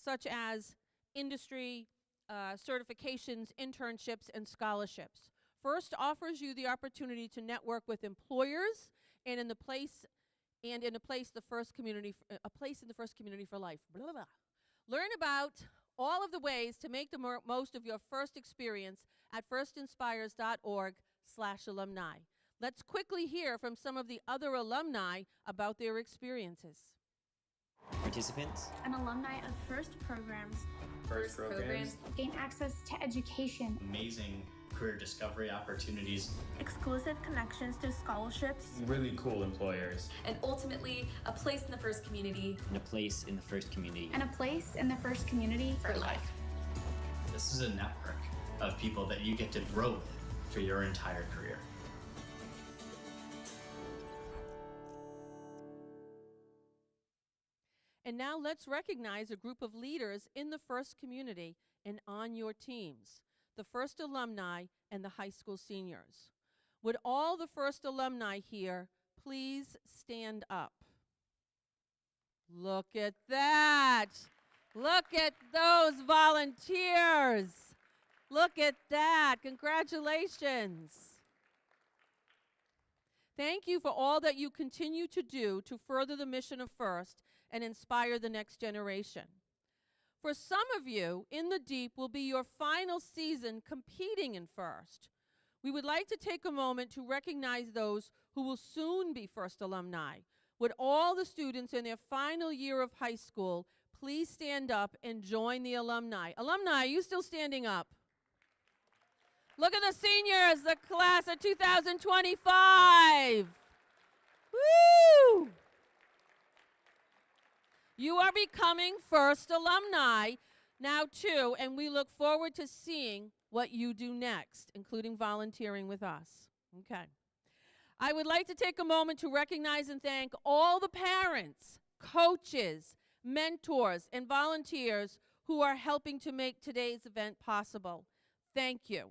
such as industry, certifications, internships, and scholarships. First offers you the opportunity to network with employers and in a place in the first community for life. Blah, blah, blah. Learn about all of the ways to make the most of your first experience at firstinspires.org/alumni. Let's quickly hear from some of the other alumni about their experiences. Participants. An alumni of FIRST programs. FIRST programs. Gain access to education. Amazing career discovery opportunities. Exclusive connections to scholarships. Really cool employers. And ultimately, a place in the FIRST community. And a place in the FIRST community. And a place in the FIRST community for life. This is a network of people that you get to grow with for your entire career. And now let's recognize a group of leaders in the FIRST community and on your teams, the FIRST alumni and the high school seniors. Would all the FIRST alumni here please stand up? Look at that. Look at those volunteers. Look at that. Congratulations. Thank you for all that you continue to do to further the mission of FIRST and inspire the next generation. For some of you, In the Deep will be your final season competing in FIRST. We would like to take a moment to recognize those who will soon be FIRST alumni. Would all the students in their final year of high school please stand up and join the alumni? Alumni, are you still standing up? Look at the seniors, the class of 2025. Woo! You are becoming FIRST alumni now too, and we look forward to seeing what you do next, including volunteering with us. Okay. I would like to take a moment to recognize and thank all the parents, coaches, mentors, and volunteers who are helping to make today's event possible. Thank you.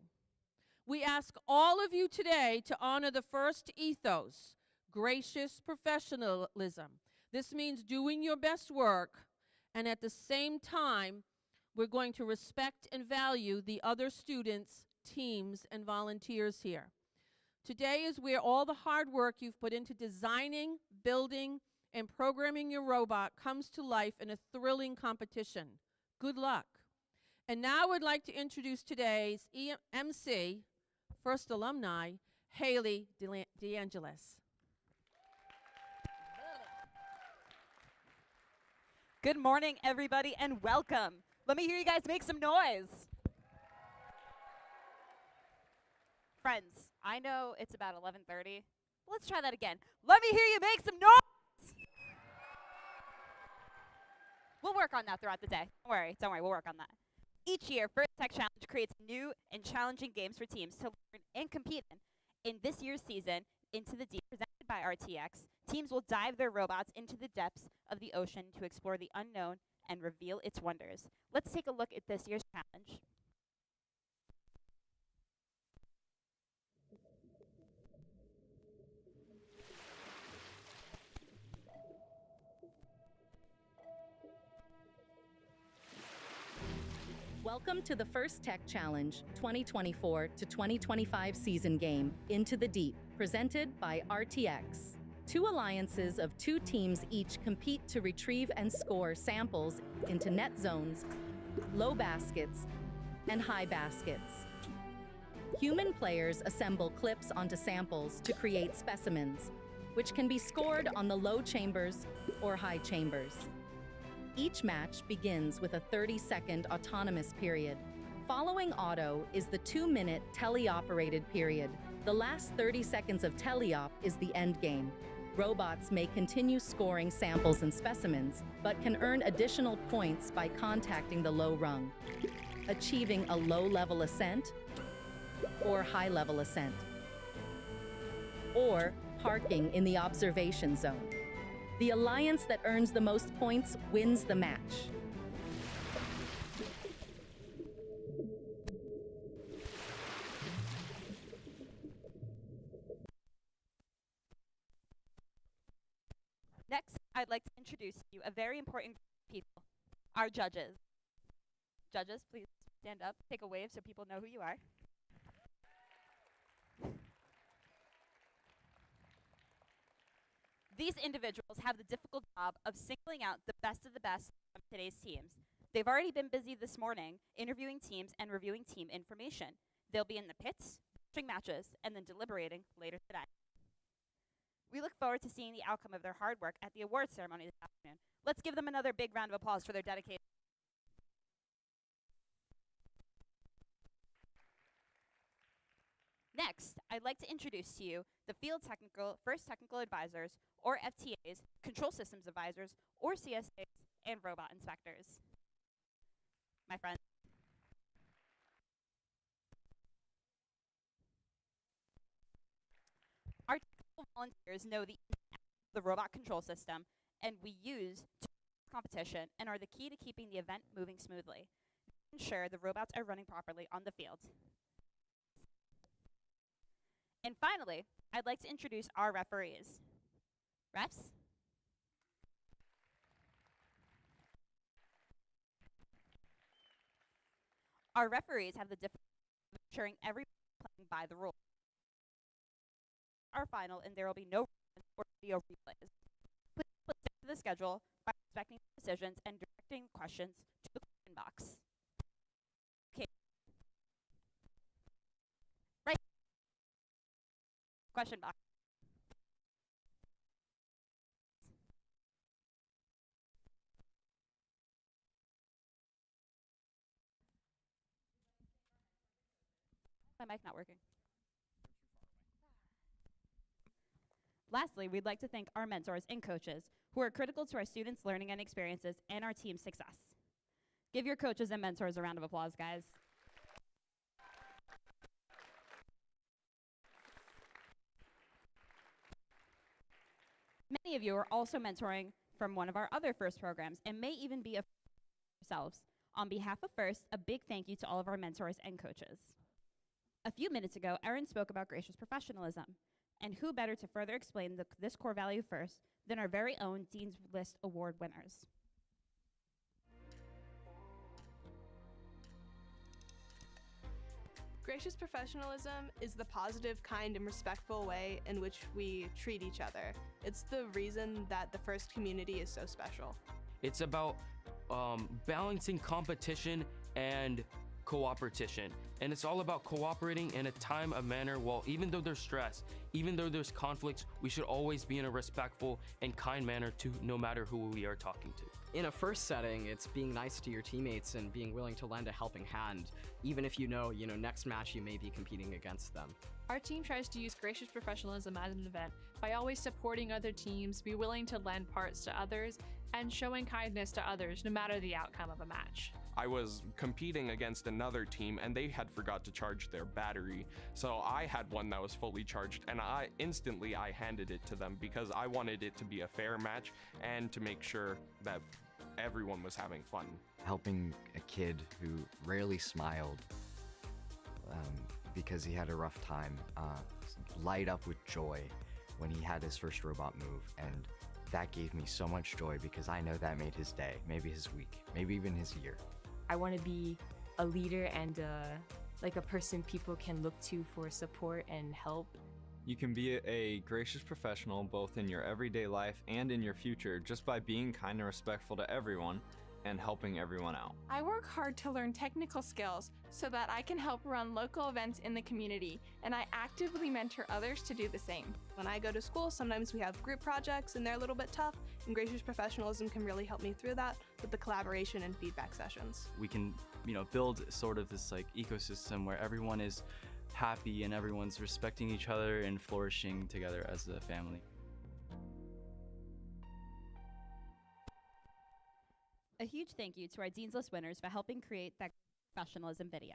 We ask all of you today to honor the FIRST ethos, gracious professionalism. This means doing your best work, and at the same time, we're going to respect and value the other students, teams, and volunteers here. Today is where all the hard work you've put into designing, building, and programming your robot comes to life in a thrilling competition. Good luck. And now I would like to introduce today's MC, FIRST alumni, Haley DeAngelis. Good morning, everybody, and welcome. Let me hear you guys make some noise. Friends, I know it's about 11:30. Let's try that again. Let me hear you make some noise. We'll work on that throughout the day. Don't worry, we'll work on that. Each year, FIRST Tech Challenge creates new and challenging games for teams to learn and compete in. In this year's season, Into the Deep, presented by RTX, teams will dive their robots into the depths of the ocean to explore the unknown and reveal its wonders. Let's take a look at this year's challenge. Welcome to the FIRST Tech Challenge 2024 to 2025 season game, Into the Deep, presented by RTX. Two alliances of two teams each compete to retrieve and score samples into net zones, low baskets, and high baskets. Human players assemble clips onto samples to create specimens, which can be scored on the low chambers or high chambers. Each match begins with a 30-second autonomous period. Following auto is the 2-minute teleoperated period. The last 30 seconds of teleop is the end game. Robots may continue scoring samples and specimens, but can earn additional points by contacting the low rung, achieving a low-level ascent or high-level ascent, or parking in the observation zone. The alliance that earns the most points wins the match. Next, I'd like to introduce to you a very important group of people, our judges. Judges, please stand up, take a wave so people know who you are. These individuals have the difficult job of singling out the best of the best from today's teams. They've already been busy this morning interviewing teams and reviewing team information. They'll be in the pits, watching matches, and then deliberating later today. We look forward to seeing the outcome of their hard work at the awards ceremony this afternoon. Let's give them another big round of applause for their dedication. Next, I'd like to introduce to you the First Technical Advisors, or FTAs, Control Systems Advisors, or CSAs, and Robot Inspectors. My friends. Our technical volunteers know the robot control system, and we use to competition and are the key to keeping the event moving smoothly. Ensure the robots are running properly on the field. And finally, I'd like to introduce our referees. Refs? Our referees have the difficulty of ensuring everyone is playing by the rules. Our final, and there will be no or video replays. Please stick to the schedule by respecting decisions and directing questions to the question box. Okay. Right. Question box. My mic not working. Lastly, we'd like to thank our mentors and coaches who are critical to our students' learning and experiences and our team's success. Give your coaches and mentors a round of applause, guys. Many of you are also mentoring from one of our other FIRST programs and may even be yourselves. On behalf of FIRST, a big thank you to all of our mentors and coaches. A few minutes ago, Erin spoke about gracious professionalism. And who better to further explain this core value first than our very own Dean's List Award winners. Gracious professionalism is the positive, kind, and respectful way in which we treat each other. It's the reason that the FIRST community is so special. It's about balancing competition and cooperation. And it's all about cooperating in a time of manner. Well, even though there's stress, even though there's conflicts, we should always be in a respectful and kind manner to no matter who we are talking to. In a FIRST setting, it's being nice to your teammates and being willing to lend a helping hand, even if you know, next match you may be competing against them. Our team tries to use gracious professionalism at an event by always supporting other teams, be willing to lend parts to others, and showing kindness to others no matter the outcome of a match. I was competing against another team and they had forgot to charge their battery. So I had one that was fully charged and I handed it to them because I wanted it to be a fair match and to make sure that everyone was having fun. Helping a kid who rarely smiled because he had a rough time light up with joy when he had his first robot move, and that gave me so much joy because I know that made his day, maybe his week, maybe even his year. I want to be a leader and like a person people can look to for support and help. You can be a gracious professional both in your everyday life and in your future just by being kind and respectful to everyone and helping everyone out. I work hard to learn technical skills so that I can help run local events in the community, and I actively mentor others to do the same. When I go to school, sometimes we have group projects and they're a little bit tough, and gracious professionalism can really help me through that with the collaboration and feedback sessions. We can, build sort of this ecosystem where everyone is happy and everyone's respecting each other and flourishing together as a family. A huge thank you to our Dean's List winners for helping create that professionalism video.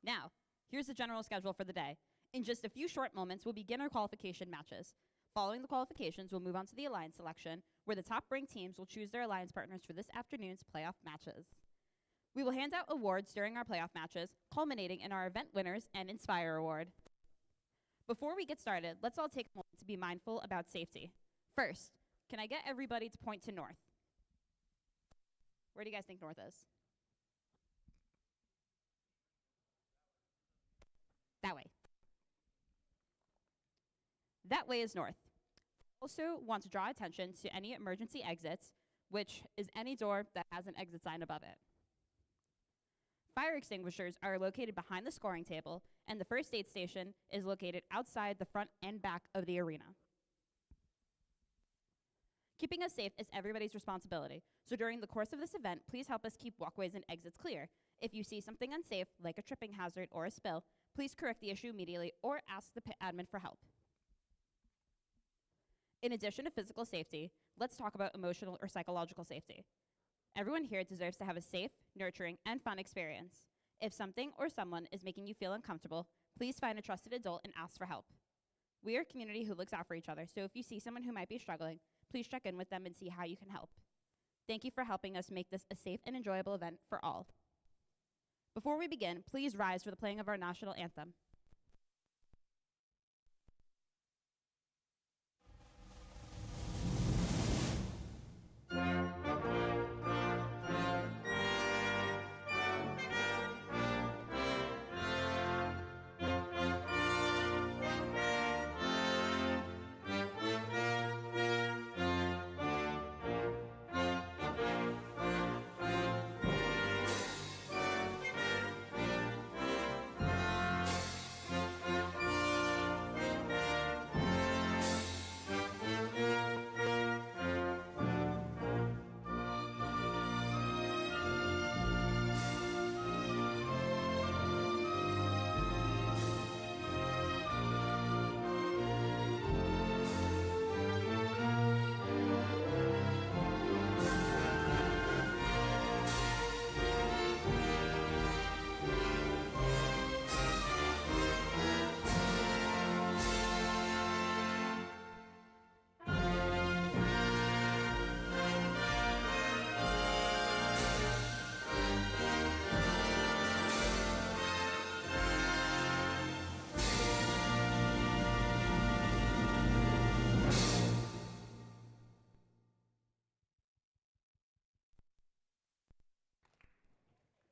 Now, here's the general schedule for the day. In just a few short moments, we'll begin our qualification matches. Following the qualifications, we'll move on to the alliance selection, where the top-ranked teams will choose their alliance partners for this afternoon's playoff matches. We will hand out awards during our playoff matches, culminating in our event winners and Inspire Award. Before we get started, let's all take a moment to be mindful about safety. First, can I get everybody to point to north? Where do you guys think north is? That way is north. Also want to draw attention to any emergency exits, which is any door that has an exit sign above it. Fire extinguishers are located behind the scoring table, and the first aid station is located outside the front and back of the arena. Keeping us safe is everybody's responsibility, so during the course of this event, please help us keep walkways and exits clear. If you see something unsafe, like a tripping hazard or a spill, please correct the issue immediately or ask the pit admin for help. In addition to physical safety, let's talk about emotional or psychological safety. Everyone here deserves to have a safe, nurturing, and fun experience. If something or someone is making you feel uncomfortable, please find a trusted adult and ask for help. We are a community who looks out for each other, so if you see someone who might be struggling, please check in with them and see how you can help. Thank you for helping us make this a safe and enjoyable event for all. Before we begin, please rise for the playing of our national anthem.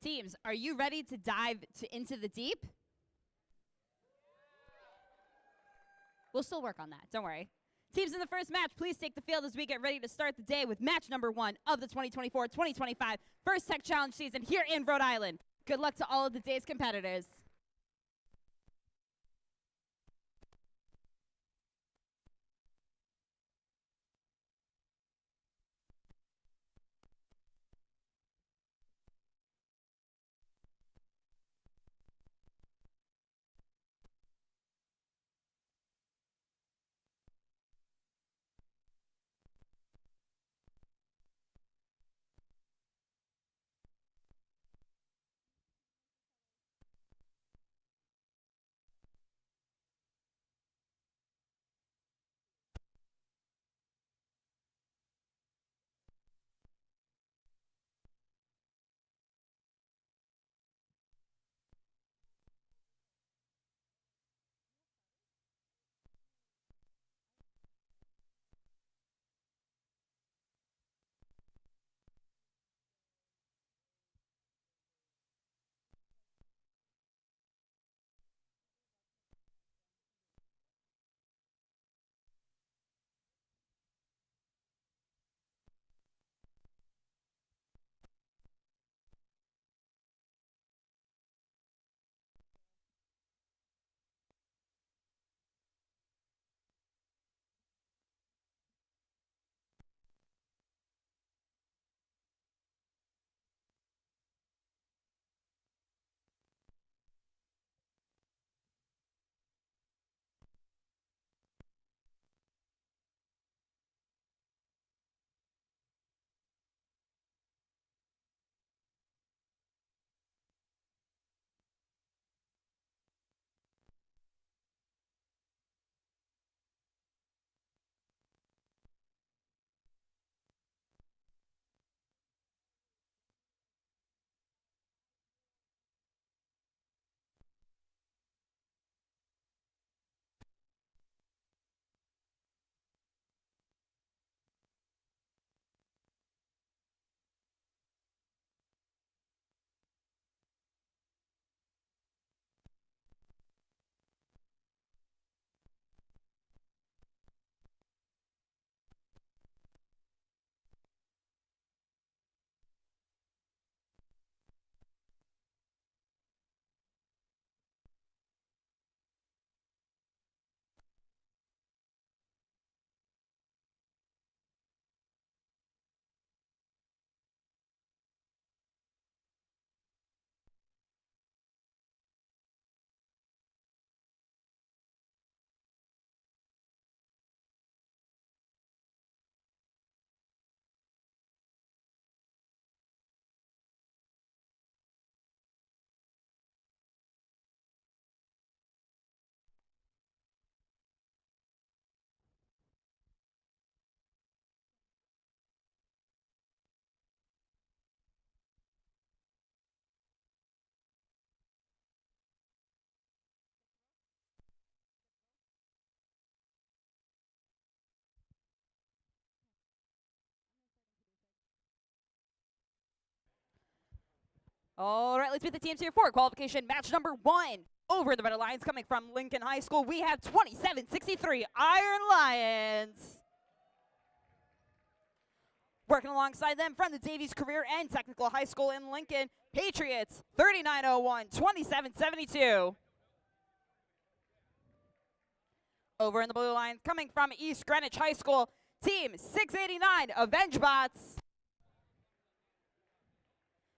Teams, are you ready to dive into the deep? We'll still work on that, don't worry. Teams in the first match, please take the field as we get ready to start the day with match number 1 of the 2024-2025 First Tech Challenge season here in Rhode Island. Good luck to all of the day's competitors. All right, let's meet the teams here for qualification match number 1. Over the Red Alliance coming from Lincoln High School, we have 2763 Iron Lions. Working alongside them from the Davies Career and Technical High School in Lincoln, Patriots 3901 2772. Over in the blue line, coming from East Greenwich High School, Team 689 Avenge Bots.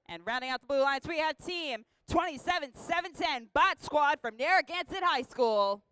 And rounding out the blue lines, we have Team 27710 Bot Squad from Narragansett High School.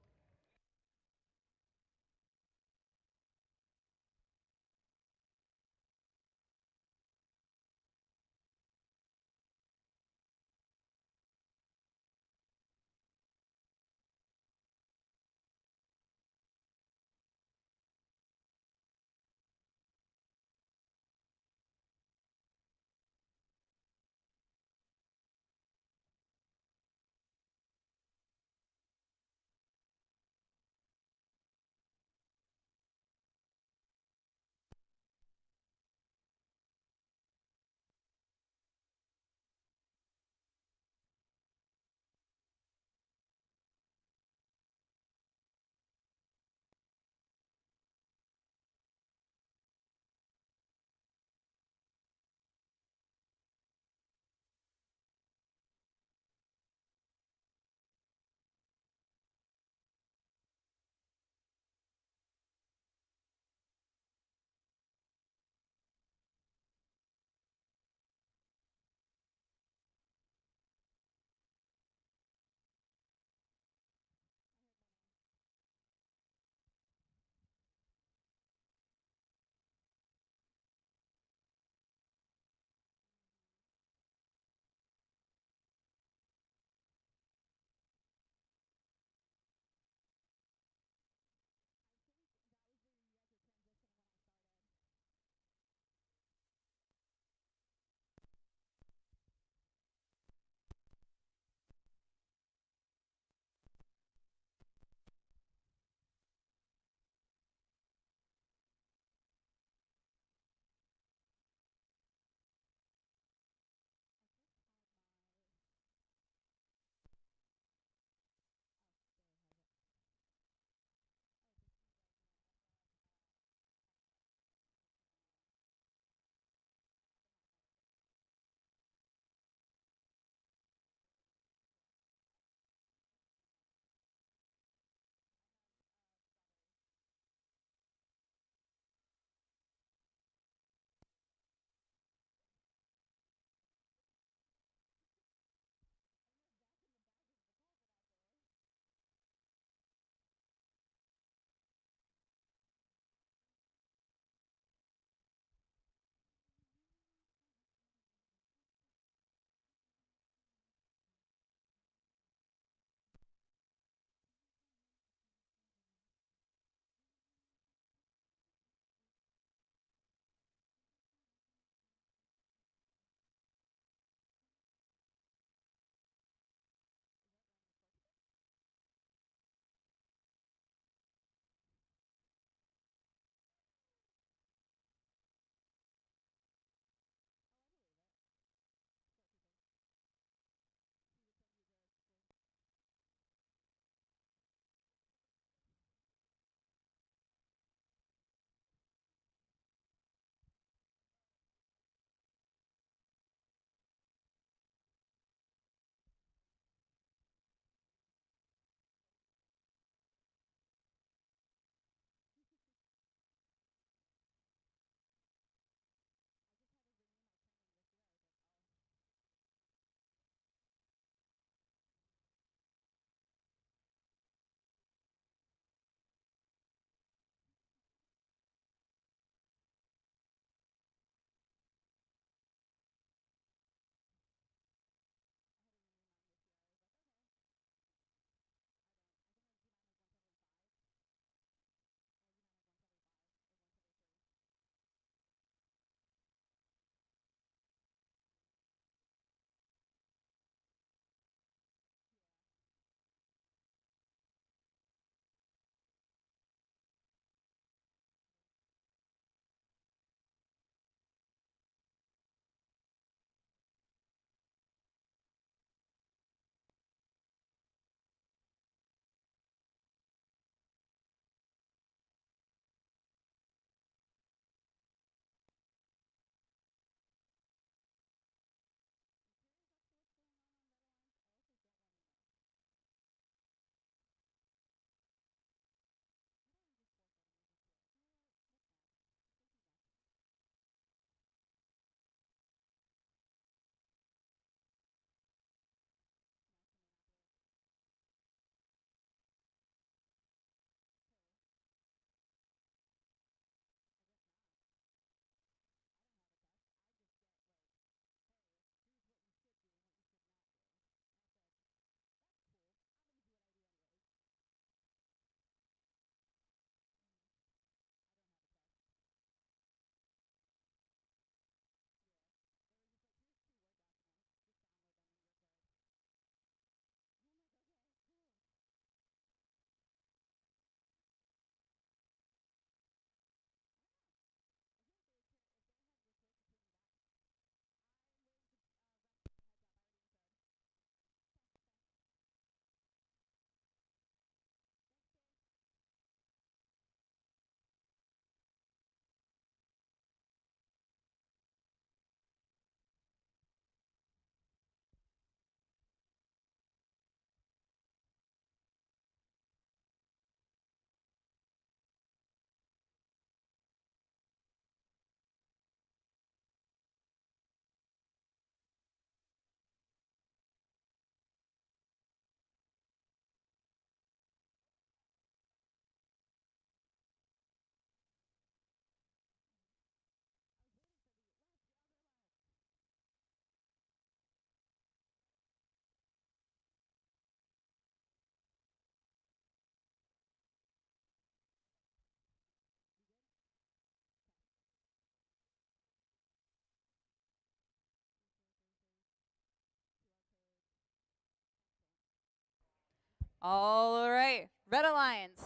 All right, Red Alliance.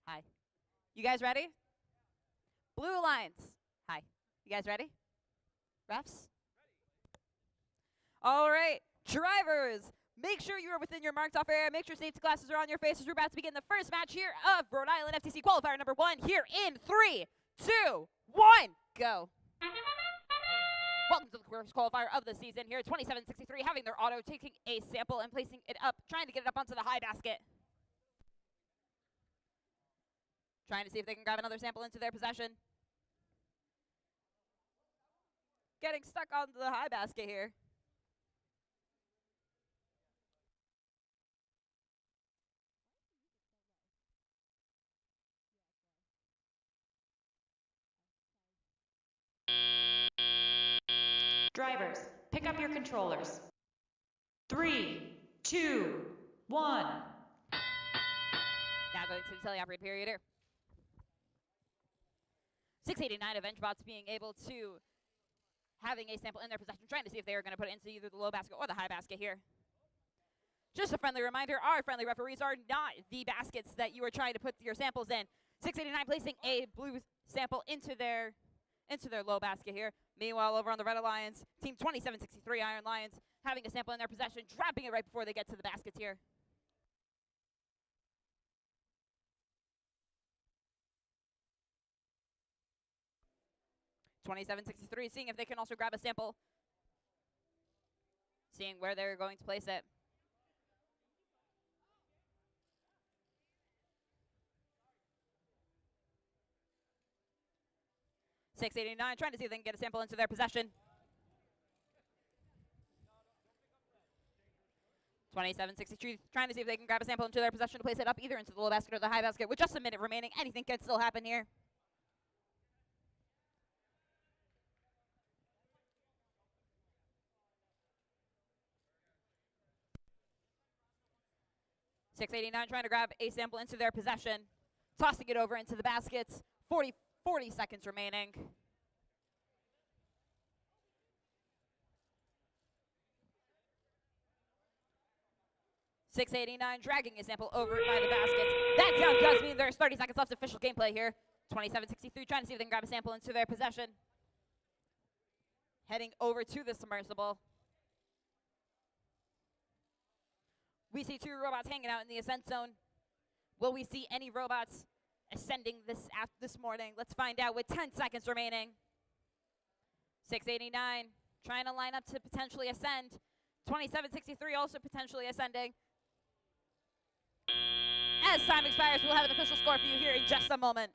Hi. You guys ready? Blue Alliance. Hi. You guys ready? Refs? All right, drivers. Make sure you are within your marked off area. Make sure safety glasses are on your faces. We're about to begin the first match here of Rhode Island FTC Qualifier number 1 here in 3, 2, 1, go. Welcome to the first qualifier of the season here at 2763, having their auto, taking a sample and placing it up, trying to get it up onto the high basket. Trying to see if they can grab another sample into their possession. Getting stuck onto the high basket here. Drivers, pick up your controllers. 3, 2, 1. Now going to the teleoperated period here. 689 of Vengebots being able to having a sample in their possession, trying to see if they are going to put it into either the low basket or the high basket here. Just a friendly reminder, our friendly referees are not the baskets that you are trying to put your samples in. 689 placing a blue sample into their low basket here. Meanwhile, over on the Red Alliance, Team 2763 Iron Lions having a sample in their possession, dropping it right before they get to the baskets here. (2763) seeing if they can also grab a sample, seeing where they're going to place it. (689) trying to see if they can get a sample into their possession. 2763 trying to see if they can grab a sample into their possession to place it up either into the low basket or the high basket. With just a minute remaining, anything can still happen here. (689) trying to grab a sample into their possession, tossing it over into the baskets. 40 seconds remaining. (689) dragging a sample over by the baskets. That sound does mean there's 30 seconds left. Official gameplay here. 2763 trying to see if they can grab a sample into their possession. Heading over to the submersible. We see 2 robots hanging out in the ascent zone. Will we see any robots ascending this morning? Let's find out with 10 seconds remaining. 689 trying to line up to potentially ascend. 2763 also potentially ascending. As time expires, we'll have an official score for you here in just a moment.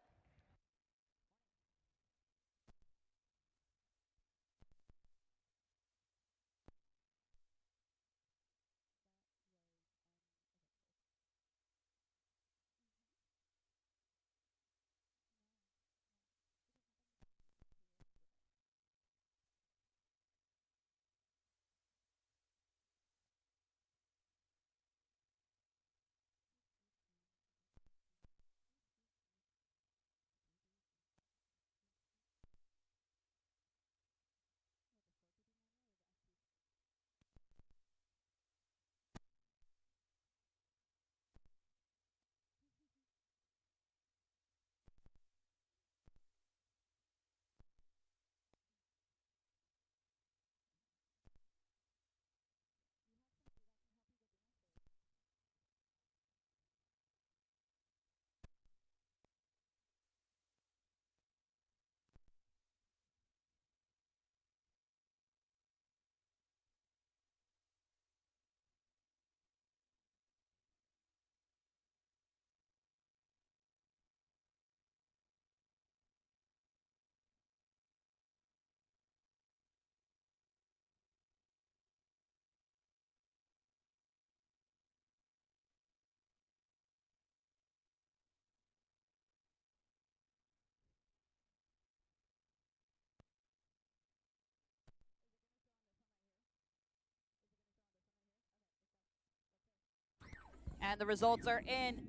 And the results are in.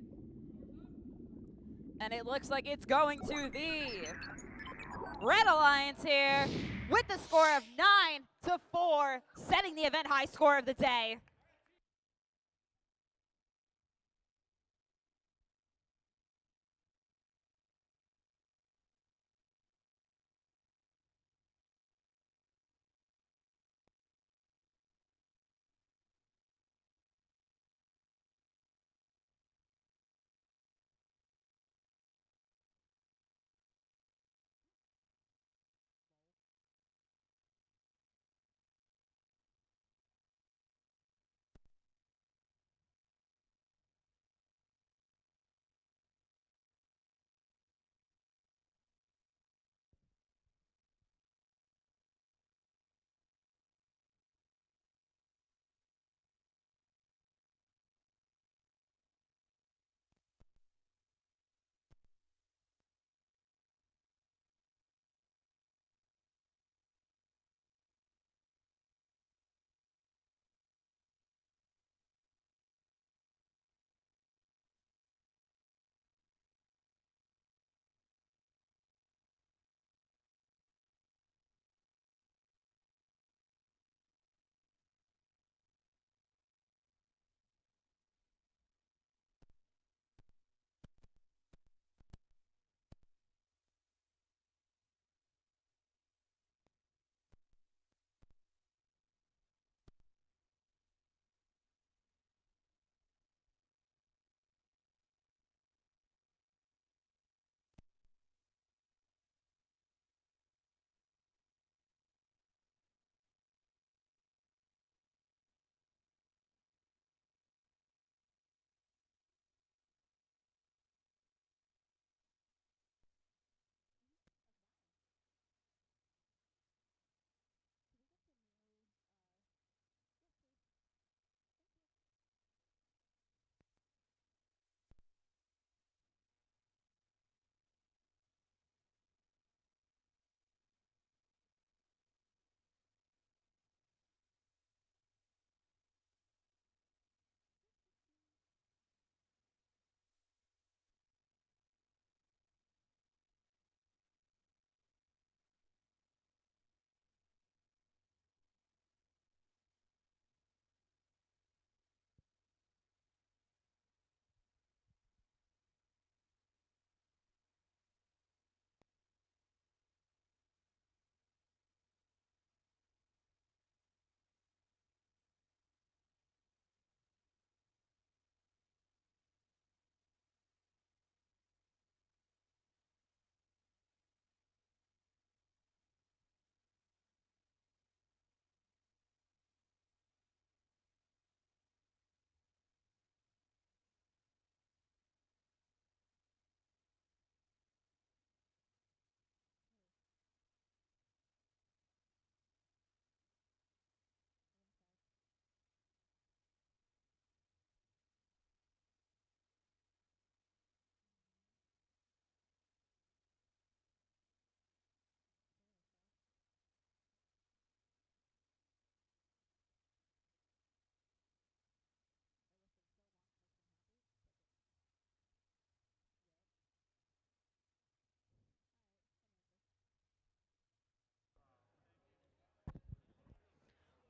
And it looks like it's going to the Red Alliance here with the score of 9-4, setting the event high score of the day.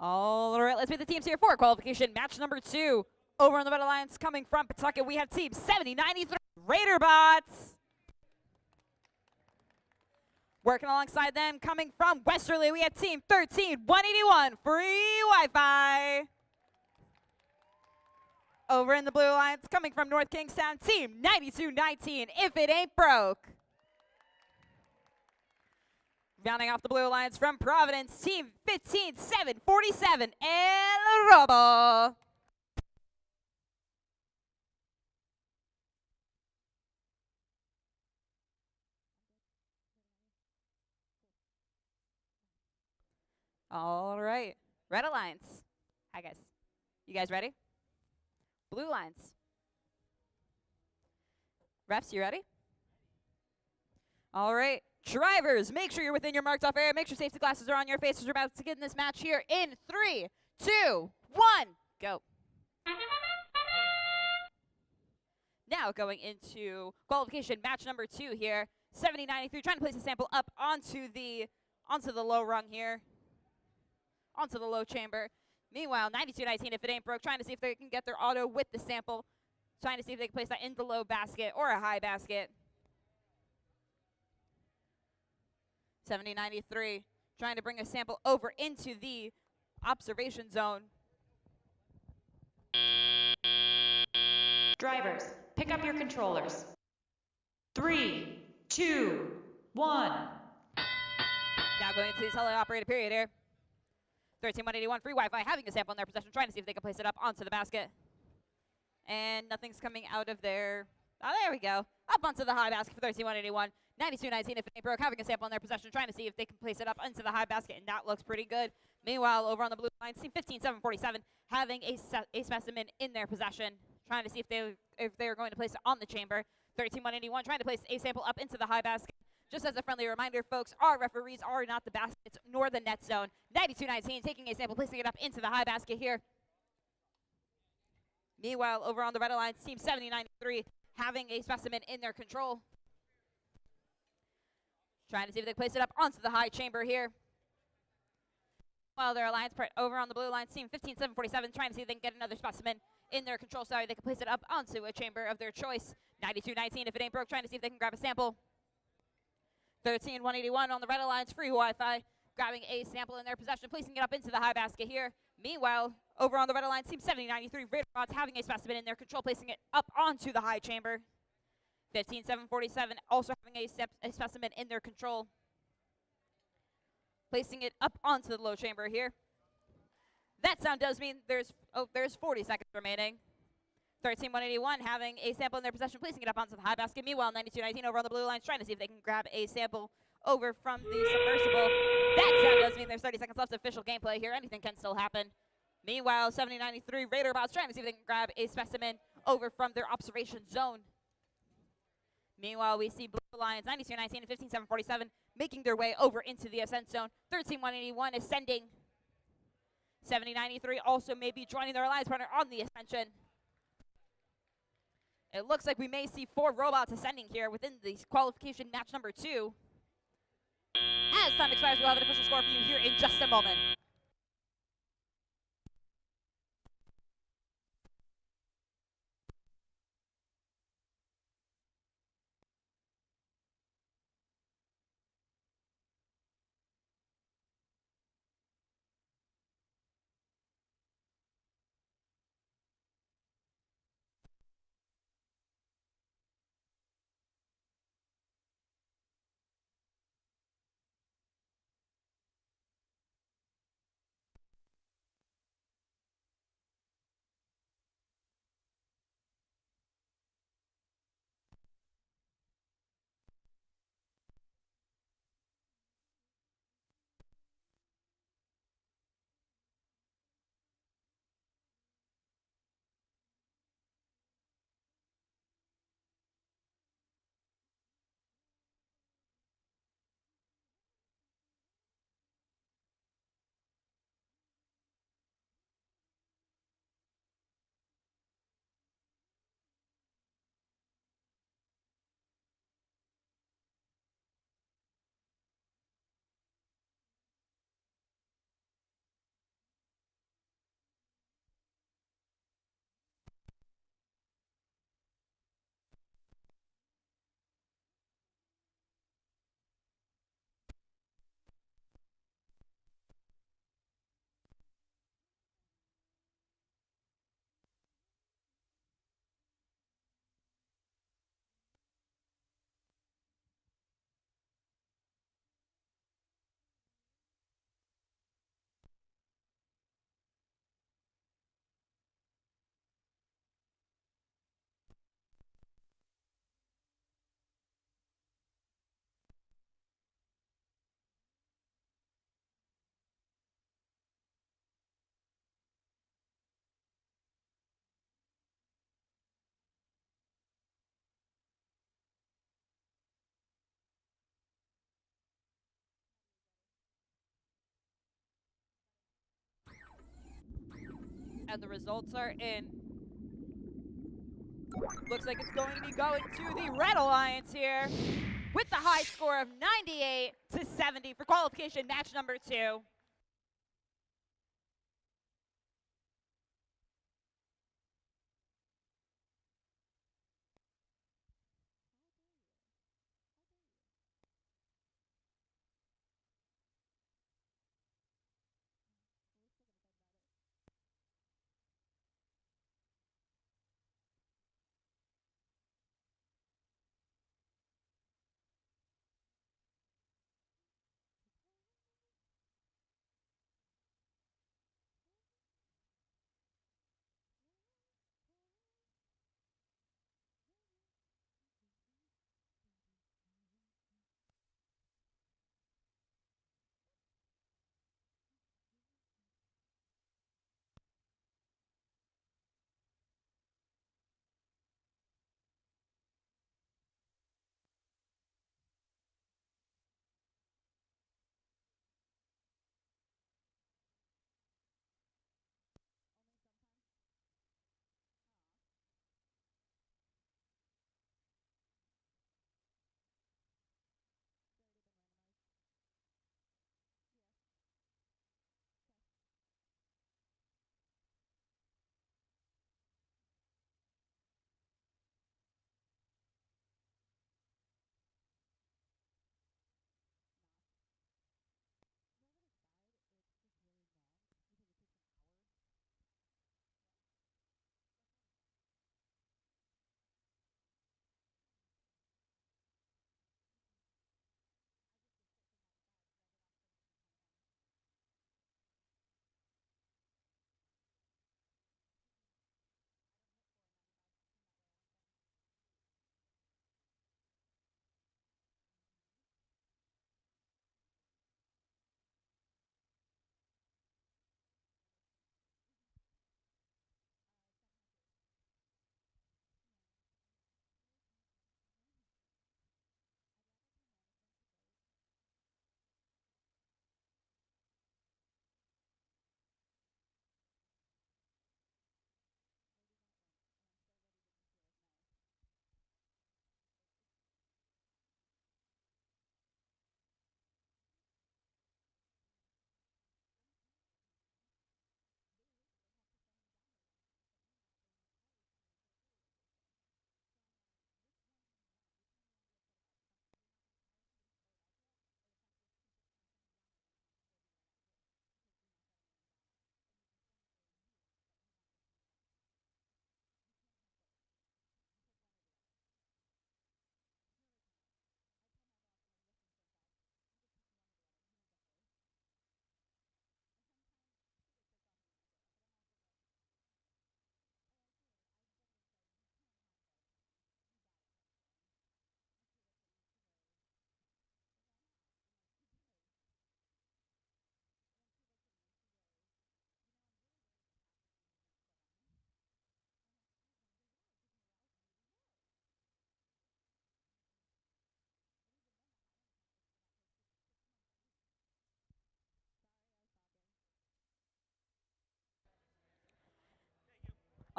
All right, let's meet the teams here for qualification match number 2. Over on the Red Alliance, coming from Pawtucket, we have team 7093 Raiderbots. Working alongside them, coming from Westerly, we have team 13181 Free Wi-Fi. Over in the Blue Alliance, coming from North Kingstown, team 9219 If It Ain't Broke. Rounding off the Blue Alliance from Providence, team 15747 El Robo. All right, Red Alliance. Hi, guys. You guys ready? Blue Alliance. Refs, you ready? All right, drivers, make sure you're within your marked off area. Make sure safety glasses are on your faces. We're about to get in this match here in 3, 2, 1, go. Now going into qualification match number 2 here. 7093 trying to place a sample up onto the low rung here. Onto the low chamber. Meanwhile, 9219 If It Ain't Broke trying to see if they can get their auto with the sample. Trying to see if they can place that in the low basket or a high basket. 7093 trying to bring a sample over into the observation zone. Drivers, pick up your controllers. 3, 2, 1. Now going into the teleoperated period here. 13181 Free Wi-Fi having a sample in their possession, trying to see if they can place it up onto the basket. And nothing's coming out of there. Oh, there we go. Up onto the high basket for 13181. 9219 If It Ain't Broke having a sample in their possession, trying to see if they can place it up into the high basket, and that looks pretty good. Meanwhile, over on the blue line, team 15747 having a specimen in their possession, trying to see if they're going to place it on the chamber. 13181 trying to place a sample up into the high basket. Just as a friendly reminder, folks, our referees are not the baskets nor the net zone. 9219 taking a sample, placing it up into the high basket here. Meanwhile, over on the Red Alliance, team 7093 having a specimen in their control. Trying to see if they can place it up onto the high chamber here. While their alliance part over on the blue line, team 15747 trying to see if they can get another specimen in their control. Sorry, they can place it up onto a chamber of their choice. 9219 If It Ain't Broke trying to see if they can grab a sample. 13181 on the Red Alliance Free Wi-Fi grabbing a sample in their possession, placing it up into the high basket here. Meanwhile, over on the Red Alliance, team 7093 Raiderbots having a specimen in their control, placing it up onto the high chamber. 15747 also having a specimen in their control, placing it up onto the low chamber here. That sound does mean there's 40 seconds remaining. 13181 having a sample in their possession, placing it up onto the high basket. Meanwhile, 9219 over on the blue line trying to see if they can grab a sample over from the submersible. That sound does mean there's 30 seconds left of official gameplay here. Anything can still happen. Meanwhile, 7093 Raiderbots trying to see if they can grab a specimen over from their observation zone. Meanwhile, we see Blue Alliance 9219 and 15747 making their way over into the ascent zone. 13181 ascending. 7093 also may be joining their alliance partner on the ascension. It looks like we may see 4 robots ascending here within the qualification match number 2. As time expires, we'll have an official score for you here in just a moment. And the results are in. Looks like it's going to be going to the Red Alliance here with the high score of 98-70 for qualification match number 2.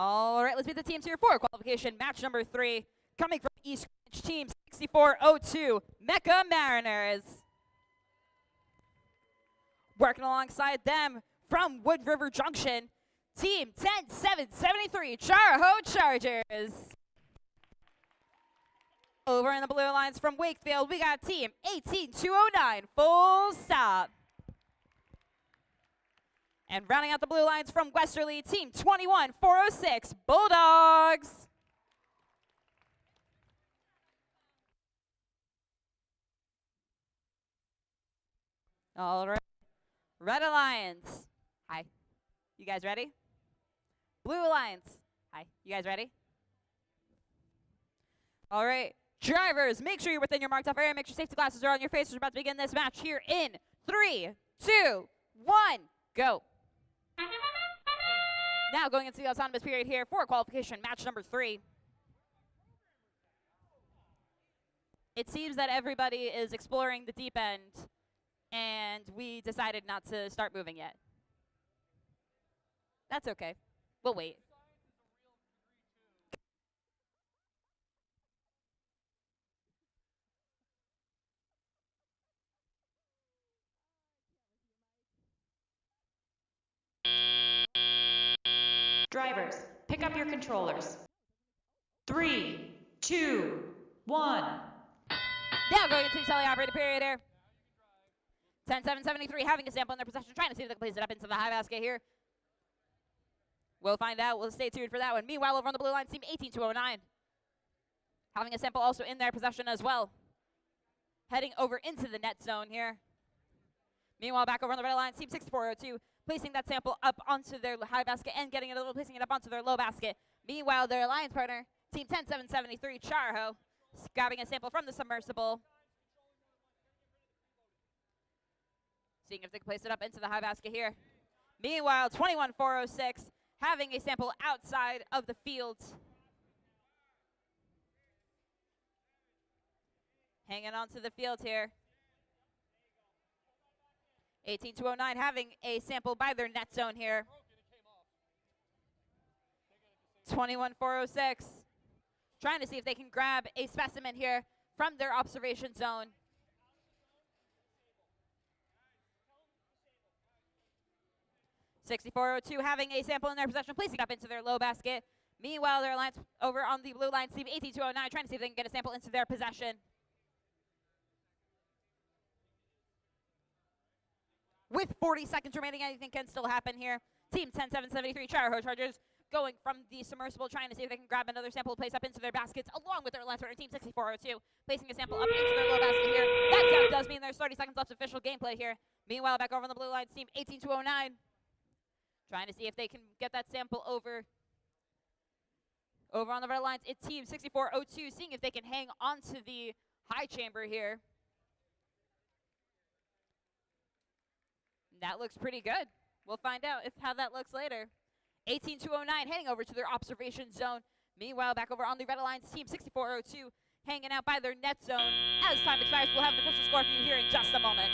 All right, let's meet the teams here for qualification match number 3. Coming from East Greenwich, team 6402, Mecca Mariners. Working alongside them from Wood River Junction, team 10773, Char-Ho Chargers. Over in the blue lines from Wakefield, we got team 18209, Full Stop. And rounding out the blue lines from Westerly, team 21406, Bulldogs. All right, Red Alliance. Hi, you guys ready? Blue Alliance. Hi, you guys ready? All right, drivers, make sure you're within your marked off area. Make sure safety glasses are on your face. We're about to begin this match here in 3, 2, 1, go. Now going into the autonomous period here for qualification match number 3. It seems that everybody is exploring the deep end, and we decided not to start moving yet. That's okay. We'll wait. Drivers, pick up your controllers. 3, 2, 1. Now going into the teleoperated period here. 10-7-73 having a sample in their possession, trying to see if they can place it up into the high basket here. We'll find out. We'll stay tuned for that one. Meanwhile, over on the blue line, team 18-209. Having a sample also in their possession as well. Heading over into the net zone here. Meanwhile, back over on the red line, team 6402, placing that sample up onto their high basket and getting it a little, placing it up onto their low basket. Meanwhile, their alliance partner, team 10-7-73, Charho, grabbing a sample from the submersible. Seeing if they can place it up into the high basket here. Meanwhile, 21-406, having a sample outside of the field. Hanging on to the field here. 18-209 having a sample by their net zone here. 21-406. Trying to see if they can grab a specimen here from their observation zone. (6402) having a sample in their possession, placing up into their low basket. Meanwhile, their alliance over on the blue line, team 18-209, trying to see if they can get a sample into their possession. With 40 seconds remaining, anything can still happen here. Team 10-7-73, Charho Chargers, going from the submersible, trying to see if they can grab another sample to place up into their baskets, along with their alliance partner, team 6402, placing a sample up into their low basket here. That sound does mean there's 30 seconds left of official gameplay here. Meanwhile, back over on the blue line, team 18-209, trying to see if they can get that sample over. Over on the red lines, it's team 6402, seeing if they can hang onto the high chamber here. That looks pretty good. We'll find out how that looks later. 18-209 heading over to their observation zone. Meanwhile, back over on the red alliance, team 6402 hanging out by their net zone. As time expires, we'll have an official score for you here in just a moment.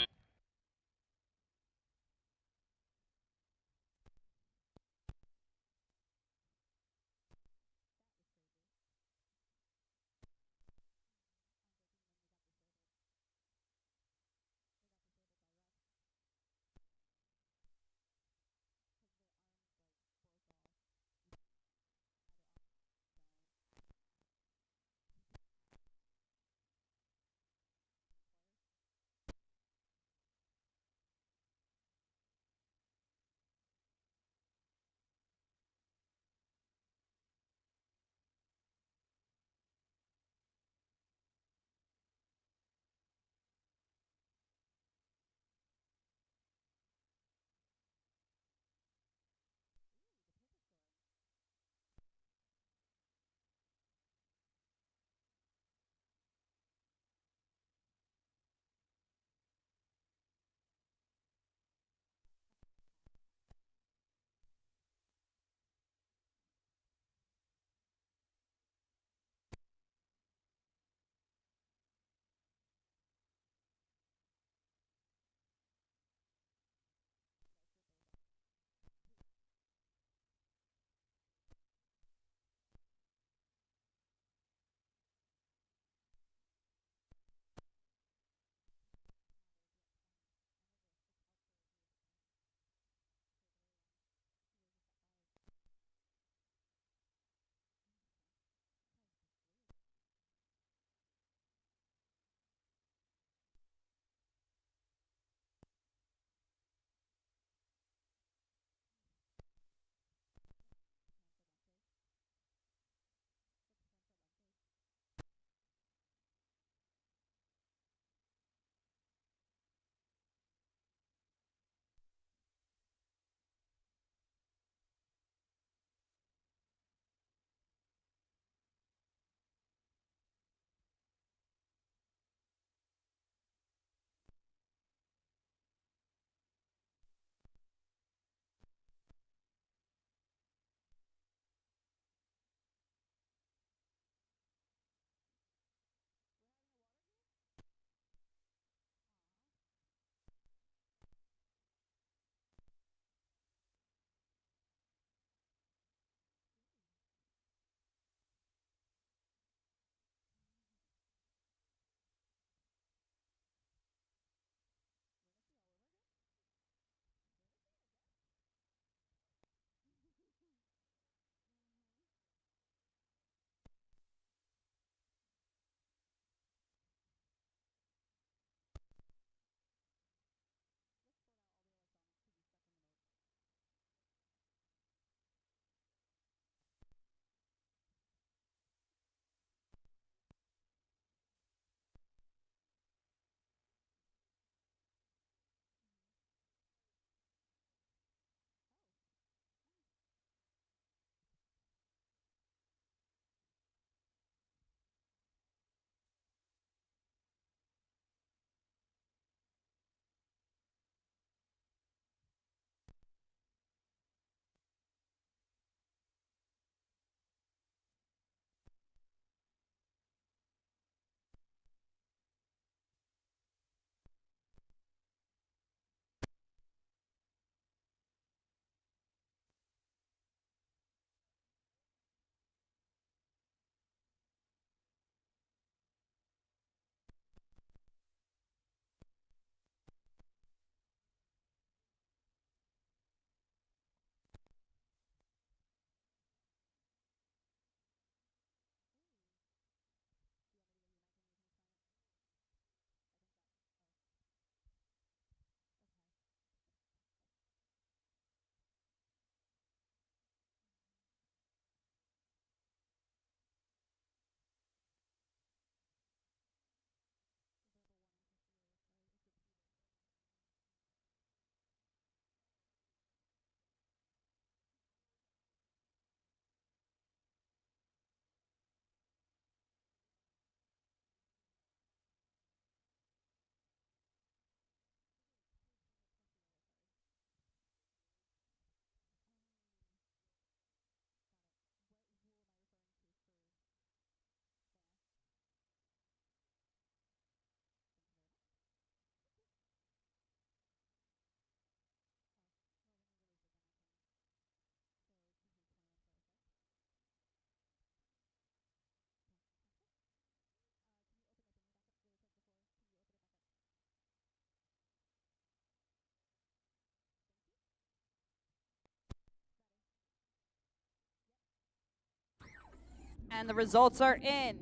And the results are in.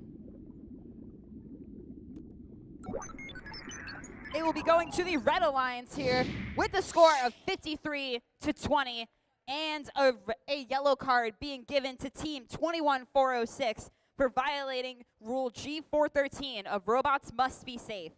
It will be going to the Red Alliance here with the score of 53-20 and a yellow card being given to Team 21406 for violating Rule G413 of Robots Must Be Safe.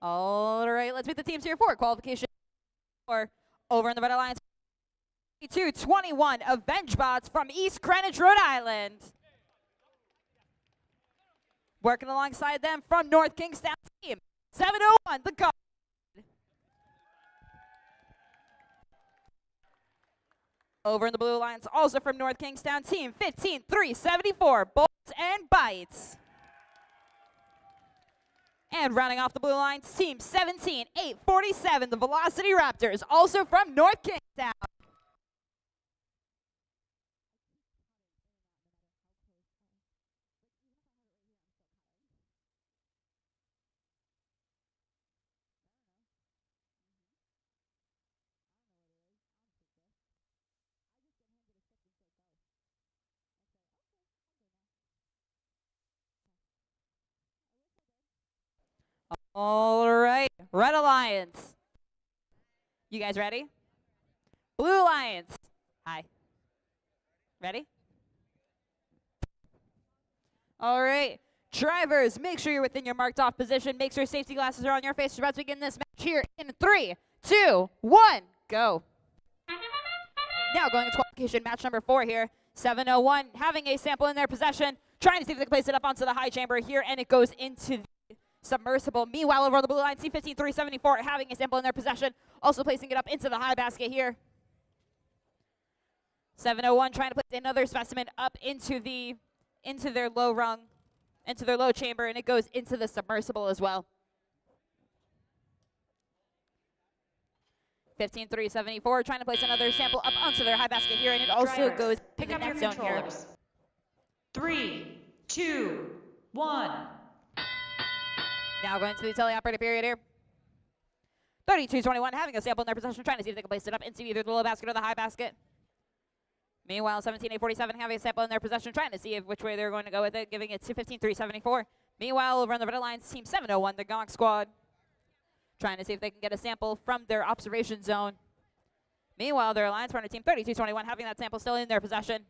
All right, let's meet the teams here for qualification. Or over in the Red Alliance, 22-21 AvengeBots from East Greenwich, Rhode Island. Working alongside them from North Kingstown team, 701 The Guard. Over in the Blue Alliance, also from North Kingstown team, 15374 Bolts and Bites. And rounding off the Blue Alliance team, 17847 the Velocity Raptors, also from North Kingstown. All right, Red Alliance. You guys ready? Blue Alliance. Hi. Ready? All right. Drivers, make sure you're within your marked off position. Make sure safety glasses are on your face. We're about to begin this match here in 3, 2, 1, go. Now going into qualification match number 4 here. 701 having a sample in their possession, trying to see if they can place it up onto the high chamber here, and it goes into the submersible. Meanwhile, over on the blue line, C15374 having a sample in their possession, also placing it up into the high basket here. 701 trying to place another specimen up into their low rung, into their low chamber, and it goes into the submersible as well. 15374 trying to place another sample up onto their high basket here, and it also Drivers, goes to pick the up your next zone here. controllers. 3, 2, 1. Now going to the teleoperator period here. 3221 having a sample in their possession, trying to see if they can place it up into either the low basket or the high basket. Meanwhile, 17847 having a sample in their possession, trying to see which way they're going to go with it, giving it to 15374. Meanwhile, over on the Red Alliance, Team 701, the Gong Squad, trying to see if they can get a sample from their observation zone. Meanwhile, their Alliance partner Team 3221 having that sample still in their possession.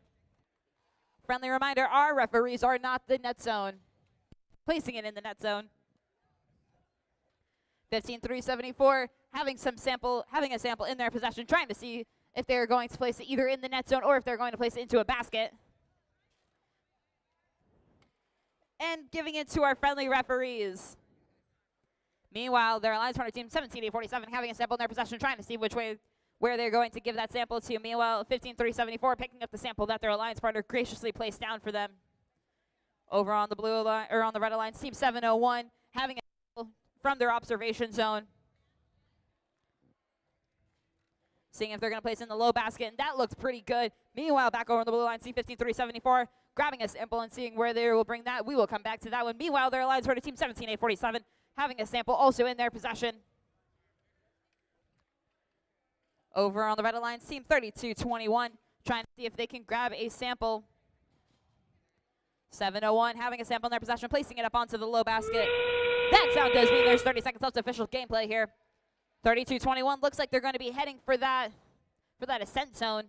Friendly reminder, our referees are not the net zone. Placing it in the net zone. 15374 having a sample in their possession, trying to see if they're going to place it either in the net zone or if they're going to place it into a basket. And giving it to our friendly referees. Meanwhile, their Alliance partner Team 17847 having a sample in their possession, trying to see where they're going to give that sample to. Meanwhile, 15374 picking up the sample that their Alliance partner graciously placed down for them. Over on the on the Red Alliance, Team 701 having a sample from their observation zone. Seeing if they're going to place in the low basket, and that looks pretty good. Meanwhile, back over on the blue line, C15374 grabbing a sample and seeing where they will bring that. We will come back to that one. Meanwhile, their Alliance partner Team 17847 having a sample also in their possession. Over on the Red Alliance, Team 3221 trying to see if they can grab a sample. 701 having a sample in their possession, placing it up onto the low basket. That sound does mean there's 30 seconds left to official gameplay here. 3221 looks like they're going to be heading for that ascent zone.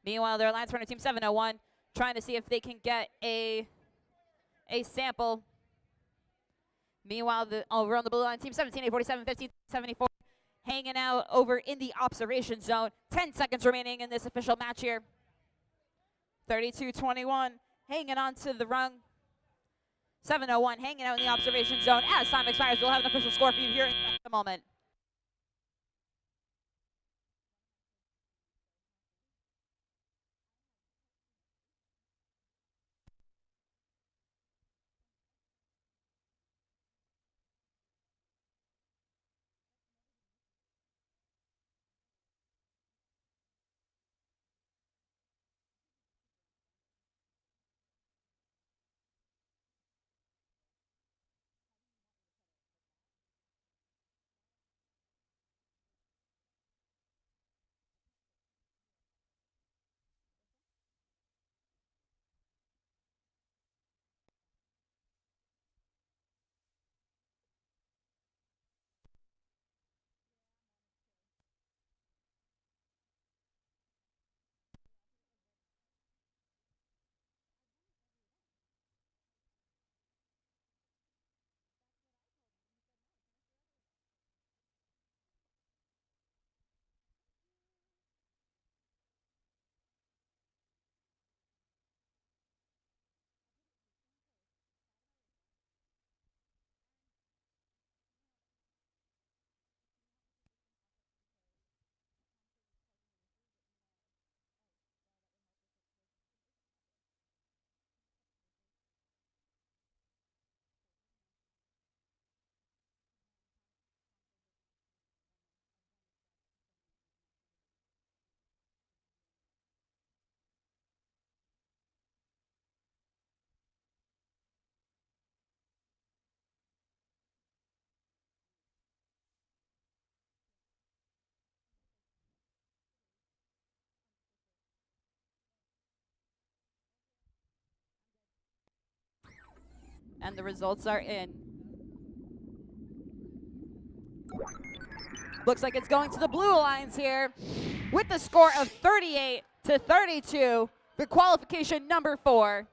Meanwhile, their Alliance partner Team 701 trying to see if they can get a sample. Meanwhile, over on the blue line, Team 17847, 1574 hanging out over in the observation zone. 10 seconds remaining in this official match here. 3221 hanging on to the rung. 701 hanging out in the observation zone. As time expires, we'll have an official score for you here in a moment. And the results are in. Looks like it's going to the Blue Alliance here with the score of 38-32 for qualification number 4.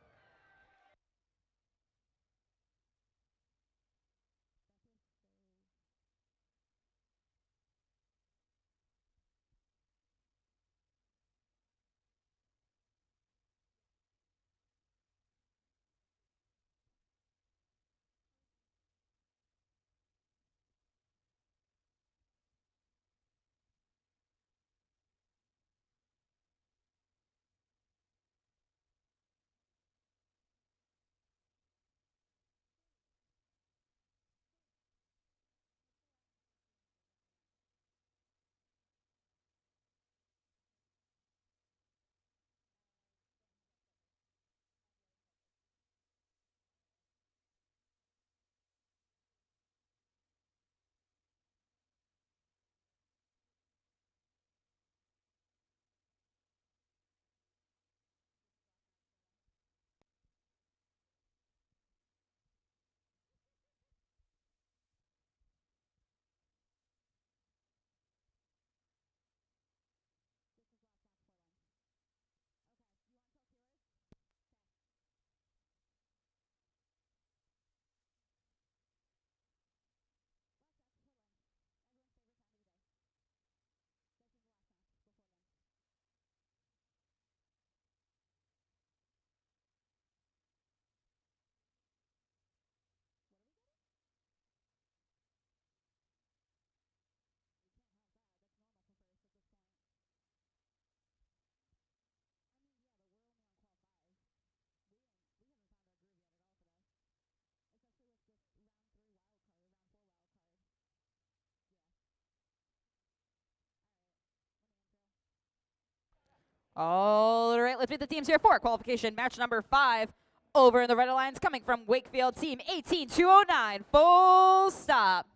All right, let's meet the teams here for qualification match number 5. Over in the Red Alliance, coming from Wakefield, team 18209, full stop.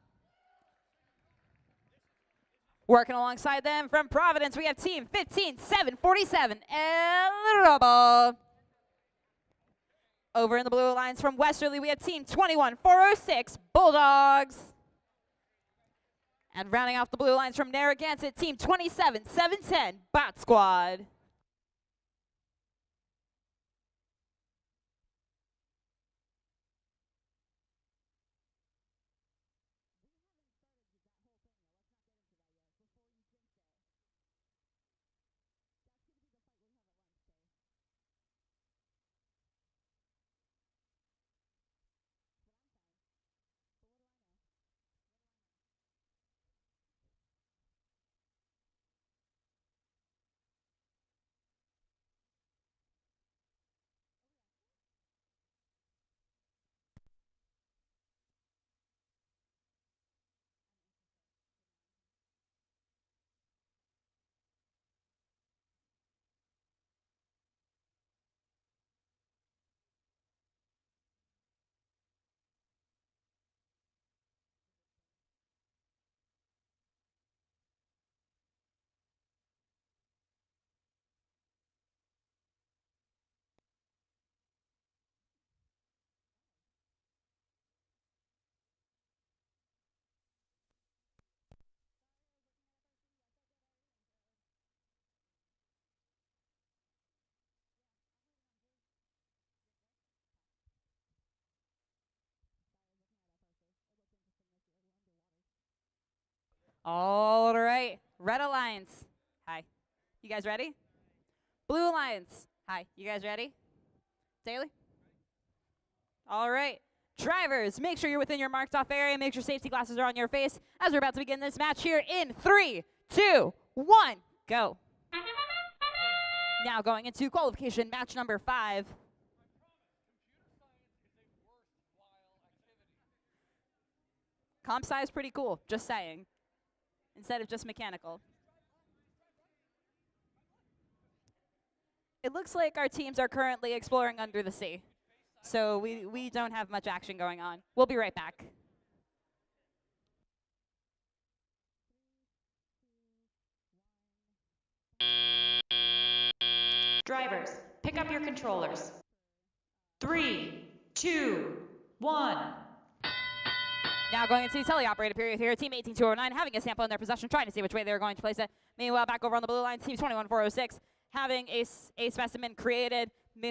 Working alongside them from Providence, we have team 15747, El Robo. Over in the Blue Alliance from Westerly, we have team 21406, Bulldogs. And rounding off the Blue Alliance from Narragansett, team 27710, Bot Squad. All right, Red Alliance. Hi. You guys ready? Blue Alliance. Hi. You guys ready? Daly? All right. Drivers, make sure you're within your marked off area. Make sure safety glasses are on your face as we're about to begin this match here in 3, 2, 1, go. Now going into qualification match number 5. Comp sci is pretty cool, just saying, instead of just mechanical. It looks like our teams are currently exploring under the sea, so we don't have much action going on. We'll be right back. Drivers, pick up your controllers. 3, 2, 1. Now going into the teleoperated period here, Team 18209 having a sample in their possession, trying to see which way they're going to place it. Meanwhile, back over on the blue line, Team 21406 having a specimen created.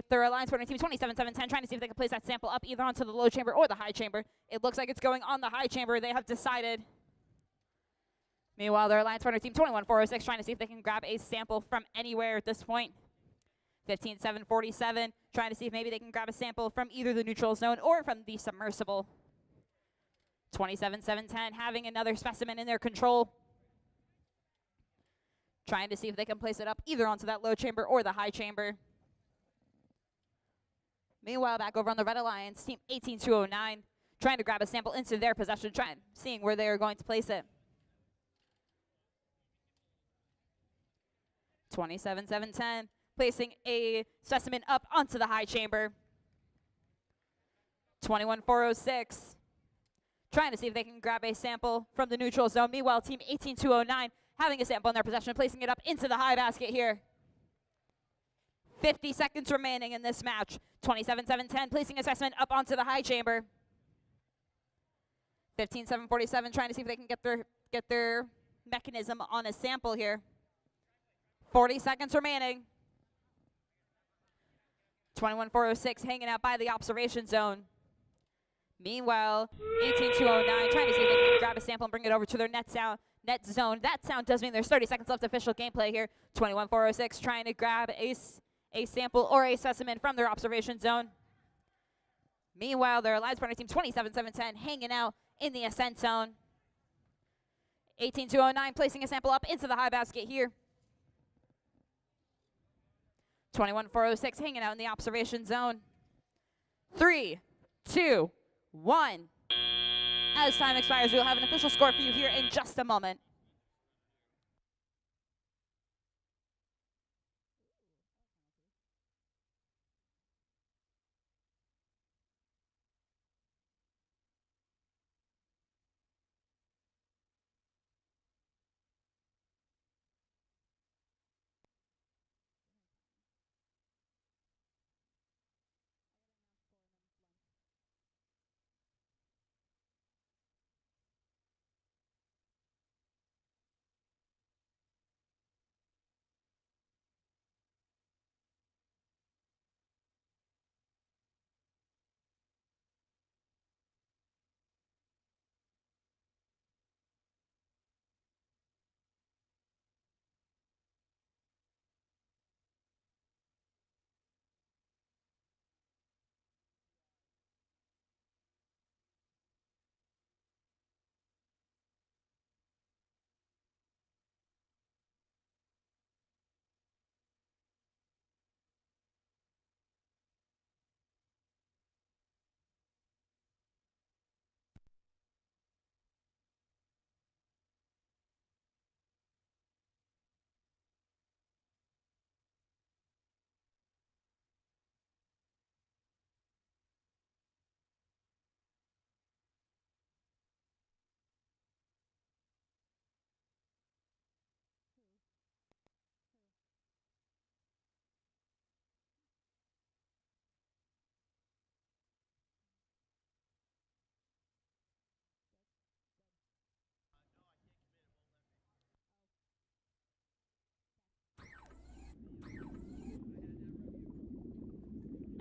Their alliance partner, Team 27710, trying to see if they can place that sample up either onto the low chamber or the high chamber. It looks like it's going on the high chamber. They have decided. Meanwhile, their alliance partner, Team 21406, trying to see if they can grab a sample from anywhere at this point. 15747, trying to see if maybe they can grab a sample from either the neutral zone or from the submersible. 27710 having another specimen in their control. Trying to see if they can place it up either onto that low chamber or the high chamber. Meanwhile, back over on the Red Alliance, Team 18209, trying to grab a sample into their possession, seeing where they are going to place it. 27710, placing a specimen up onto the high chamber. 21406, trying to see if they can grab a sample from the neutral zone. Meanwhile, Team 18209 having a sample in their possession, placing it up into the high basket here. 50 seconds remaining in this match. 27710 placing a specimen up onto the high chamber. 15747 trying to see if they can get their mechanism on a sample here. 40 seconds remaining. 21406 hanging out by the observation zone. Meanwhile, 18209 trying to see if they can grab a sample and bring it over to their net zone. That sound does mean there's 30 seconds left official gameplay here. 21406 trying to grab a sample or a specimen from their observation zone. Meanwhile, their alliance partner Team 27710 hanging out in the ascent zone. 18209 placing a sample up into the high basket here. 21406 hanging out in the observation zone. 3, 2, 1. As time expires, we'll have an official score for you here in just a moment.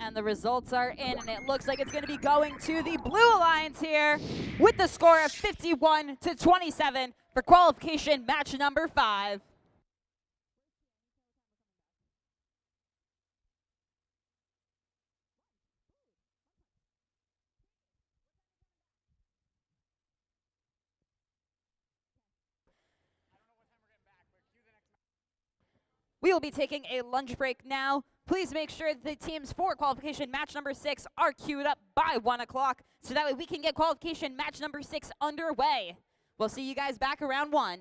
And the results are in, and it looks like it's going to be going to the Blue Alliance here with the score of 51-27 for qualification match number 5. We will be taking a lunch break now. Please make sure the teams for qualification match number 6 are queued up by 1 o'clock so that way we can get qualification match number 6 underway. We'll see you guys back around 1.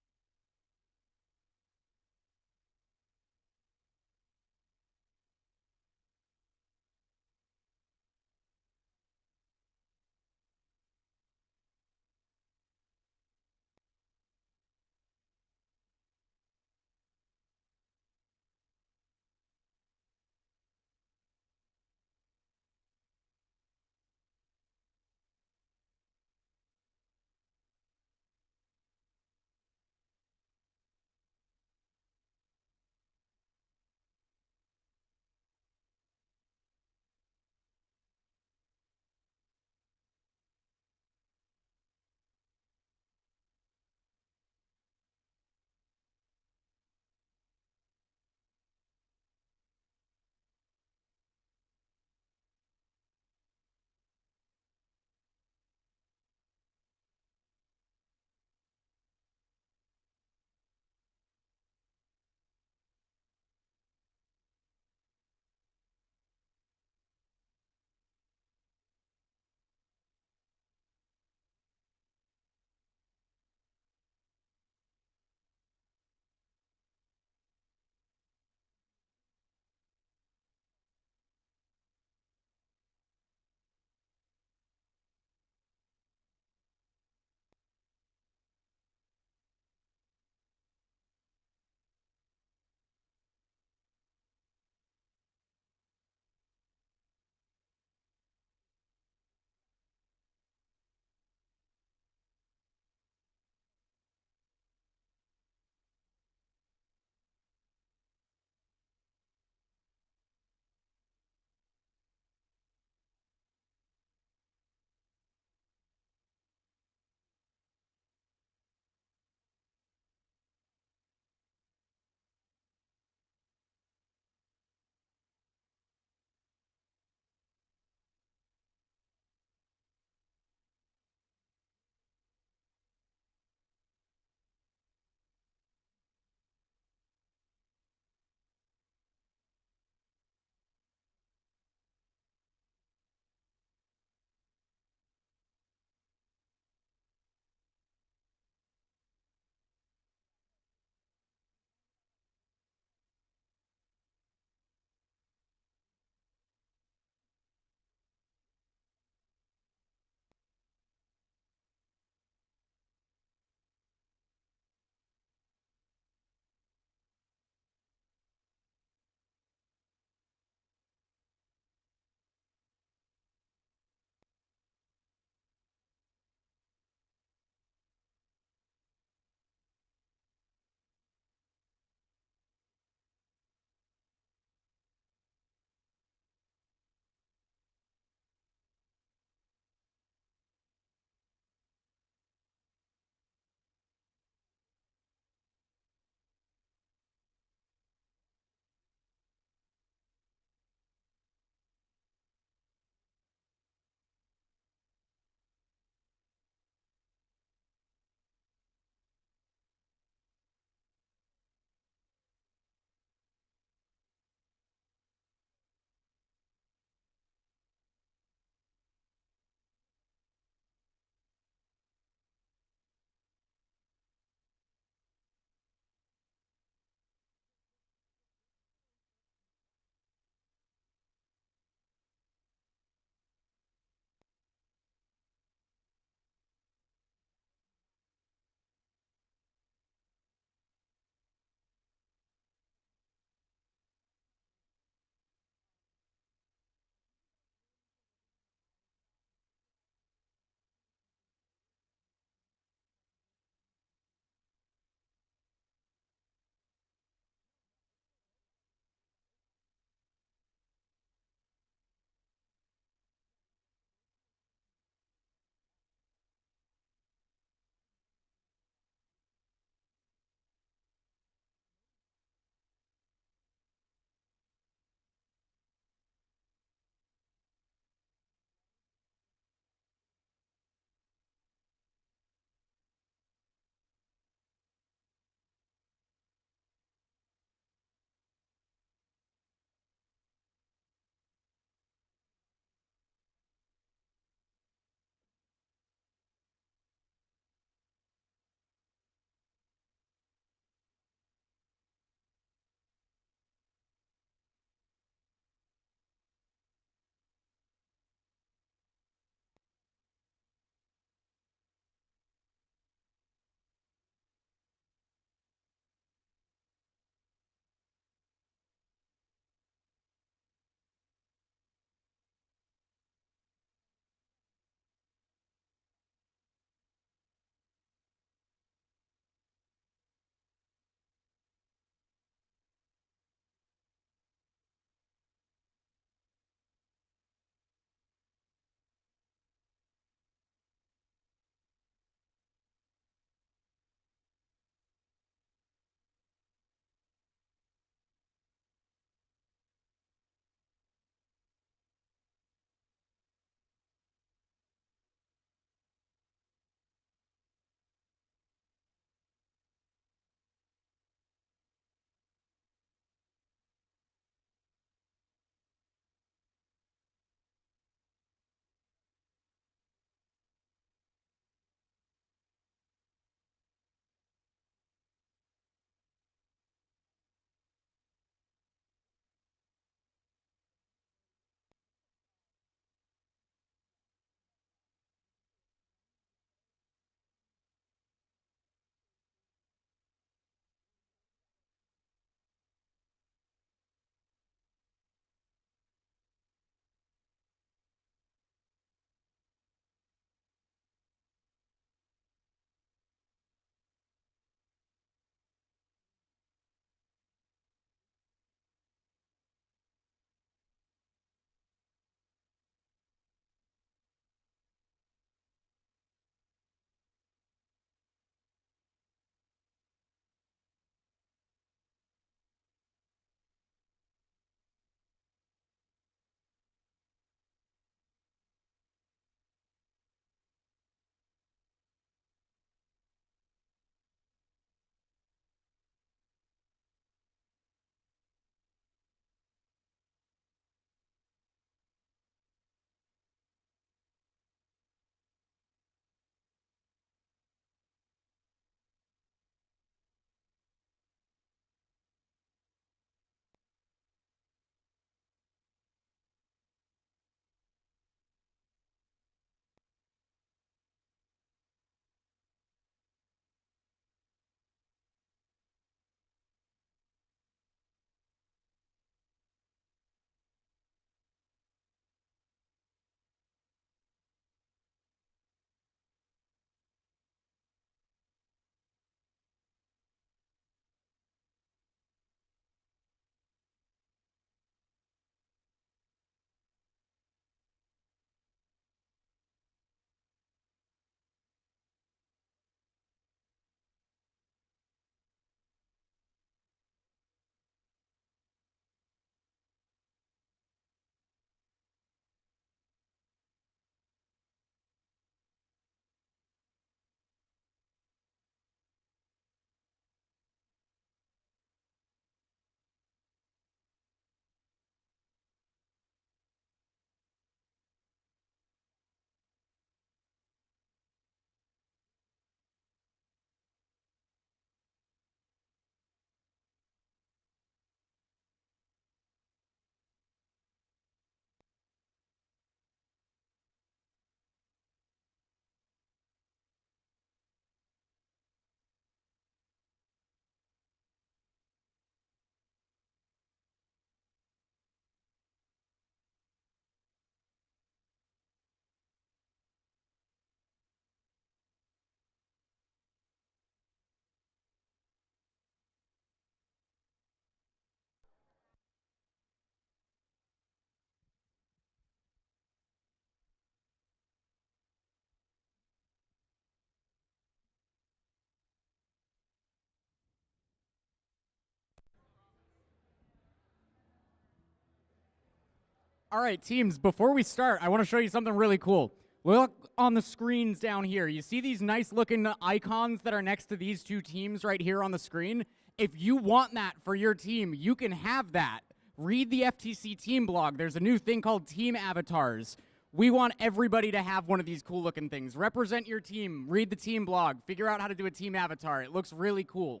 All right, teams, before we start, I want to show you something really cool. Look on the screens down here. You see these nice looking icons that are next to these two teams right here on the screen? If you want that for your team, you can have that. Read the FTC team blog. There's a new thing called team avatars. We want everybody to have one of these cool looking things. Represent your team, read the team blog, figure out how to do a team avatar. It looks really cool.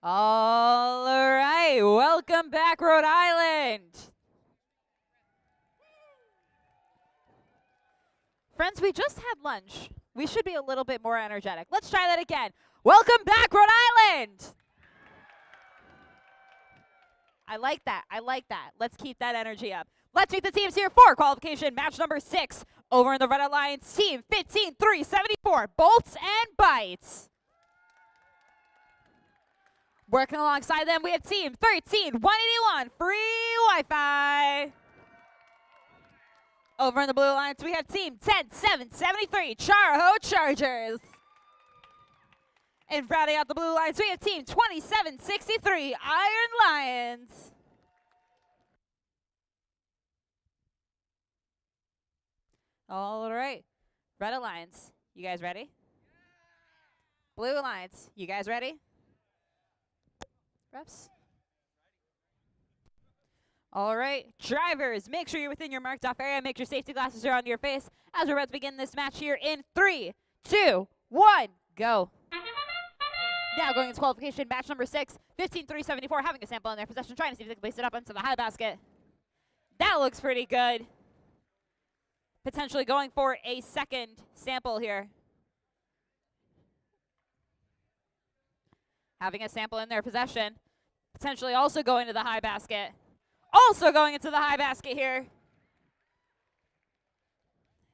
All right, welcome back, Rhode Island. Friends, we just had lunch. We should be a little bit more energetic. Let's try that again. Welcome back, Rhode Island. I like that. I like that. Let's keep that energy up. Let's meet the teams here for qualification match number 6. Over in the Red Alliance team, 15-3-74, Bolts and Bites. Working alongside them, we have team 13-181, Free Wi-Fi. Over in the Blue Alliance, we have team 10-7-73, Charaho Chargers. And rounding out the Blue Alliance, we have team 27-63, Iron Lions. All right, Red Alliance, you guys ready? Blue Alliance, you guys ready? Reps. All right, drivers, make sure you're within your marked off area. Make sure safety glasses are on your face as we're about to begin this match here in 3, 2, 1, go. Now going into qualification, match number 6, 15-3-74, having a sample in their possession, trying to see if they can place it up into the high basket. That looks pretty good. Potentially going for a second sample here. Having a sample in their possession. Potentially also going to the high basket. Also going into the high basket here.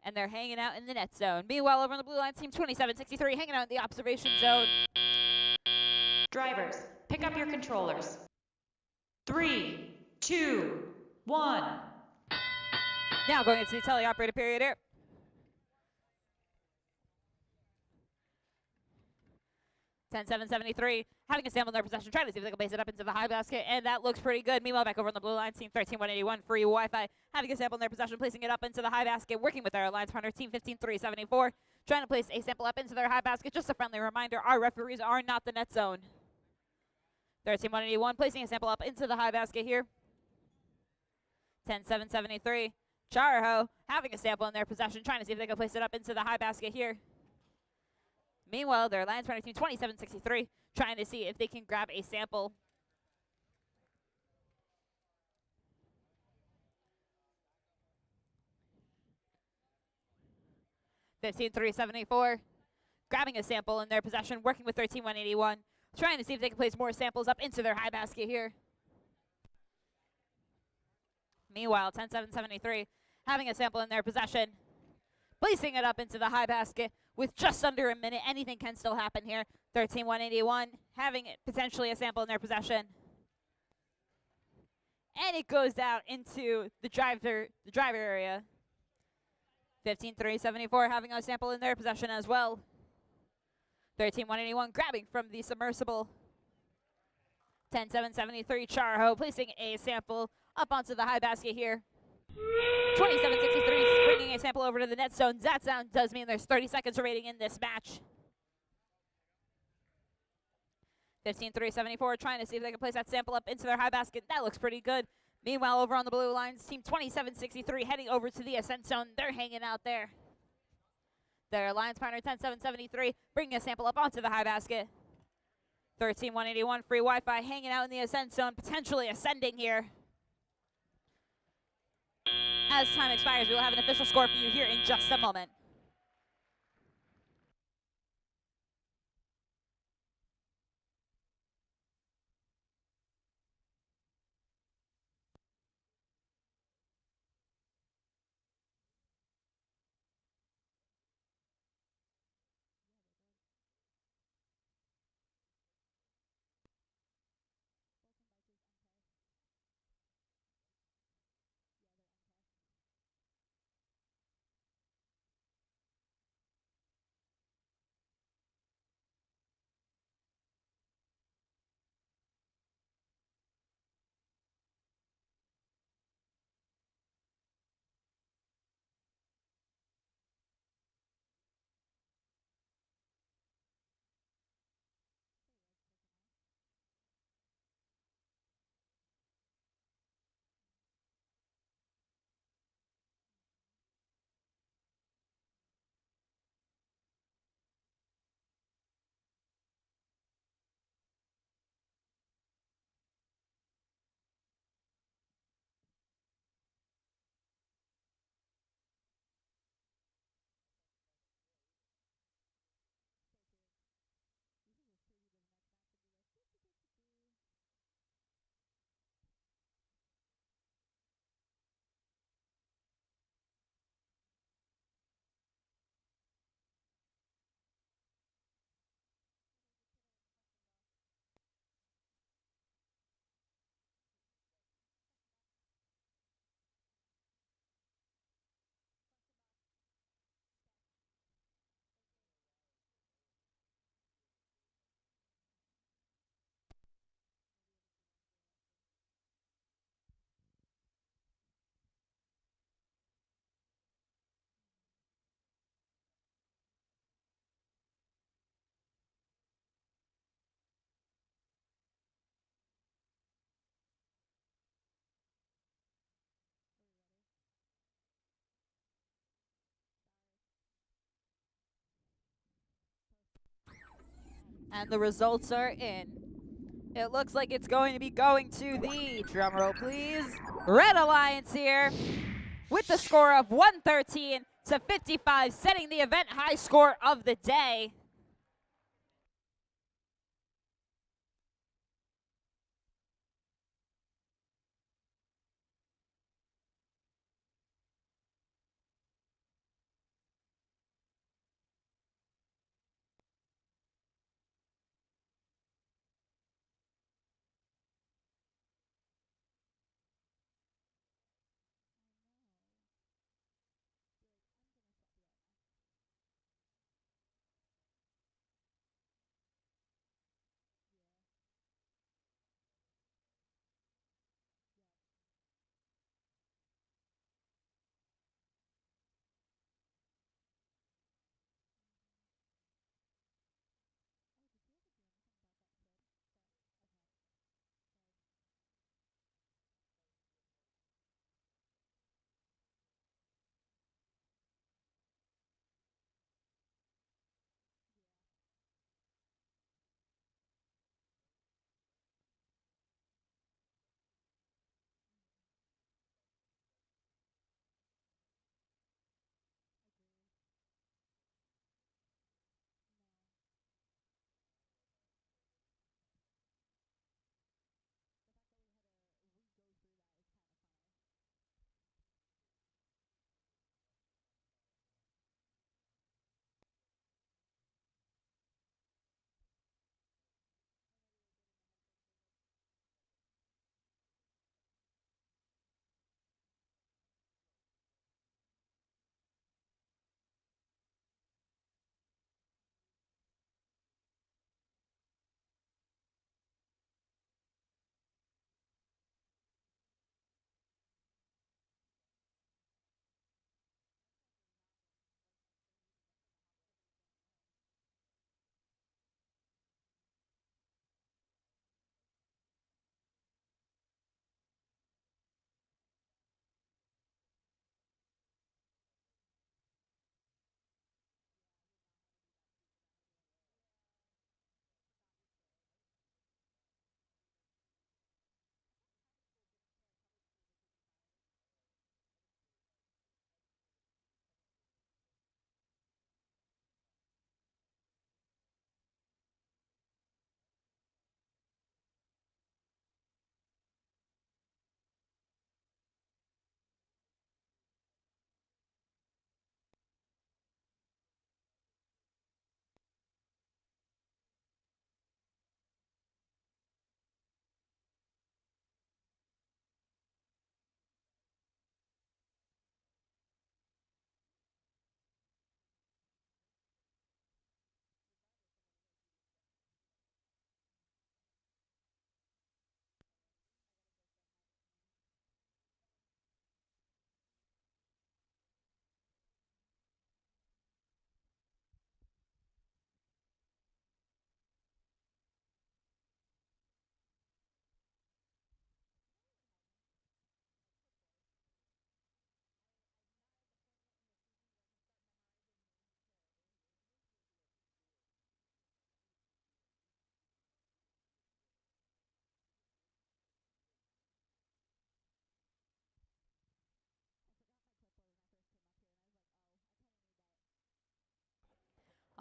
And they're hanging out in the net zone. Meanwhile, over on the Blue Line, team 27-63, hanging out in the observation zone. Drivers, pick up your controllers. 3, 2, 1. Now going into the teleoperator period here. (10-7-73), having a sample in their possession, trying to see if they can place it up into the high basket, and that looks pretty good. Meanwhile, back over on the Blue Line, team 13-181, Free Wi-Fi, having a sample in their possession, placing it up into the high basket, working with their alliance partner, team 15-3-74, trying to place a sample up into their high basket. Just a friendly reminder, our referees are not the net zone. 13-181, placing a sample up into the high basket here. 10-7-73, Charaho, having a sample in their possession, trying to see if they can place it up into the high basket here. Meanwhile, their alliance partner team 27-63, trying to see if they can grab a sample. (15-3-74), grabbing a sample in their possession, working with 13-181, trying to see if they can place more samples up into their high basket here. Meanwhile, 10-7-73, having a sample in their possession, placing it up into the high basket with just under a minute. Anything can still happen here. 13-181, having potentially a sample in their possession. And it goes out into the driver area. 15-3-74, having a sample in their possession as well. 13-181, grabbing from the submersible. 10-7-73, Charaho, placing a sample up onto the high basket here. 27-63, bringing a sample over to the net zone. That sound does mean there's 30 seconds remaining in this match. 15-3-74, trying to see if they can place that sample up into their high basket. That looks pretty good. Meanwhile, over on the Blue Lines, team 27-63, heading over to the ascent zone. They're hanging out there. Their alliance partner, 10-7-73, bringing a sample up onto the high basket. 13-181, Free Wi-Fi, hanging out in the ascent zone, potentially ascending here. As time expires, we will have an official score for you here in just a moment. And the results are in. It looks like it's going to be going to the, drumroll please, Red Alliance here with the score of 113 to 55, setting the event high score of the day.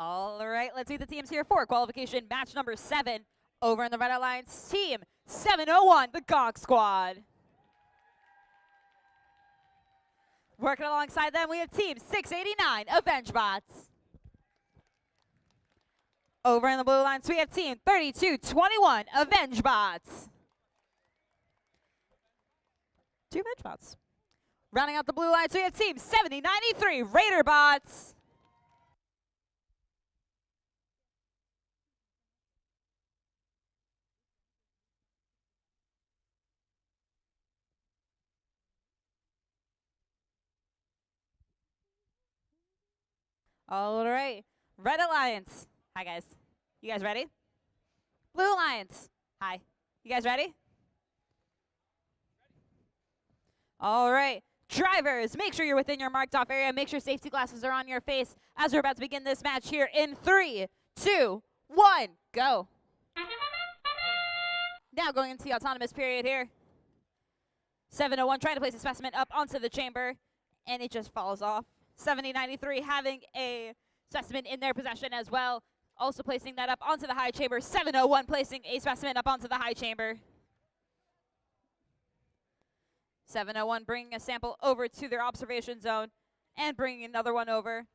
All right, let's see the teams here for qualification match number 7 over in the Red Alliance team. 701, the GOG Squad. Working alongside them, we have team 689, AvengeBots. Over in the blue lines, we have team 3221, AvengeBots. 2 AvengeBots. Rounding out the blue lines, we have team 7093, RaiderBots. All right, Red Alliance. Hi, guys. You guys ready? Blue Alliance. Hi. You guys ready? All right. Drivers, make sure you're within your marked off area. Make sure safety glasses are on your face as we're about to begin this match here in 3, 2, 1, go. Now going into the autonomous period here. 701 trying to place a specimen up onto the chamber, and it just falls off. 7093 having a specimen in their possession as well, also placing that up onto the high chamber. 701 placing a specimen up onto the high chamber. 701 bringing a sample over to their observation zone and bringing another one over.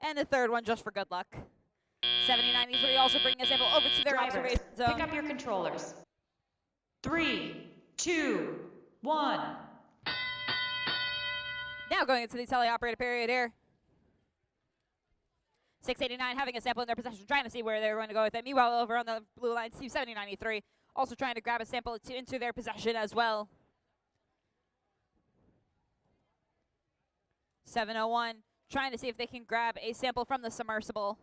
And a third one just for good luck. 7093 also bringing a sample over to their Drivers, observation zone. pick up your controllers. 3, 2, 1. Now going into the teleoperated period here. 689 having a sample in their possession, trying to see where they're going to go with it. Meanwhile, over on the blue line, 7093 also trying to grab a sample into their possession as well. 701 trying to see if they can grab a sample from the submersible.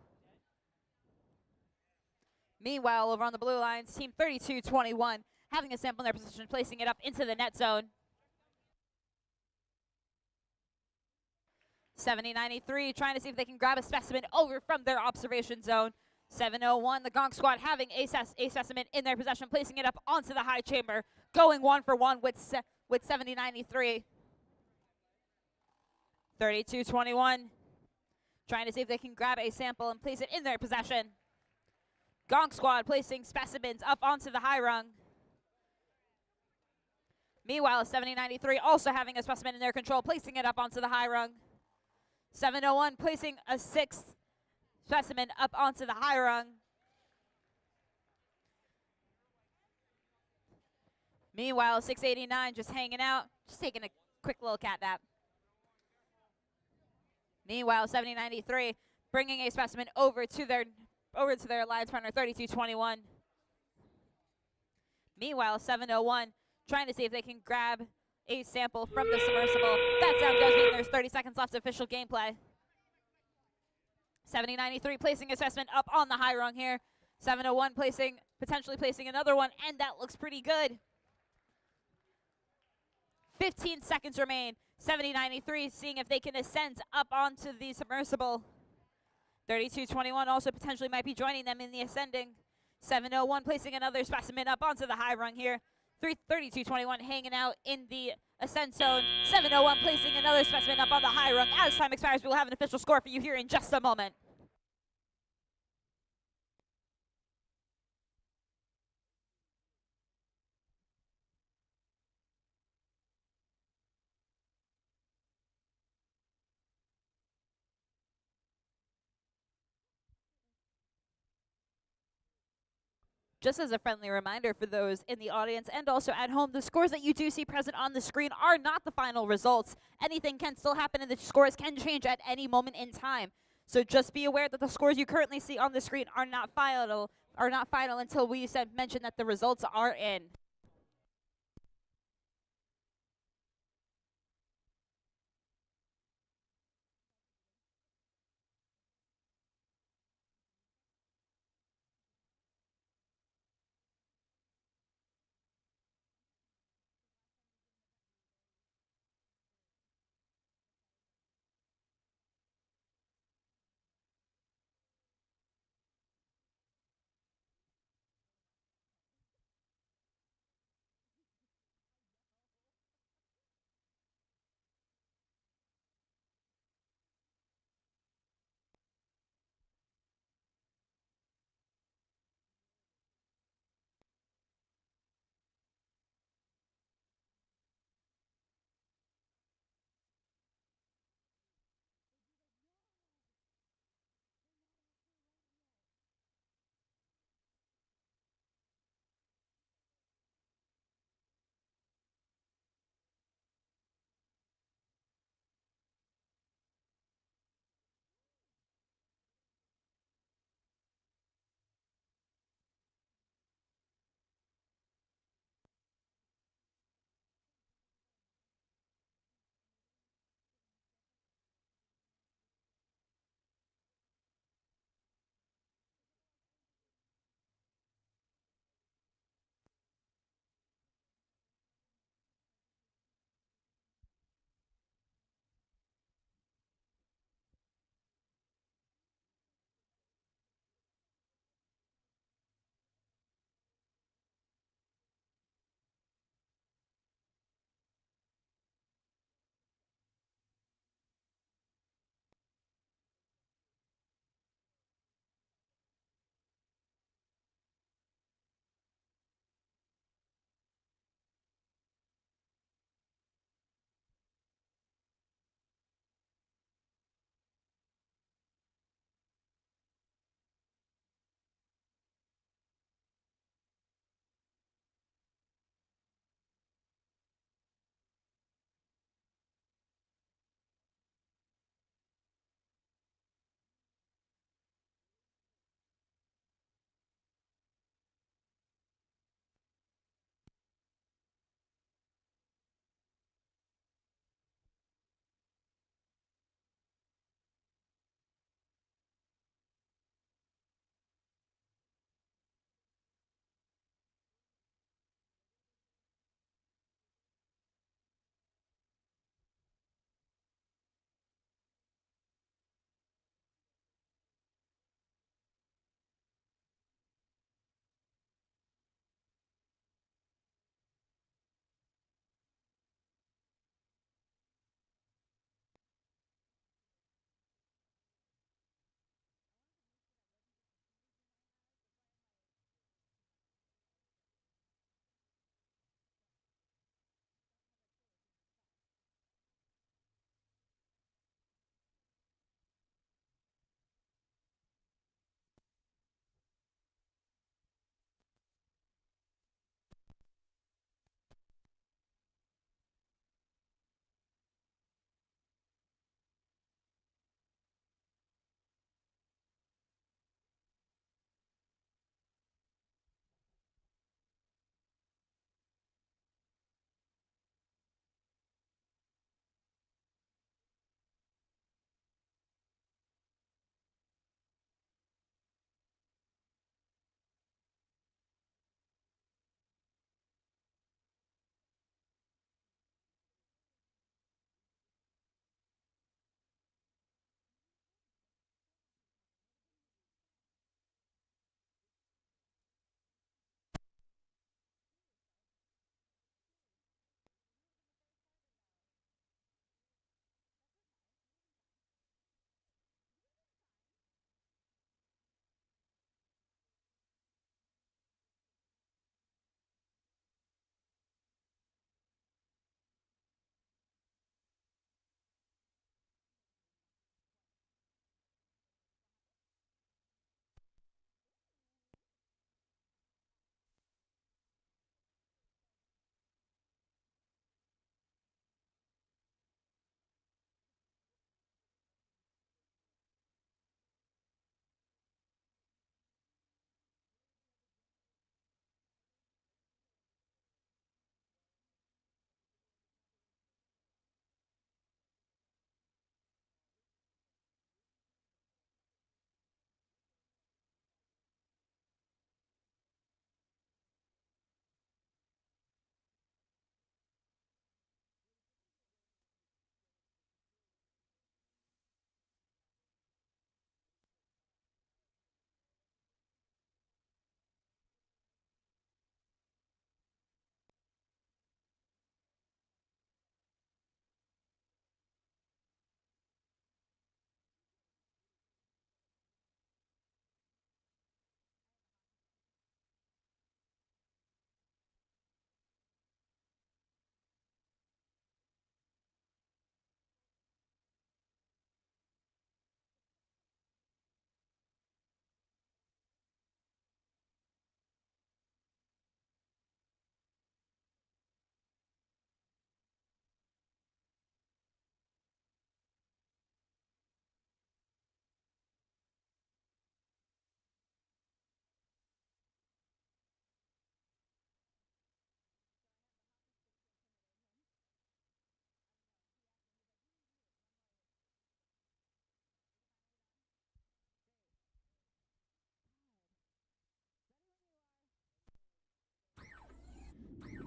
Meanwhile, over on the blue lines, team 3221 having a sample in their possession, placing it up into the net zone. 7093 trying to see if they can grab a specimen over from their observation zone. 701, the Gong Squad having a specimen in their possession, placing it up onto the high chamber, going 1 for 1 with 7093. 3221 trying to see if they can grab a sample and place it in their possession. Gong Squad placing specimens up onto the high rung. Meanwhile, 7093 also having a specimen in their control, placing it up onto the high rung. 701 placing a 6th specimen up onto the high rung. Meanwhile, 689 just hanging out, just taking a quick little cat nap. Meanwhile, 7093 bringing a specimen over to their alliance partner, 3221. Meanwhile, 701 trying to see if they can grab a sample from the submersible. That sound does mean there's 30 seconds left to official gameplay. 7093 placing a specimen up on the high rung here. 701 potentially placing another one, and that looks pretty good. 15 seconds remain. 7093 seeing if they can ascend up onto the submersible. 3221 also potentially might be joining them in the ascending. 701 placing another specimen up onto the high rung here. 3221 hanging out in the ascent zone. 701 placing another specimen up on the high rung. As time expires, we will have an official score for you here in just a moment. Just as a friendly reminder for those in the audience and also at home, the scores that you do see present on the screen are not the final results. Anything can still happen and the scores can change at any moment in time. So just be aware that the scores you currently see on the screen are not final until we mention that the results are in.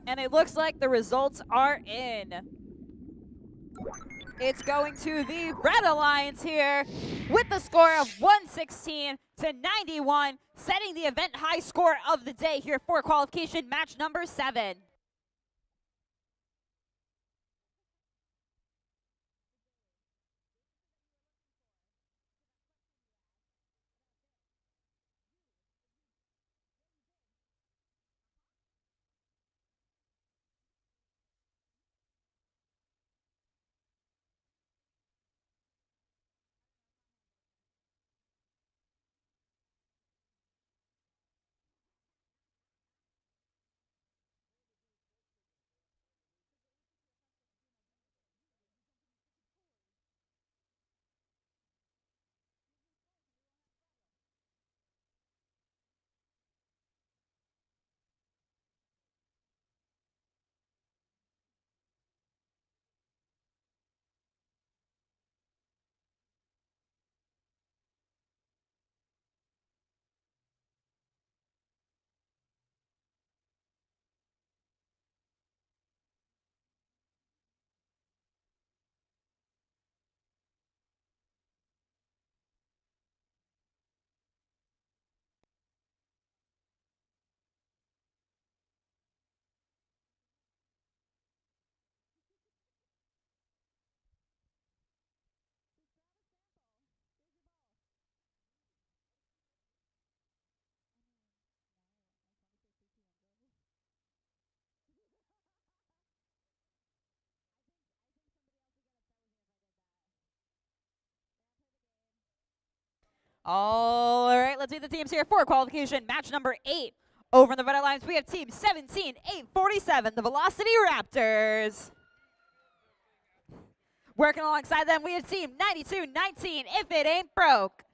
And it looks like the results are in. It's going to the Red Alliance here with the score of 116 to 91, setting the event high score of the day here for qualification match number 7. All right, let's meet the teams here for qualification match number 8. Over in the Red Alliance, we have team 17-847, the Velocity Raptors. Working alongside them, we have team 92-19, If It Ain't Broke.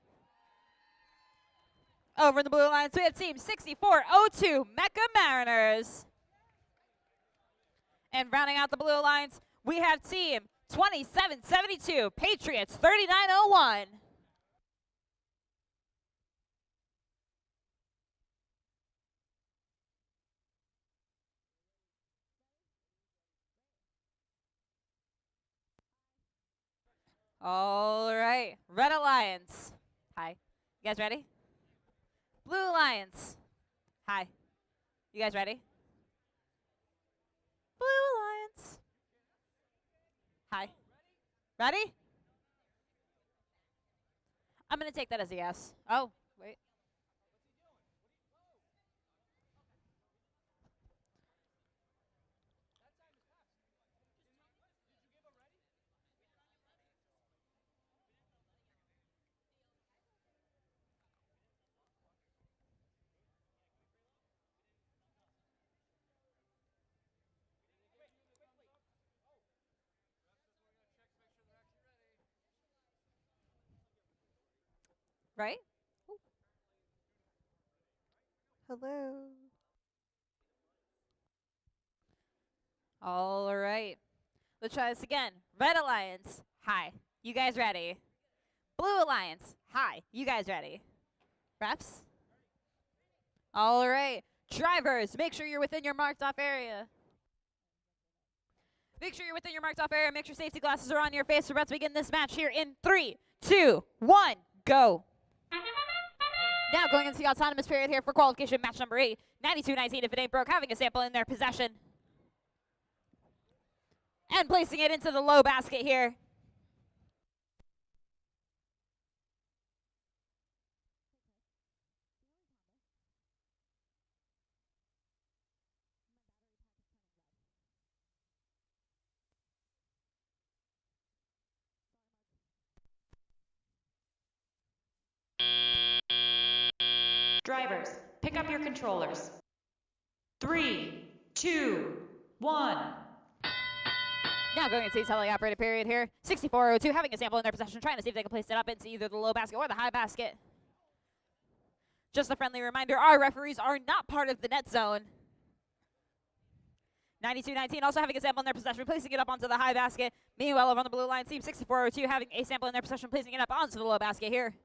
Over in the Blue Alliance, we have team 64-02, Mecha Mariners. And rounding out the Blue Alliance, we have team 27-72, Patriots 39-01. All right, Red Alliance. Hi. You guys ready? Blue Alliance. Hi. You guys ready? Blue Alliance. Hi. Ready? I'm going to take that as a yes. Oh, wait. Right? Ooh. Hello. All right. Let's try this again. Red Alliance. Hi. You guys ready? Blue Alliance. Hi. You guys ready? Refs? All right. Drivers, make sure you're within your marked off area. Make sure you're within your marked off area. Make sure safety glasses are on your face. We're about to begin this match here in 3, 2, 1, go. Now going into the autonomous period here for qualification match number 8. 92-19 If It Ain't Broke, having a sample in their possession. And placing it into the low basket here. Drivers, pick up your controllers. 3, 2, 1. Now going into the teleoperated period here. 64-02 having a sample in their possession, trying to see if they can place it up into either the low basket or the high basket. Just a friendly reminder, our referees are not part of the net zone. 92-19 also having a sample in their possession, placing it up onto the high basket. Meanwhile, over on the blue line, team 64-02 having a sample in their possession, placing it up onto the low basket here.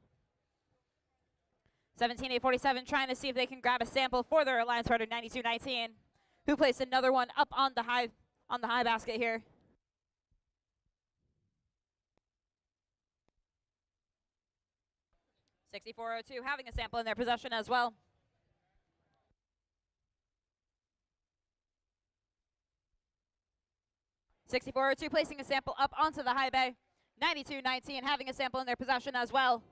17-847 trying to see if they can grab a sample for their alliance partner 92-19, who placed another one up on the high basket here. $64.02 having a sample in their possession as well. $64.02 placing a sample up onto the high bay. $92.19 having a sample in their possession as well.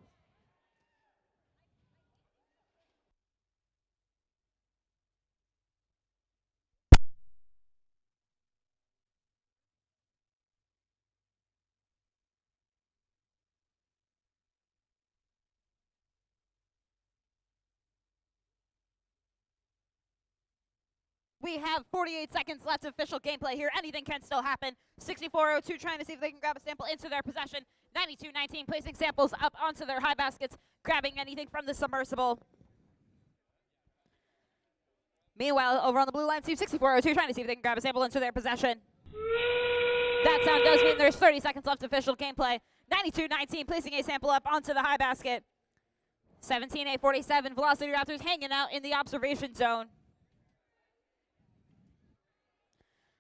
We have 48 seconds left of official gameplay here. Anything can still happen. $64.02 trying to see if they can grab a sample into their possession. $92.19 placing samples up onto their high baskets, grabbing anything from the submersible. Meanwhile, over on the blue line team, $64.02 trying to see if they can grab a sample into their possession. That sound does mean there's 30 seconds left of official gameplay. $92.19 placing a sample up onto the high basket. 17:47 Velocity Raptors hanging out in the observation zone.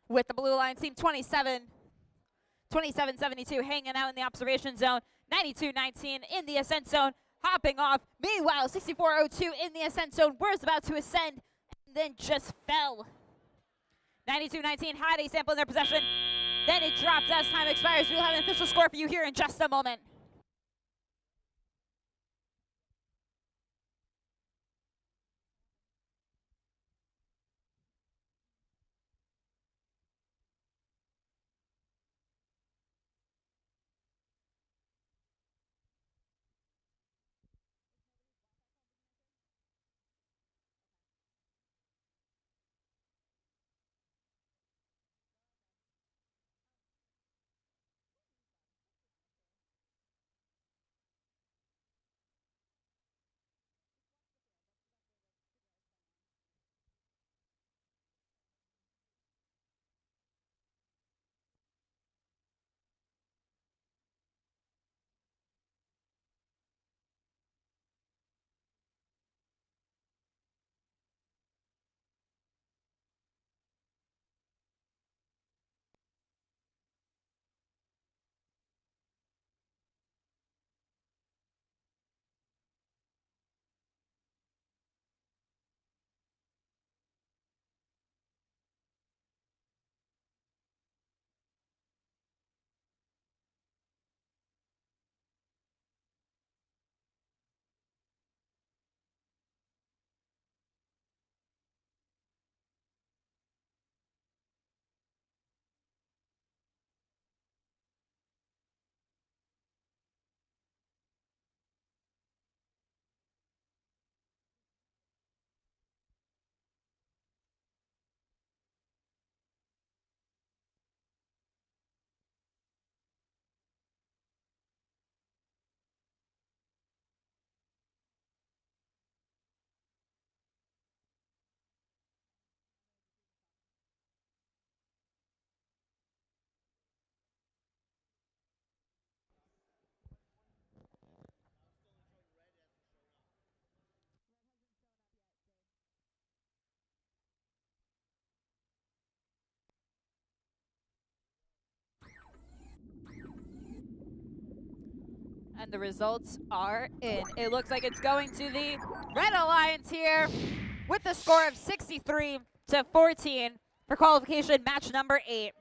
With the blue line team 27-72 hanging out in the observation zone. 92-19 in the ascent zone, hopping off. Meanwhile, 64-02 in the ascent zone. We're about to ascend and then just fell. 92-19 had a sample in their possession. Then it dropped as time expires. We'll have an official score for you here in just a moment. And the results are in. It looks like it's going to the Red Alliance here with the score of 63-14 for qualification match number 8.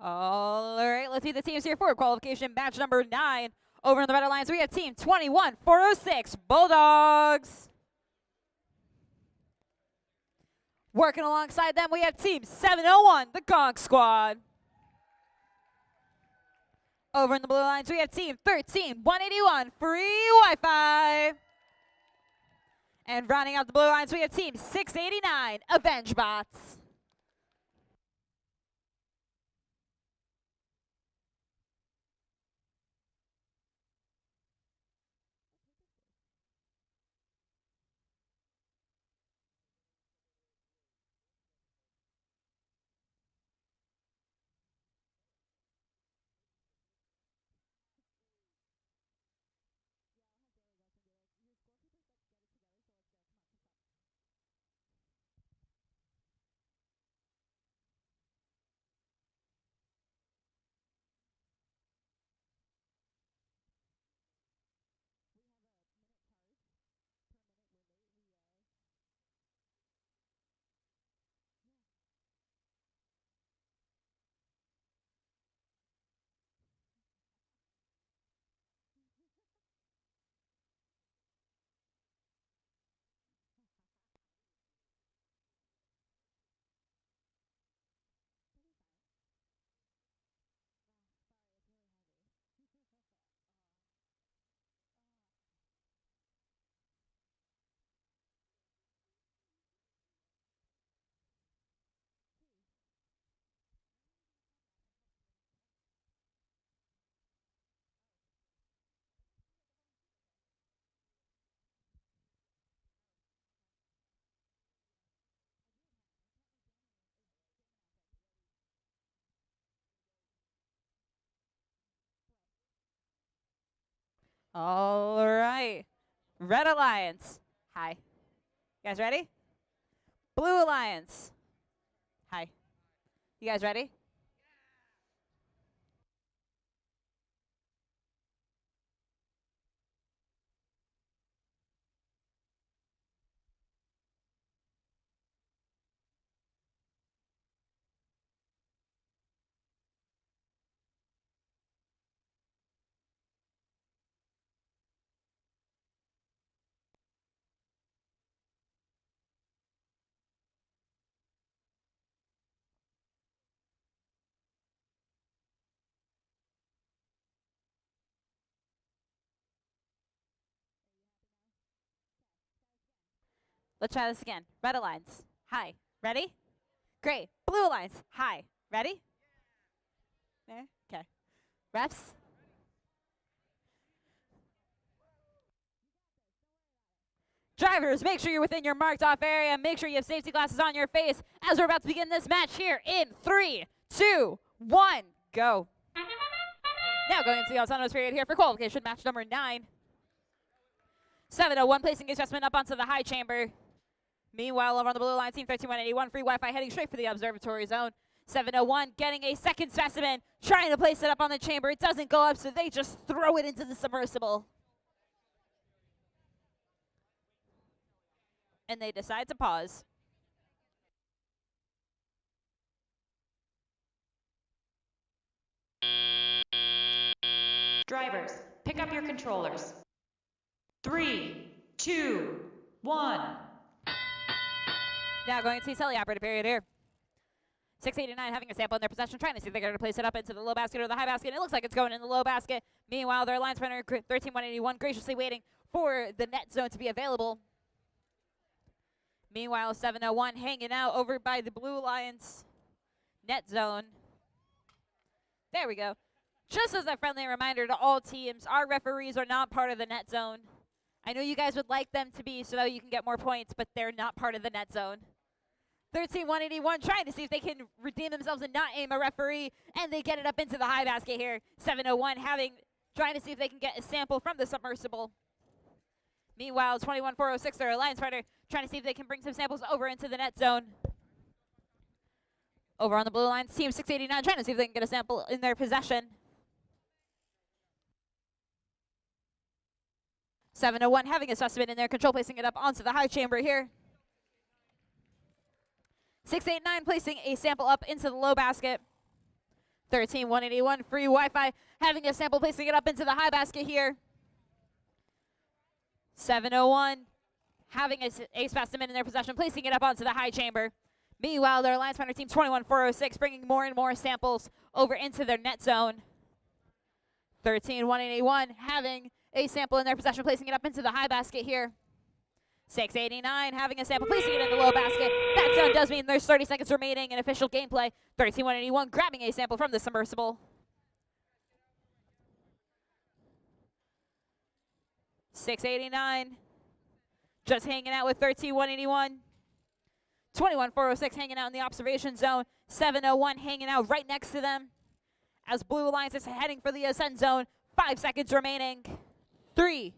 All right, let's see the teams here for qualification match number 9. Over on the Red Alliance, we have team 21406 Bulldogs. Working alongside them, we have team 701, the Gong Squad. Over in the Blue Alliance, we have team 13181, Free Wi-Fi. And rounding out the Blue Alliance, we have team 689, Avenge Bots. All right. Red Alliance. Hi. You guys ready? Blue Alliance. Hi. You guys ready? Let's try this again. Red Alliance. Hi. Ready? Great. Blue Alliance. Hi. Ready? There? Okay. Refs? Drivers, make sure you're within your marked off area. Make sure you have safety glasses on your face as we're about to begin this match here in 3, 2, 1, go. Now going into the autonomous period here for qualification match number 9. 701 placing his specimen up onto the high chamber. Meanwhile, over on the blue line, team 13181, Free Wi-Fi heading straight for the observatory zone. 701 getting a second specimen, trying to place it up on the chamber. It doesn't go up, so they just throw it into the submersible. And they decide to pause. Drivers, pick up your controllers. 3, 2, 1. Now going to teleoperator period here. 689 having a sample in their possession, trying to see if they're going to place it up into the low basket or the high basket. It looks like it's going in the low basket. Meanwhile, their line sprinter 13181 graciously waiting for the net zone to be available. Meanwhile, 701 hanging out over by the Blue Lions net zone. There we go. Just as a friendly reminder to all teams, our referees are not part of the net zone. I know you guys would like them to be so that you can get more points, but they're not part of the net zone. 13181 trying to see if they can redeem themselves and not aim a referee, and they get it up into the high basket here. 701 trying to see if they can get a sample from the submersible. Meanwhile, 21406, their alliance fighter, trying to see if they can bring some samples over into the net zone. Over on the blue line, team 689 trying to see if they can get a sample in their possession. 701 having a specimen in their control, placing it up onto the high chamber here. 689 placing a sample up into the low basket. 13181 free Wi-Fi, having a sample, placing it up into the high basket here. 701 having a specimen in their possession, placing it up onto the high chamber. Meanwhile, their alliance partner team 21406 bringing more and more samples over into their net zone. 13181 having a sample in their possession, placing it up into the high basket here. 689 having a sample, placing it in the low basket. That zone does mean there's 30 seconds remaining in official gameplay. 13181 grabbing a sample from the submersible. 689 just hanging out with 13181. 21406 hanging out in the observation zone. 701 hanging out right next to them as Blue Alliance is heading for the ascent zone. 5 seconds remaining. 3,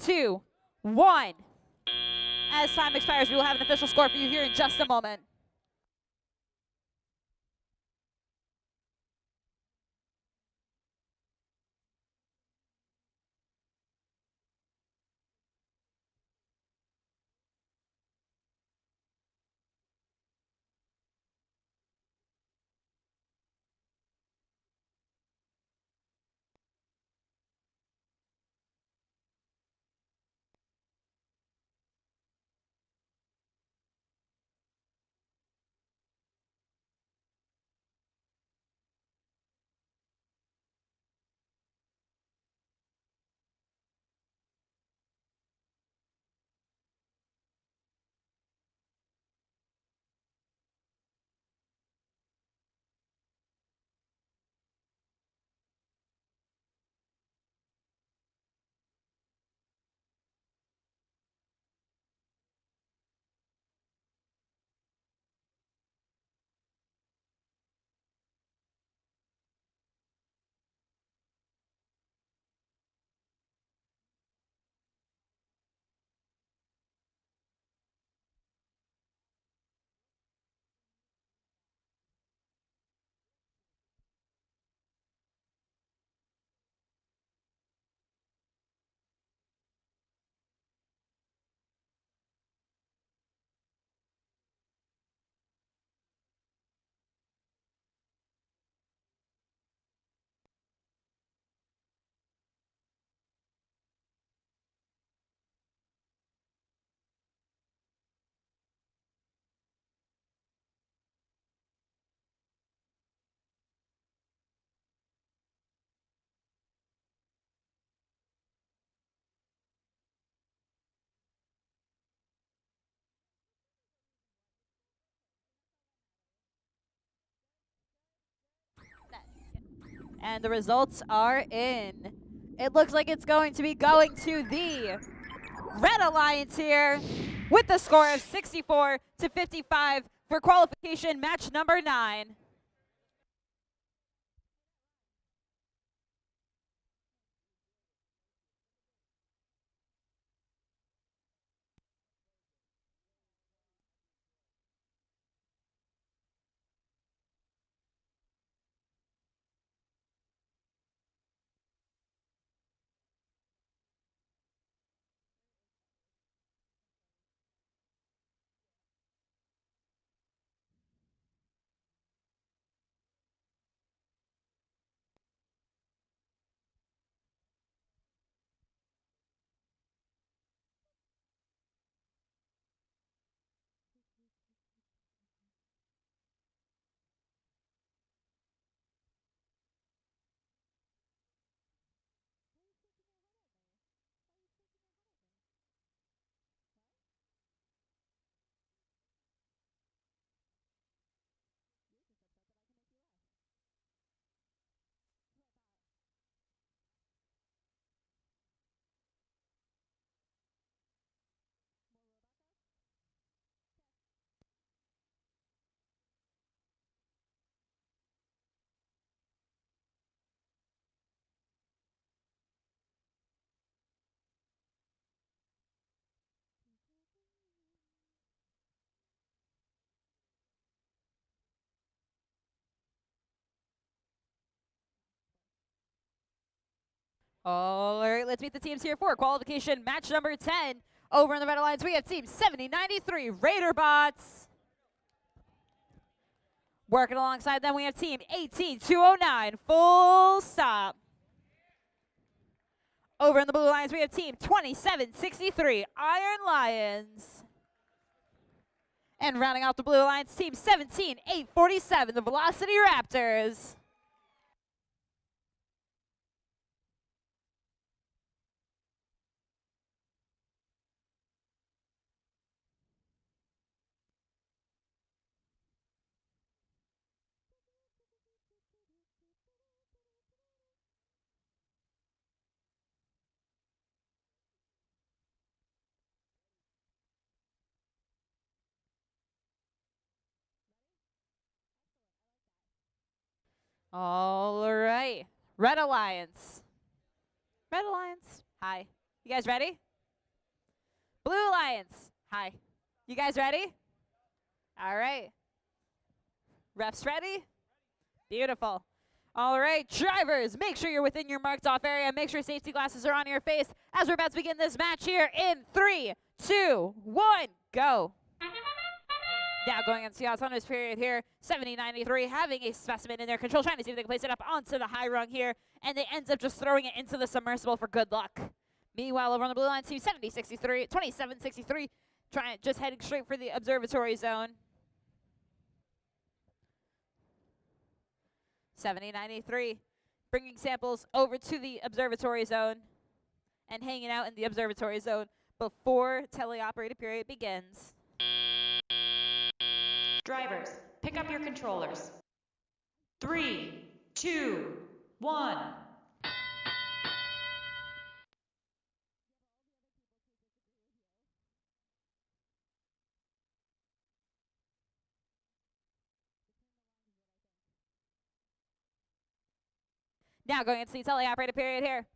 2, 1. As time expires, we will have an official score for you here in just a moment. And the results are in. It looks like it's going to be going to the Red Alliance here with the score of 64-55 for qualification match number 9. All right, let's meet the teams here for qualification match number 10. Over in the Red Alliance, we have team 7093 Raider Bots Working alongside them, we have team 18209, full stop. Over in the blue lines, we have team 2763, Iron Lions. And rounding out the blue lines, team 17847, the Velocity Raptors. All right, Red Alliance. Red Alliance, hi. You guys ready? Blue Alliance, hi. You guys ready? All right. Refs ready? Beautiful. All right, drivers, make sure you're within your marked off area. Make sure safety glasses are on your face as we're about to begin this match here in 3, 2, 1, go. Now going into the autonomous period here, 7093 having a specimen in their control, trying to see if they can place it up onto the high rung here, and they ends up just throwing it into the submersible for good luck. Meanwhile, over on the blue line, team 2763, just heading straight for the observatory zone. 7093 bringing samples over to the observatory zone and hanging out in the observatory zone before teleoperated period begins. Drivers, pick up your controllers. 3, 2, 1. Now going into the teleoperated period here.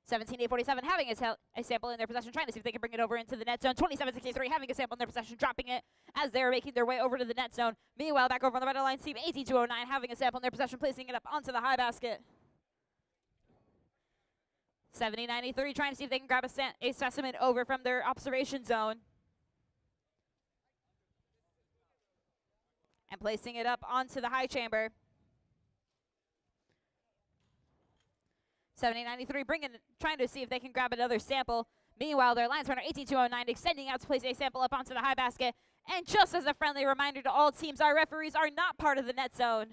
17847 having a sample in their possession, trying to see if they can bring it over into the net zone. 2763 having a sample in their possession, dropping it as they're making their way over to the net zone. Meanwhile, back over on the red line, team 18209 having a sample in their possession, placing it up onto the high basket. 7093 trying to see if they can grab a specimen over from their observation zone. And placing it up onto the high chamber. 7093 trying to see if they can grab another sample. Meanwhile, their lines runner 18209 extending out to place a sample up onto the high basket. And just as a friendly reminder to all teams, our referees are not part of the net zone.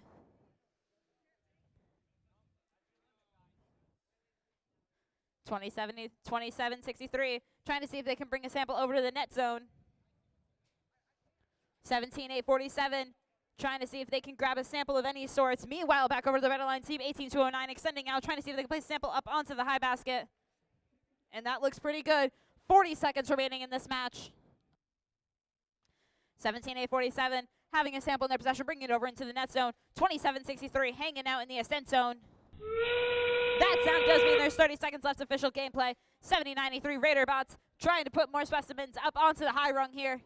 (2763) trying to see if they can bring a sample over to the net zone. 17847 trying to see if they can grab a sample of any sorts. Meanwhile, back over to the red line, team 18209 extending out, trying to see if they can place a sample up onto the high basket. And that looks pretty good. 40 seconds remaining in this match. 17847 having a sample in their possession, bringing it over into the net zone. 2763 hanging out in the ascent zone. That sound does mean there's 30 seconds left official gameplay. 7093 Raider bots trying to put more specimens up onto the high rung here.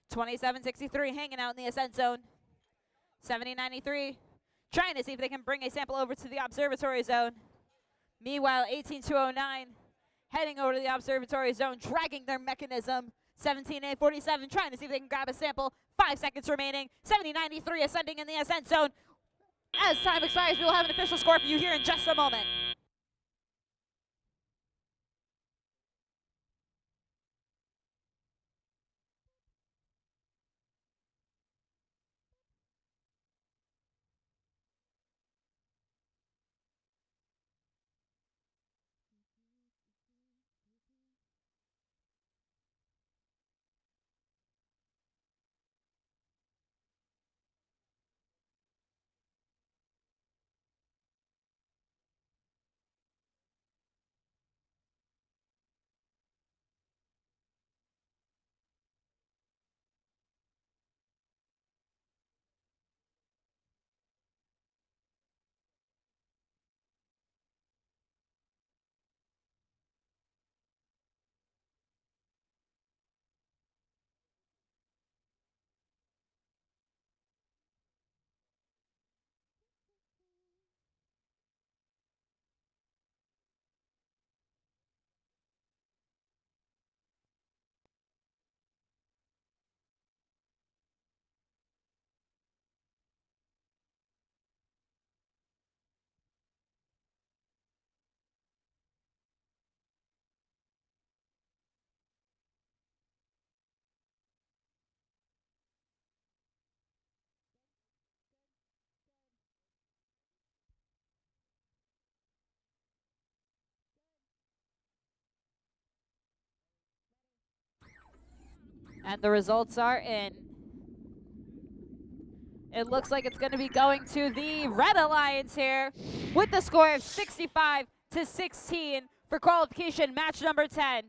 2763 hanging out in the ascent zone. 7093 trying to see if they can bring a sample over to the observatory zone. Meanwhile, 18209 heading over to the observatory zone, dragging their mechanism. 17847 trying to see if they can grab a sample. 5 seconds remaining. 7093 ascending in the ascent zone. As time expires, we will have an official score for you here in just a moment. And the results are in. It looks like it's going to be going to the Red Alliance here with the score of 65-16 for qualification match number 10.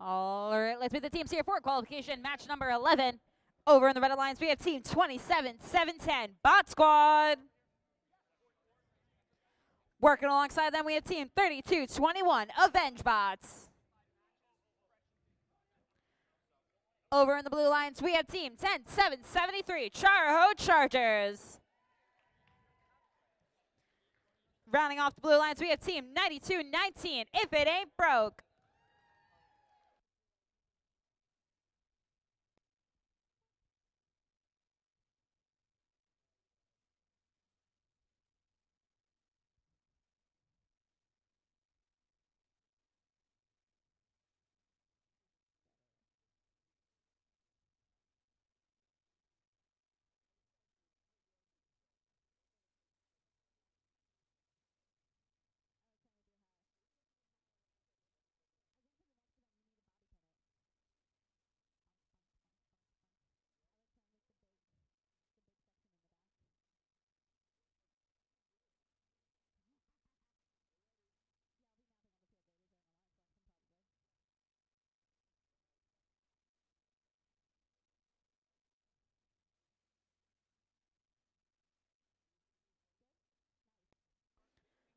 All right, let's meet the teams here for qualification match number 11. Over in the Red Alliance, we have team 27-710, Bot Squad. Working alongside them, we have team 32-21, Avenge Bots. Over in the Blue Alliance, we have team 10-773, Charho Chargers. Rounding off the Blue Alliance, we have team 92-19, If It Ain't Broke.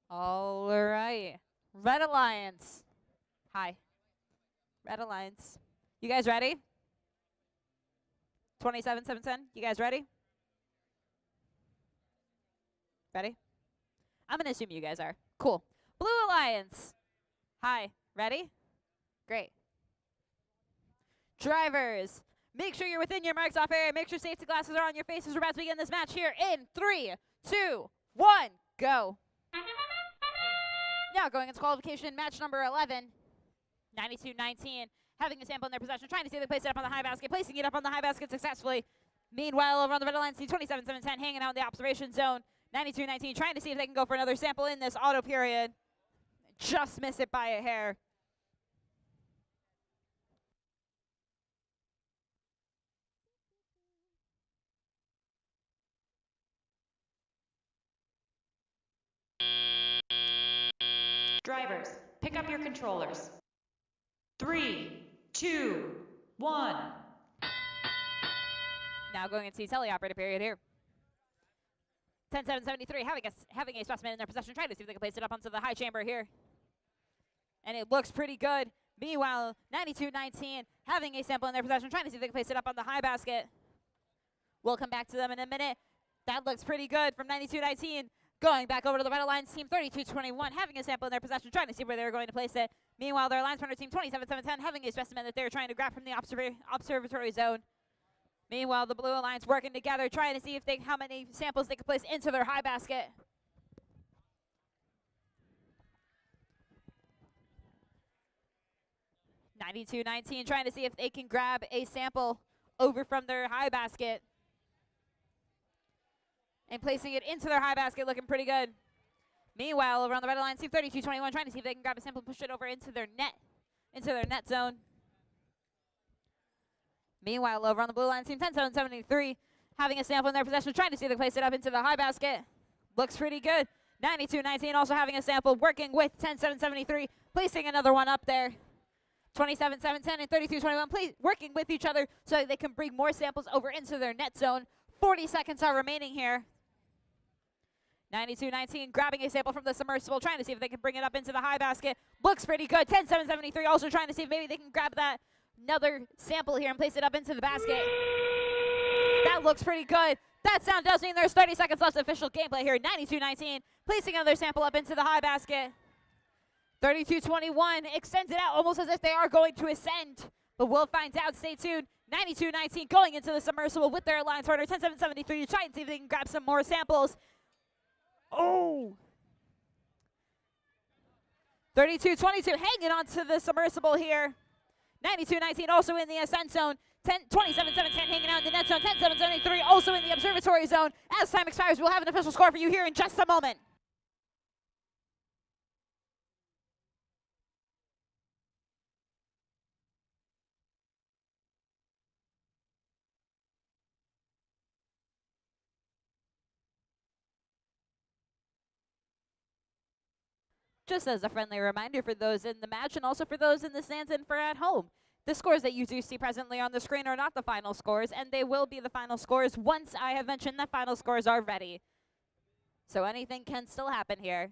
All right. Red Alliance. Hi. Red Alliance. You guys ready? 27-710. You guys ready? Ready? I'm going to assume you guys are. Cool. Blue Alliance. Hi. Ready? Great. Drivers. Make sure you're within your marks off area. Make sure safety glasses are on your faces. We're about to begin this match here in 3, 2, 1, go. Now going into qualification match number 11. 92-19. Having a sample in their possession. Trying to see if they place it up on the high basket. Placing it up on the high basket successfully. Meanwhile, over on the Red Alliance team, 27-710 hanging out in the observation zone. 92-19 trying to see if they can go for another sample in this auto period. Just miss it by a hair. Drivers, pick up your controllers. 3, 2, 1. Now going into the teleoperator period here. 10-7-73 having a specimen in their possession, trying to see if they can place it up onto the high chamber here. And it looks pretty good. Meanwhile, 92-19 having a sample in their possession, trying to see if they can place it up on the high basket. We'll come back to them in a minute. That looks pretty good from 92-19. Going back over to the Red Alliance team, 32-21, having a sample in their possession, trying to see where they're going to place it. Meanwhile, their Alliance partner team, 27-710, having a specimen that they're trying to grab from the observatory zone. Meanwhile, the Blue Alliance working together, trying to see if how many samples they can place into their high basket. 92-19 trying to see if they can grab a sample over from their high basket. And placing it into their high basket, looking pretty good. Meanwhile, over on the red line, team 32-21 trying to see if they can grab a sample and push it over into their net zone. Meanwhile, over on the blue line, team 10-7-73 having a sample in their possession, trying to see if they place it up into the high basket. Looks pretty good. 92-19 also having a sample, working with 10-7-73, placing another one up there. 27-7-10 and 32-21 working with each other so that they can bring more samples over into their net zone. 40 seconds are remaining here. 92-19 grabbing a sample from the submersible, trying to see if they can bring it up into the high basket. Looks pretty good. 10-7-73 also trying to see if maybe they can grab that another sample here and place it up into the basket. That looks pretty good. That sound does mean there's 30 seconds left of official gameplay here. 92-19 placing another sample up into the high basket. 32-21 extends it out almost as if they are going to ascend, but we'll find out. Stay tuned. 92-19 going into the submersible with their alliance partner 10-7-73 to try and see if they can grab some more samples. Oh! 32-22 hanging on to the submersible here. 92-19 also in the ascent zone. 27-7-10 hanging out in the net zone. 10-7-73 also in the observatory zone. As time expires, we'll have an official score for you here in just a moment. Just as a friendly reminder for those in the match and also for those in the stands and for at home, the scores that you do see presently on the screen are not the final scores, and they will be the final scores once I have mentioned that final scores are ready. So anything can still happen here.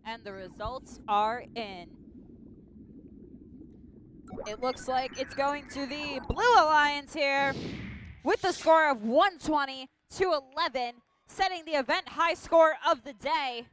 And the results are in. It looks like it's going to the Blue Alliance here with the score of 120-11, setting the event high score of the day.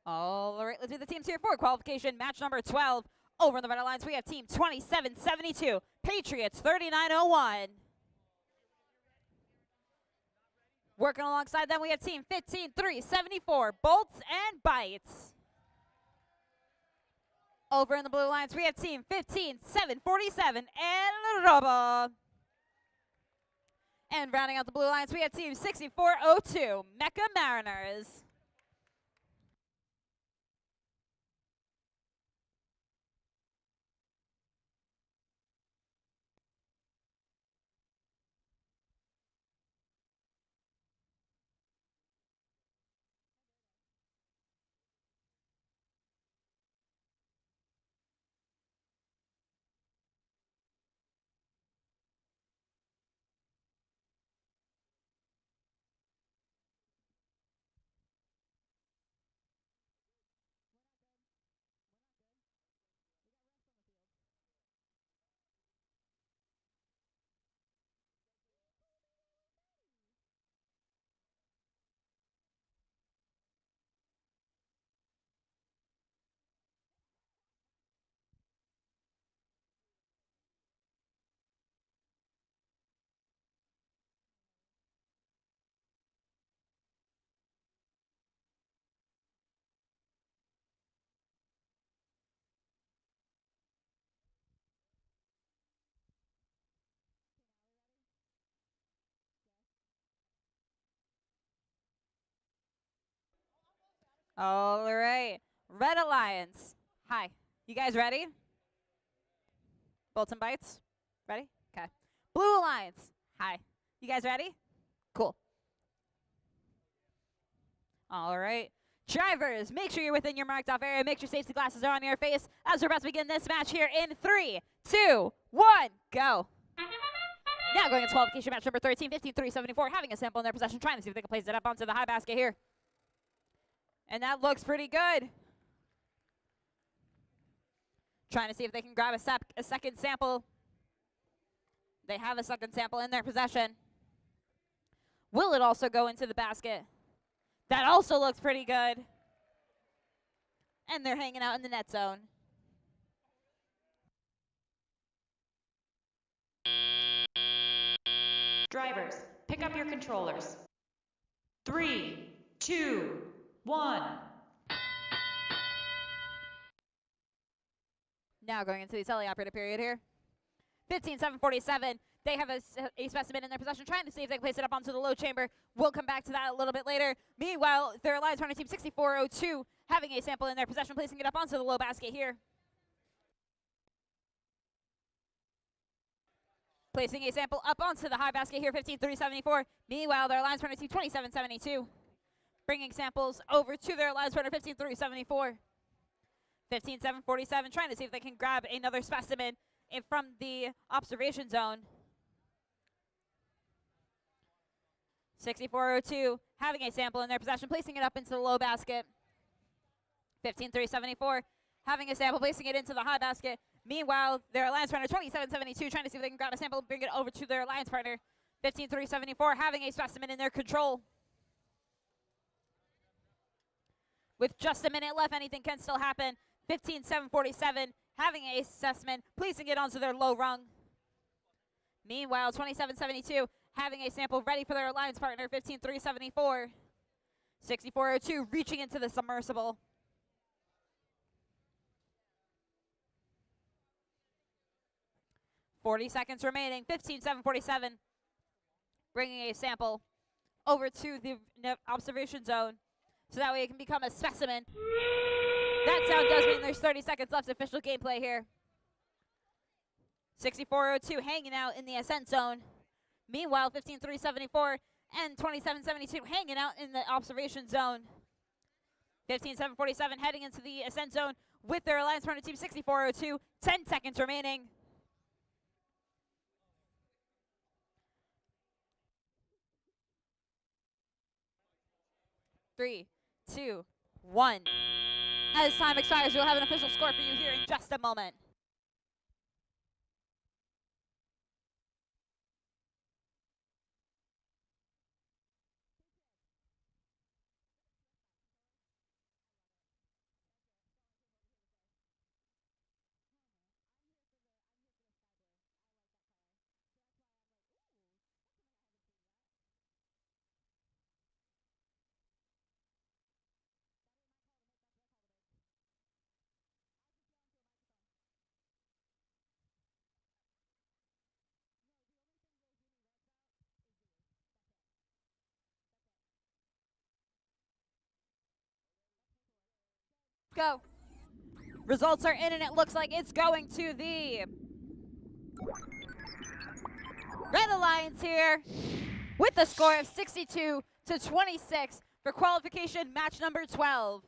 All right, let's do the teams here for qualification match number 12. Over in the Red Alliance, we have team 2772, Patriots 3901. Working alongside them, we have team 15374, Bolts and Bites. Over in the Blue Alliance, we have team 15747, El Robo. And rounding out the Blue Alliance, we have team 6402, Mecha Mariners. All right, Red Alliance. Hi, you guys ready? Bolts and Bites, ready? Okay. Blue Alliance. Hi, you guys ready? Cool. All right. Drivers, make sure you're within your marked off area. Make sure safety glasses are on your face as we're about to begin this match here in 3, 2, 1, go. Now going into qualification match number 13, 15374, having a sample in their possession, trying to see if they can place it up onto the high basket here. And that looks pretty good. Trying to see if they can grab a second sample. They have a second sample in their possession. Will it also go into the basket? That also looks pretty good. And they're hanging out in the net zone. Drivers, pick up your controllers. 3, 2, 1. Now going into the teleoperator period here. 15747. They have a specimen in their possession, trying to see if they can place it up onto the low chamber. We'll come back to that a little bit later. Meanwhile, their Alliance Partner Team 6402 having a sample in their possession, placing it up onto the low basket here. Placing a sample up onto the high basket here, 15374. Meanwhile, their Alliance Partner Team 2772 bringing samples over to their Alliance Partner 15374. 15747 trying to see if they can grab another specimen from the observation zone. 6402 having a sample in their possession, placing it up into the low basket. 15374 having a sample, placing it into the high basket. Meanwhile, their Alliance Partner 2772 trying to see if they can grab a sample and bring it over to their Alliance Partner 15374 having a specimen in their control. With just a minute left, anything can still happen. 15747 having a specimen, placing it onto their low rung. Meanwhile, 2772 having a sample ready for their Alliance Partner 15374. 6402 reaching into the submersible. .40 seconds remaining. 15747 bringing a sample over to the observation zone so that way it can become a specimen. That sound does mean there's 30 seconds left. Official gameplay here. 6402 hanging out in the ascent zone. Meanwhile, 15374 and 2772 hanging out in the observation zone. 15747 heading into the ascent zone with their Alliance Partner Team 6402. 10 seconds remaining. Three, two, one. As time expires, we'll have an official score for you here in just a moment. Go. Results are in, and it looks like it's going to the Red Alliance here with the score of 62 to 26 for qualification match number 12.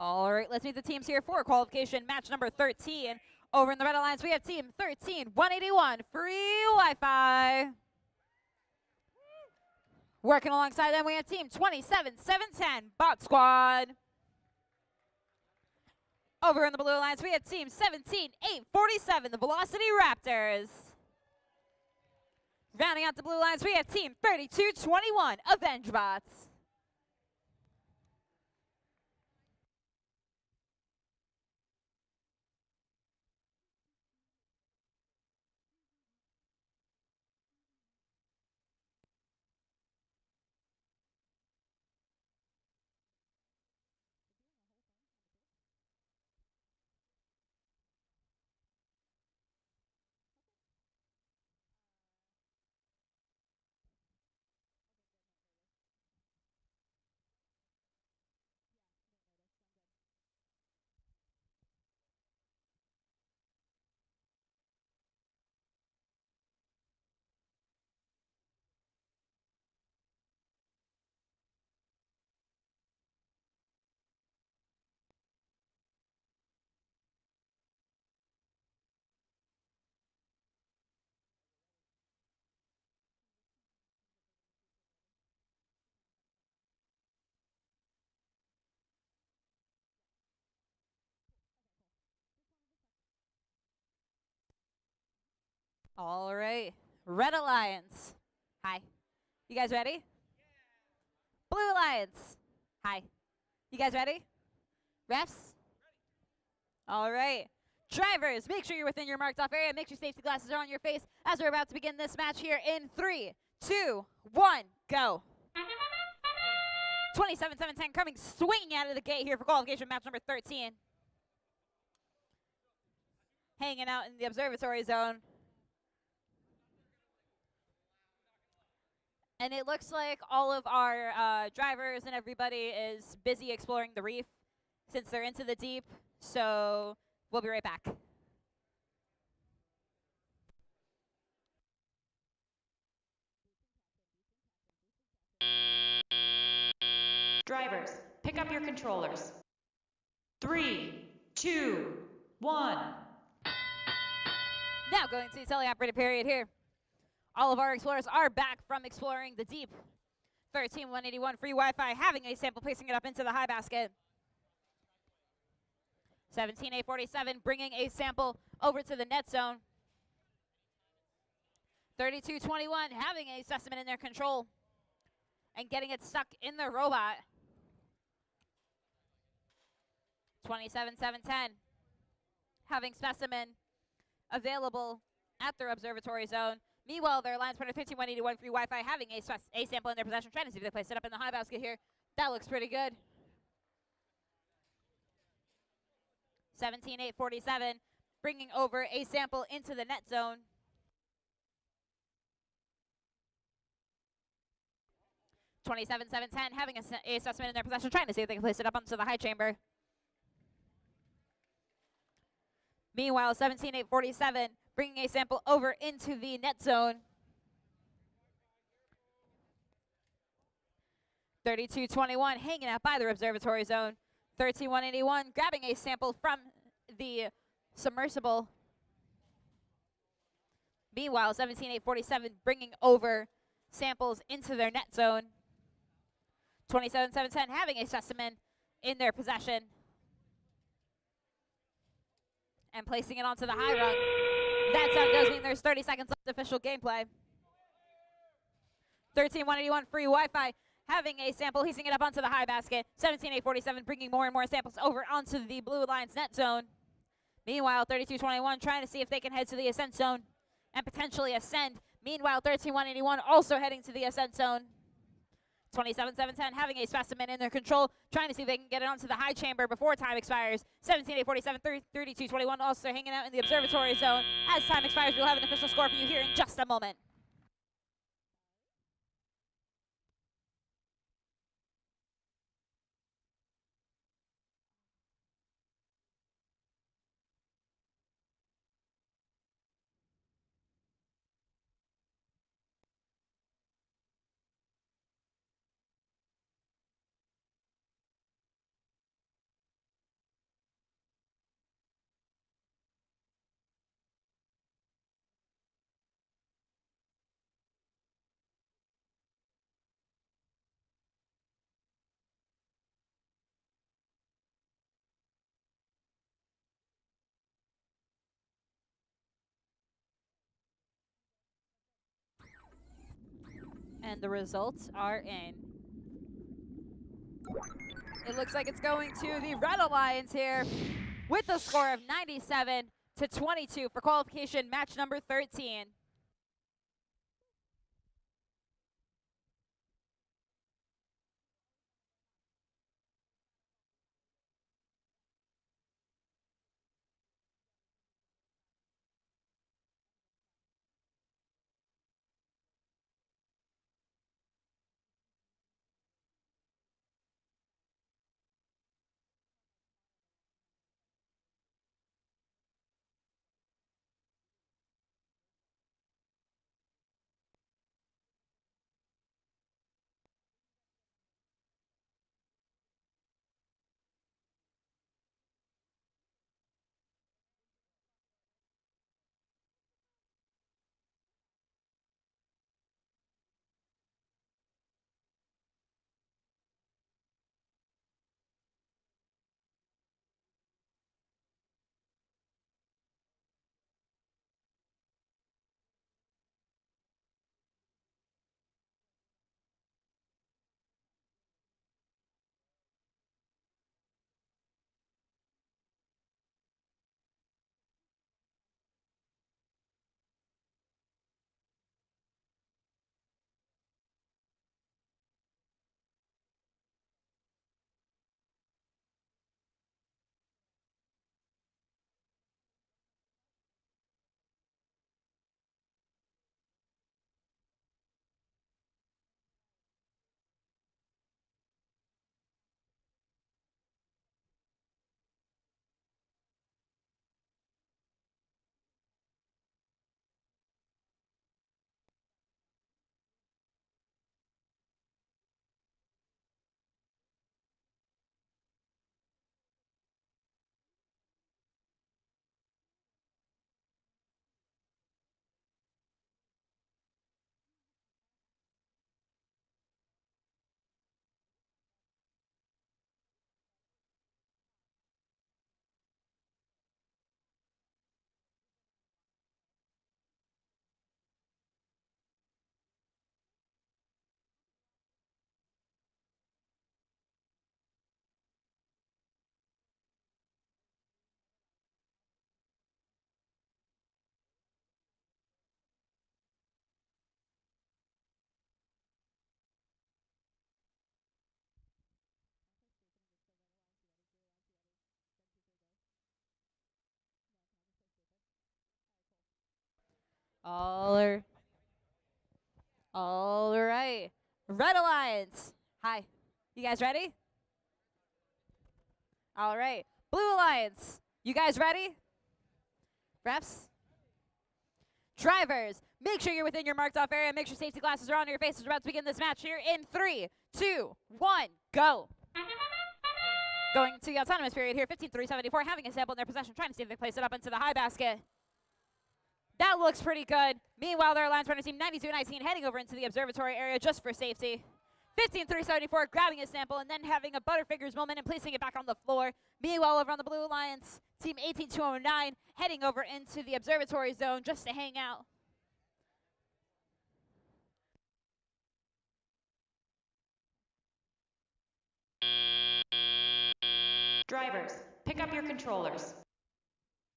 All right, let's meet the teams here for qualification match number 13. Over in the Red Alliance, we have team 13, 181, Free Wi-Fi. Working alongside them, we have team 27, 710, Bot Squad. Over in the Blue Alliance, we have team 17, 847, the Velocity Raptors. Rounding out the Blue Alliance, we have team 3221, Avenge Bots. All right. Red Alliance. Hi. You guys ready? Blue Alliance. Hi. You guys ready? Refs? All right. Drivers, make sure you're within your marked off area. Make sure safety glasses are on your face as we're about to begin this match here in 3, 2, 1, go. 27-7-10 coming swinging out of the gate here for qualification match number 13. Hanging out in the observatory zone. And it looks like all of our drivers and everybody is busy exploring the reef since they're into the deep. So we'll be right back. Drivers, pick up your controllers. 3, 2, 1. Now going to the teleoperated period here. All of our explorers are back from exploring the deep. 13181 free Wi-Fi, having a sample, placing it up into the high basket. 17847 bringing a sample over to the net zone. 3221 having a specimen in their control and getting it stuck in the robot. 27710 having specimen available at their observatory zone. Meanwhile, their alliance partner 13181 free Wi-Fi having a sample in their possession, trying to see if they place it up in the high basket here. That looks pretty good. 17847 bringing over a sample into the net zone. 27710 having a specimen in their possession, trying to see if they can place it up onto the high chamber. Meanwhile, 17847 bringing a sample over into the net zone. 3221 hanging out by the observatory zone. 13181 grabbing a sample from the submersible. Meanwhile, 17847 bringing over samples into their net zone. 27710 having a specimen in their possession and placing it onto the high rung. That sound does mean there's 30 seconds left official gameplay. 13181 free Wi-Fi having a sample, heasing it up onto the high basket. 17847 bringing more and more samples over onto the Blue Alliance net zone. Meanwhile, 3221 trying to see if they can head to the ascent zone and potentially ascend. Meanwhile, 13181 also heading to the ascent zone. 27710 having a specimen in their control, trying to see if they can get it onto the high chamber before time expires. 17847 3221 also hanging out in the observatory zone. As time expires, we'll have an official score for you here in just a moment. And the results are in. It looks like it's going to the Red Alliance here with a score of 97-22 for qualification match number 13. All right. Red Alliance. Hi. You guys ready? All right. Blue Alliance. You guys ready? Refs? Drivers, make sure you're within your marked off area. Make sure safety glasses are on your faces. We're about to begin this match here in 3, 2, 1, go. Going to the autonomous period here, 15-3-74, having a sample in their possession, trying to see if they place it up into the high basket. That looks pretty good. Meanwhile, their Alliance Runner team 92-19 heading over into the observatory area just for safety. 15-3-74, grabbing a sample and then having a Butterfingers moment and placing it back on the floor. Meanwhile, over on the Blue Alliance, team 18-209 heading over into the observatory zone just to hang out. Drivers, pick up your controllers.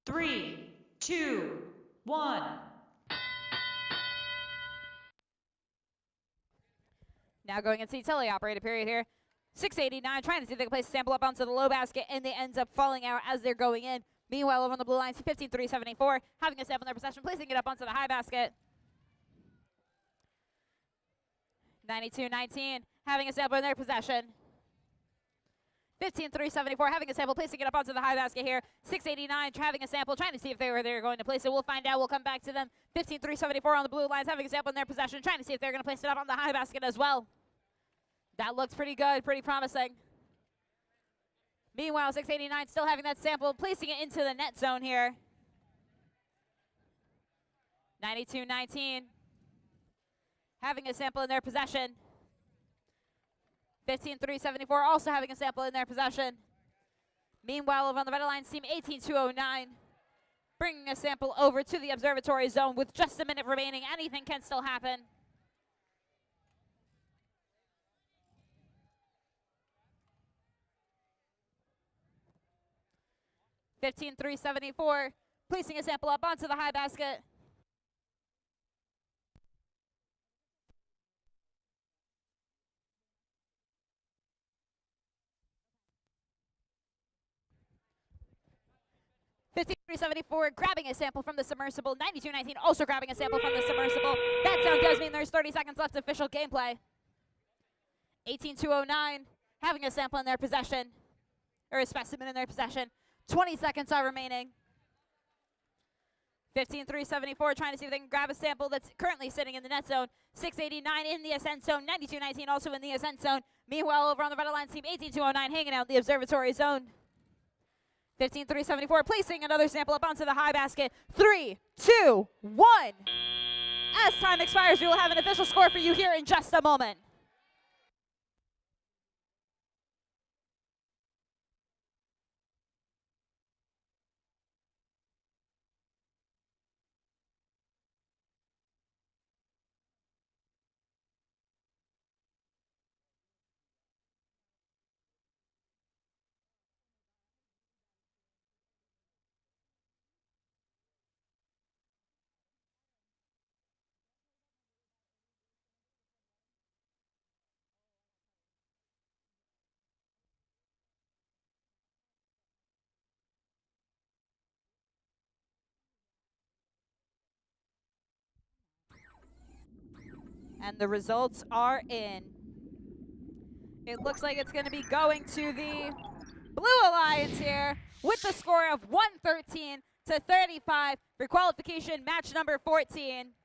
3, 2, 1. Now going into the teleoperated period here. 689, trying to see if they can place a sample up onto the low basket, and they end up falling out as they're going in. Meanwhile, over on the Blue Lines, 15-3-74, having a sample in their possession, placing it up onto the high basket. 92-19, having a sample in their possession. 15-3-74, having a sample, placing it up onto the high basket here. 689, having a sample, trying to see if they're going to place it. We'll find out. We'll come back to them. 15-3-74 on the Blue Lines, having a sample in their possession, trying to see if they're going to place it up on the high basket as well. That looks pretty good, pretty promising. Meanwhile, 689 still having that sample, placing it into the net zone here. 92-19, having a sample in their possession. 15-3-74 also having a sample in their possession. Meanwhile, over on the Red Alliance team, 18-209, bringing a sample over to the observatory zone with just a minute remaining. Anything can still happen. 15-3-74, placing a sample up onto the high basket. Grabbing a sample from the submersible. 92-19 also grabbing a sample from the submersible. That sound does mean there's 30 seconds left of official gameplay. 18-209 having a sample in their possession, or a specimen in their possession. 20 seconds are remaining. 15-3-74 trying to see if they can grab a sample that's currently sitting in the net zone. 689 in the ascent zone. 92-19 also in the ascent zone. Meanwhile, over on the Red Alliance team, 18-209 hanging out in the observatory zone. 15-3-74 placing another sample up onto the high basket. 3, 2, 1. As time expires, we will have an official score for you here in just a moment. And the results are in. It looks like it's going to be going to the Blue Alliance here with the score of 113-35 for qualification match number 14.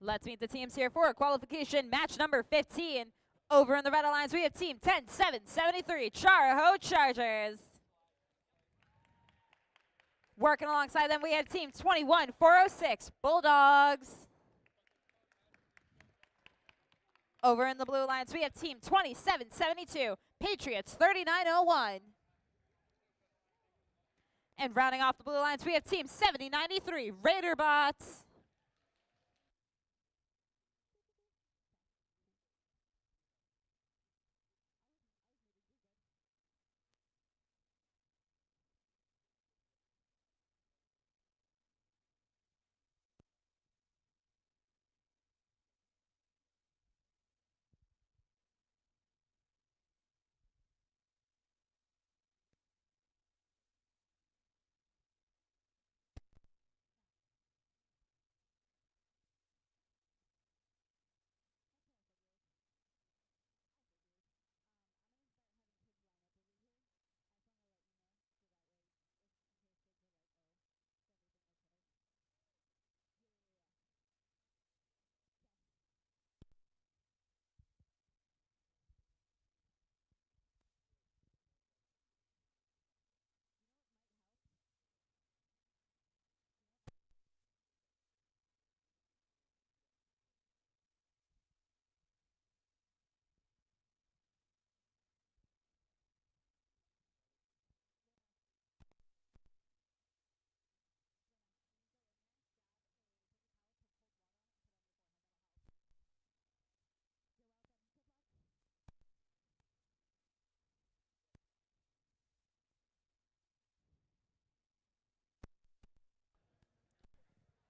Let's meet the teams here for qualification match number 15. Over in the Red Alliance, we have team 10773 Char-Ho Chargers. Working alongside them, we have team 21406 Bulldogs. Over in the Blue Alliance, we have team 2772 Patriots 3901. And rounding off the Blue Alliance, we have team 7093 Raider Bots.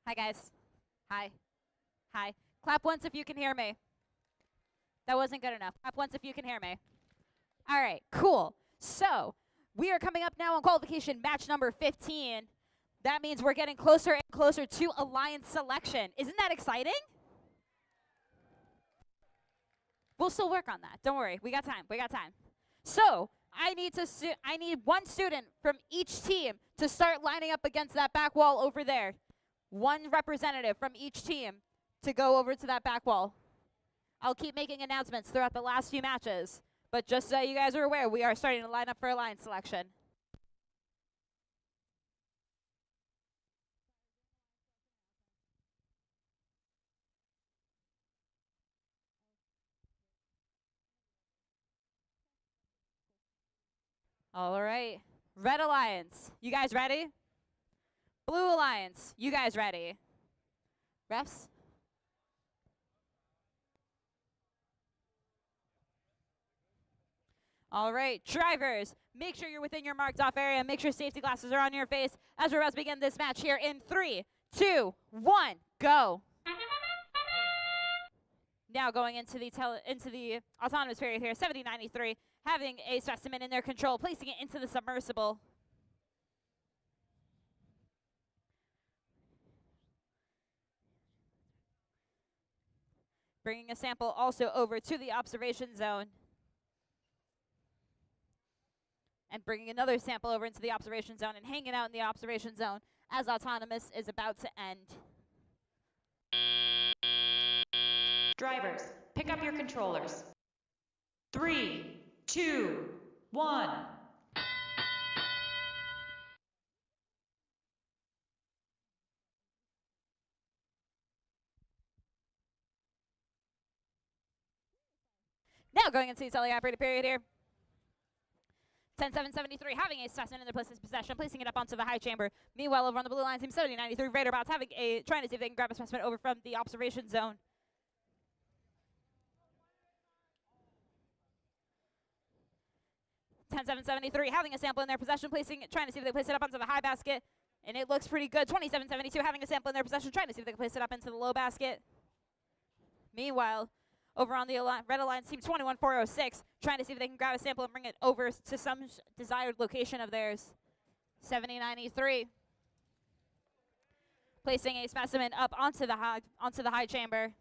Hi, guys. Hi. Hi. Clap once if you can hear me. That wasn't good enough. Clap once if you can hear me. All right, cool. So we are coming up now on qualification match number 15. That means we're getting closer and closer to alliance selection. Isn't that exciting? We'll still work on that. Don't worry. We got time. We got time. So I need one student from each team to start lining up against that back wall over there. One representative from each team to go over to that back wall. I'll keep making announcements throughout the last few matches, but just so you guys are aware, we are starting to line up for alliance selection. All right. Red Alliance, you guys ready? Blue Alliance, you guys ready? Refs? All right, drivers, make sure you're within your marked off area. Make sure safety glasses are on your face as we're about to begin this match here in 3, 2, 1, go. Now going into the autonomous period here, 7093, having a specimen in their control, placing it into the submersible. Bringing a sample also over to the observation zone. And bringing another sample over into the observation zone and hanging out in the observation zone as autonomous is about to end. Drivers, pick up your controllers. 3, 2, 1. Now going into the teleoperated period here. 10773 having a specimen in their possession, placing it up onto the high chamber. Meanwhile, over on the blue line, team 7093 Raider Bots trying to see if they can grab a specimen over from the observation zone. $10,773 having a sample in their possession, trying to see if they place it up onto the high basket, and it looks pretty good. 2772 having a sample in their possession, trying to see if they can place it up into the low basket. Meanwhile, over on the Red Alliance team 21406, trying to see if they can grab a sample and bring it over to some desired location of theirs. 7093 placing a specimen up onto the high chamber.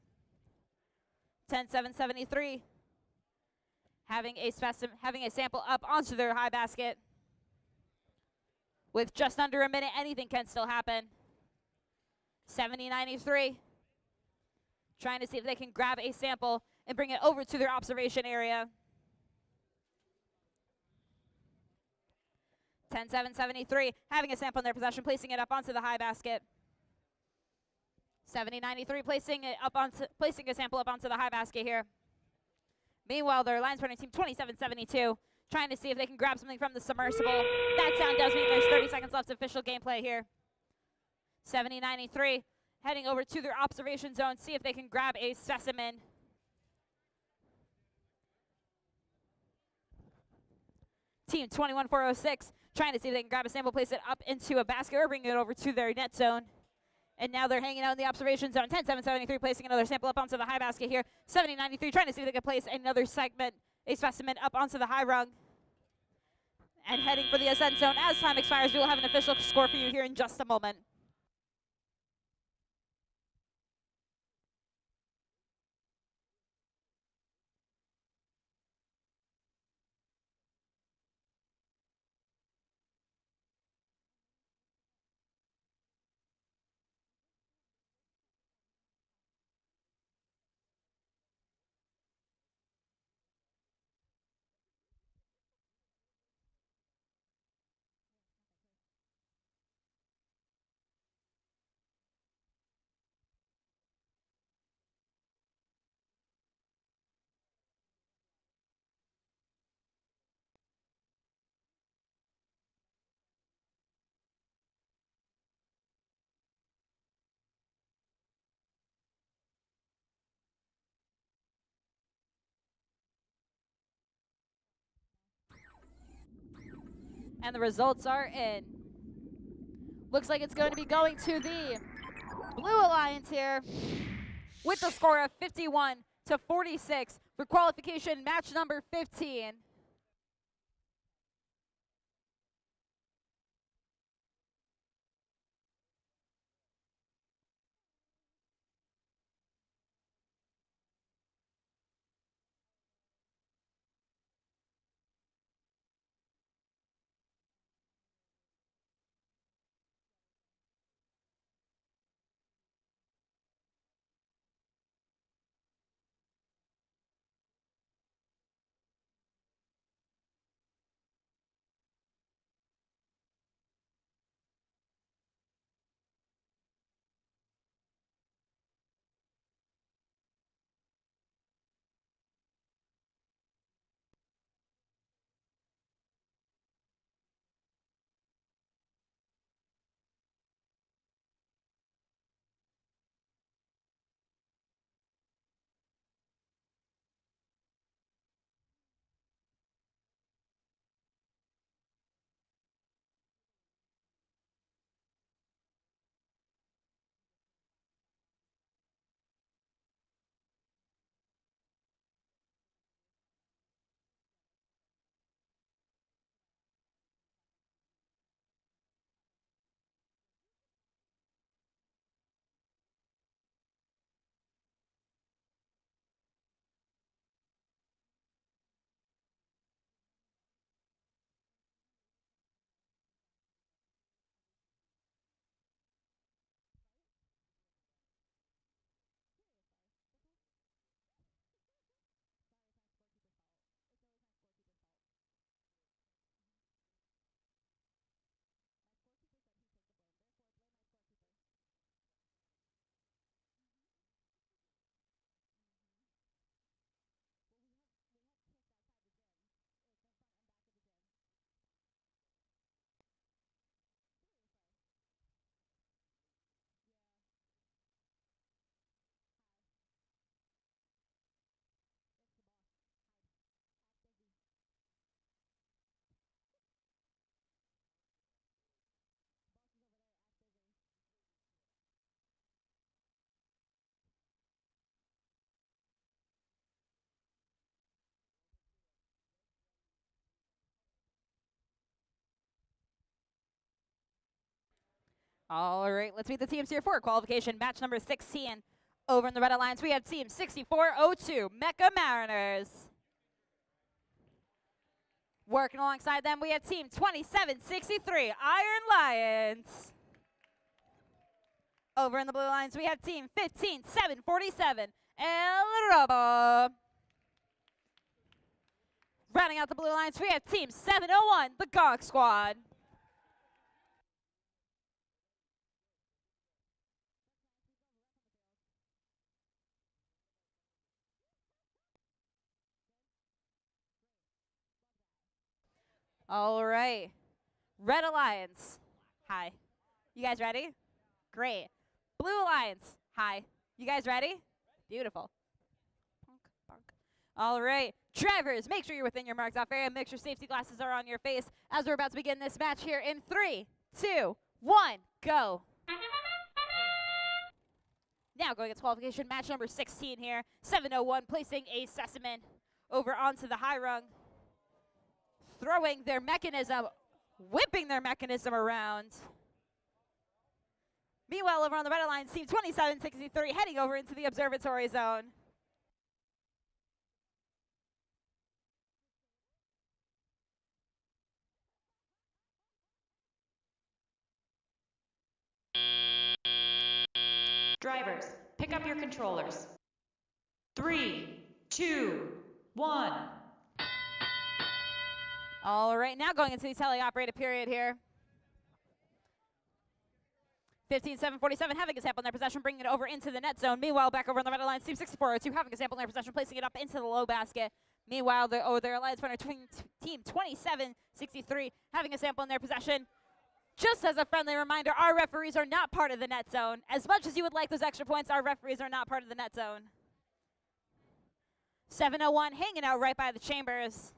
10773 having a sample up onto their high basket. With just under a minute, anything can still happen. 7093 trying to see if they can grab a sample and bring it over to their observation area. 10-7-73, having a sample in their possession, placing it up onto the high basket. 70-93, placing a sample up onto the high basket here. Meanwhile, their lines partner team 27-72, trying to see if they can grab something from the submersible. That sound does mean there's 30 seconds left official gameplay here. 70-93, heading over to their observation zone, see if they can grab a specimen. Team 21-406, trying to see if they can grab a sample, place it up into a basket, or bring it over to their net zone. And now they're hanging out in the observation zone. 10-7-73, placing another sample up onto the high basket here. 70-93, trying to see if they can place another segment, a specimen up onto the high rung. And heading for the ascent zone. As time expires, we will have an official score for you here in just a moment. And the results are in. Looks like it's going to be going to the Blue Alliance here with the score of 51-46 for qualification match number 15. All right, let's meet the teams here for qualification match number 16. Over in the Red Alliance, we have team 6402, Mecha Mariners. Working alongside them, we have team 2763, Iron Lions. Over in the blue lines, we have team 15747, El Robo. Rounding out the blue lines, we have team 701, the Gawk Squad. All right. Red Alliance. Hi. You guys ready? Great. Blue Alliance. Hi. You guys ready? Beautiful. All right. Drivers, make sure you're within your marked off area. Make sure safety glasses are on your face as we're about to begin this match here in 3, 2, 1, go. Now going into qualification match number 16 here. 701 placing a specimen over onto the high rung. Throwing their mechanism, whipping their mechanism around. Meanwhile, over on the red line, team 2763 heading over into the observatory zone. Drivers, pick up your controllers. 3, 2, 1. All right, now going into the teleoperated period here. 15747 having a sample in their possession, bringing it over into the net zone. Meanwhile, back over on the red line, team 6402 having a sample in their possession, placing it up into the low basket. Meanwhile, their alliance partner, team 2763 having a sample in their possession. Just as a friendly reminder, our referees are not part of the net zone. As much as you would like those extra points, our referees are not part of the net zone. 701 hanging out right by the chambers.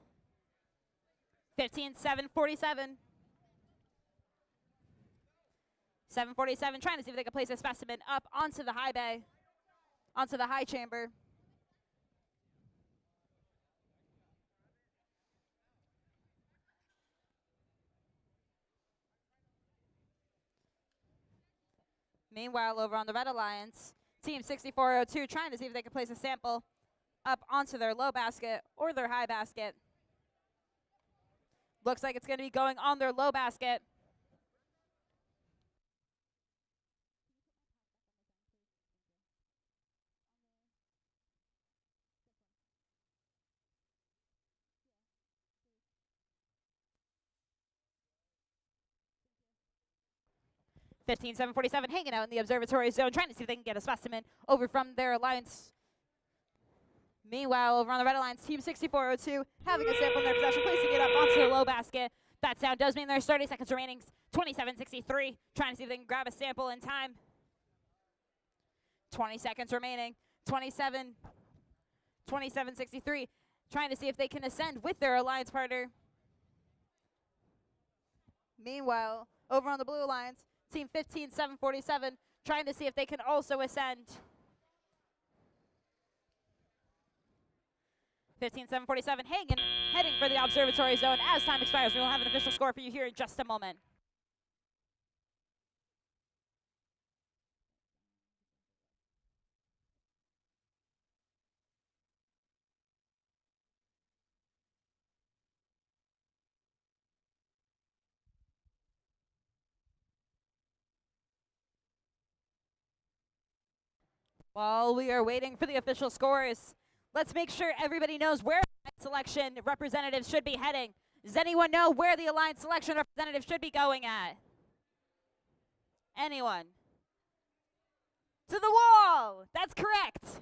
15747. 747 trying to see if they can place a specimen up onto the high bay, onto the high chamber. Meanwhile, over on the Red Alliance, team 6402 trying to see if they can place a sample up onto their low basket or their high basket. Looks like it's going to be going on their low basket. Fifteen 747 hanging out in the observatory zone, trying to see if they can get a specimen over from their alliance. Meanwhile, over on the red alliance, team 6402 having a sample in their possession, placing it up onto the low basket. That sound does mean there's 30 seconds remaining. 2763 trying to see if they can grab a sample in time. 20 seconds remaining. 2763 trying to see if they can ascend with their alliance partner. Meanwhile, over on the blue alliance, team 15747 trying to see if they can also ascend. 15747 heading for the observatory zone. As time expires, we will have an official score for you here in just a moment. While we are waiting for the official scores, let's make sure everybody knows where Alliance selection representatives should be heading. Does anyone know where the Alliance selection representative should be going at? Anyone? To the wall! That's correct.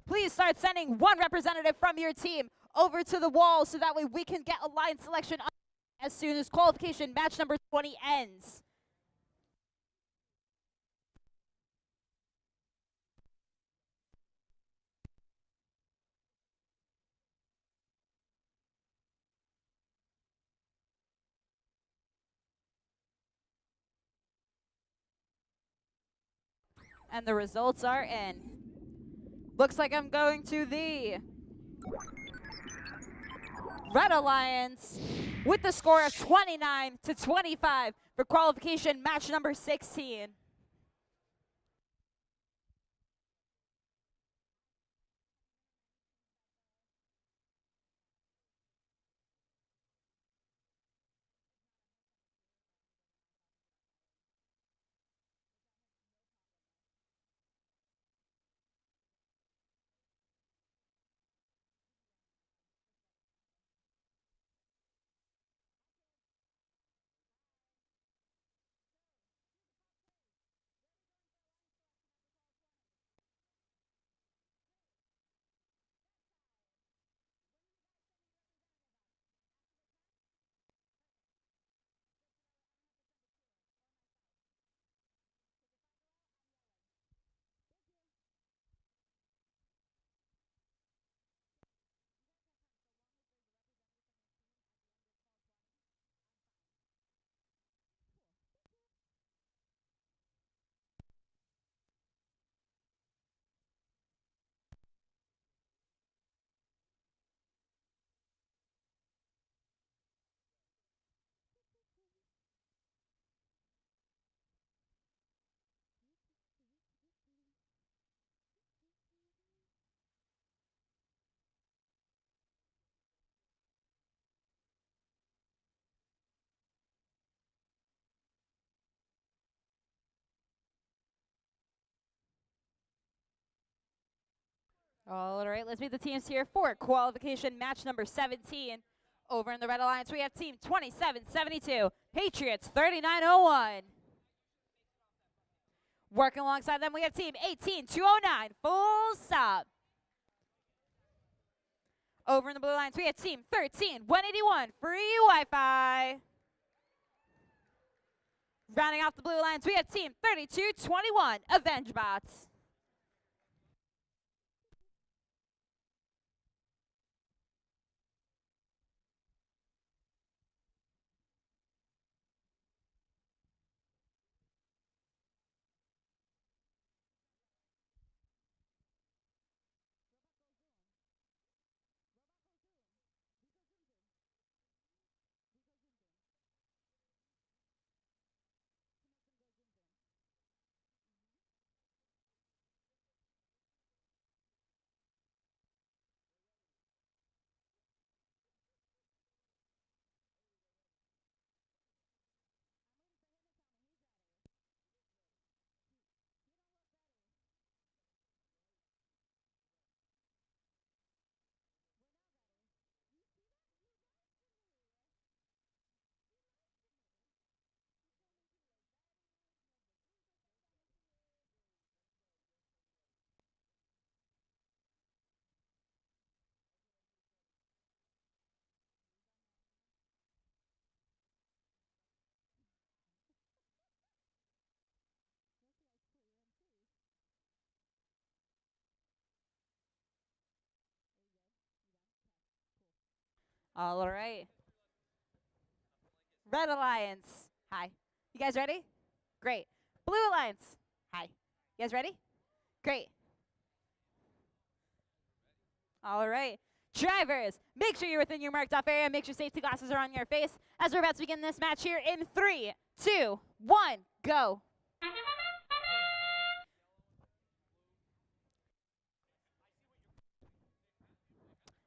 Please start sending one representative from your team over to the wall so that way we can get Alliance selection as soon as qualification match number 20 ends. And the results are in. Looks like I'm going to the Red Alliance with the score of 29-25 for qualification match number 16. All right, let's meet the teams here for qualification match number 17. Over in the Red Alliance, we have team 2772, Patriots 3901. Working alongside them, we have team 18209, Full Stop. Over in the Blue Alliance, we have team 13181, Free Wi-Fi. Rounding off the Blue Alliance, we have team 3221, Avenge Bots. All right. Red Alliance. Hi. You guys ready? Great. Blue Alliance. Hi. You guys ready? Great. All right. Drivers, make sure you're within your marked off area. Make sure safety glasses are on your face as we're about to begin this match here in 3, 2, 1, go.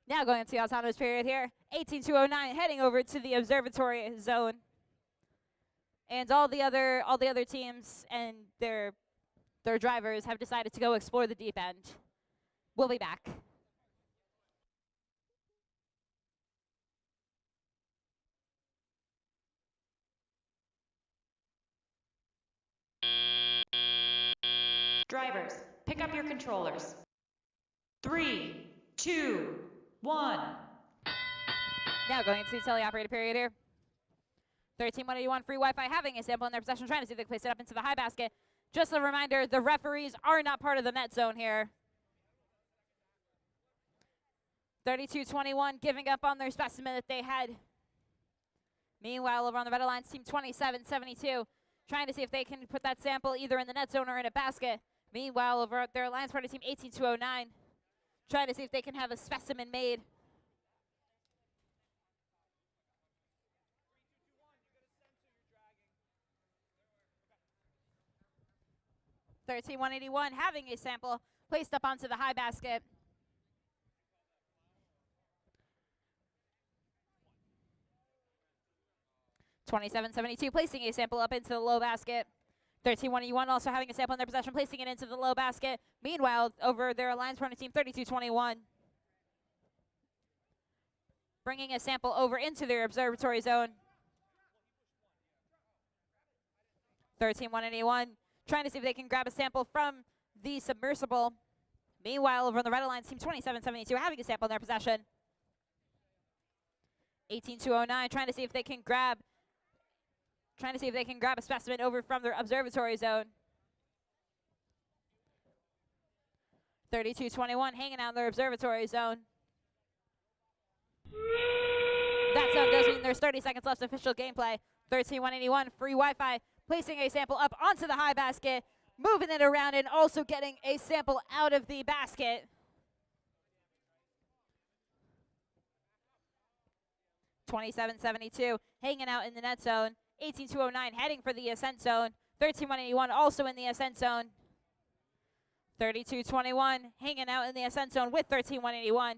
Now going into the autonomous period here. 18209 heading over to the observatory zone. And all the other teams and their drivers have decided to go explore the deep end. We'll be back. Drivers, pick up your controllers. 3, 2, 1. Now going into the teleoperated period here. 13181 Free Wi-Fi having a sample in their possession, trying to see if they can place it up into the high basket. Just a reminder, the referees are not part of the net zone here. 3221 giving up on their specimen that they had. Meanwhile, over on the Red Alliance, team 2772, trying to see if they can put that sample either in the net zone or in a basket. Meanwhile, over at their Alliance Party team 18209, trying to see if they can have a specimen made. Team 181 having a sample placed up onto the high basket. (2772) placing a sample up into the low basket. 13181 also having a sample in their possession, placing it into the low basket. Meanwhile, over their Alliance Partner team 3221, bringing a sample over into their observatory zone. 13181 trying to see if they can grab a sample from the submersible. Meanwhile, over on the Red Alliance team 2772 having a sample in their possession. 18209 trying to see if they can grab a specimen over from their observatory zone. 3221 hanging out in their observatory zone. That zone does mean there's 30 seconds left of official gameplay. 13181 Free Wi-Fi placing a sample up onto the high basket, moving it around and also getting a sample out of the basket. 2772 hanging out in the net zone. 18209 heading for the ascent zone. 13181 also in the ascent zone. 3221 hanging out in the ascent zone with 13181.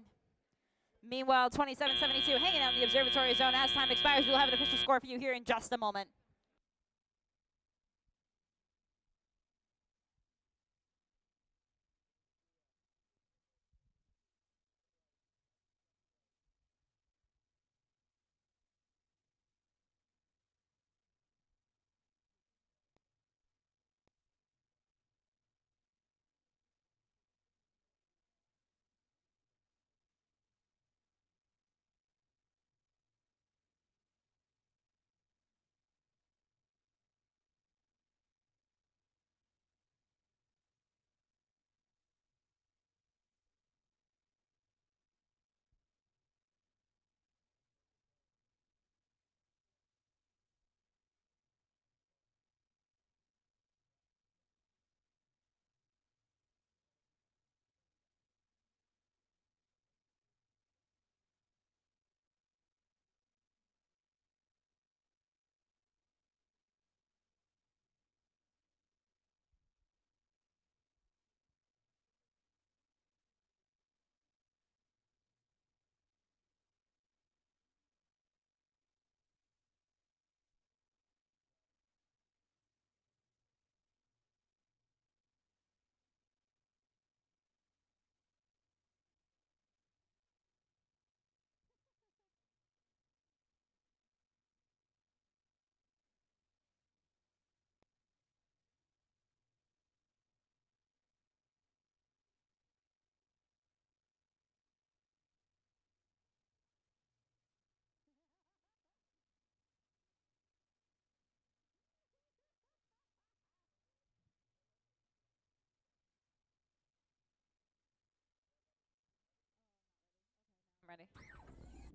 Meanwhile, 2772 hanging out in the observatory zone. As time expires, we'll have an official score for you here in just a moment.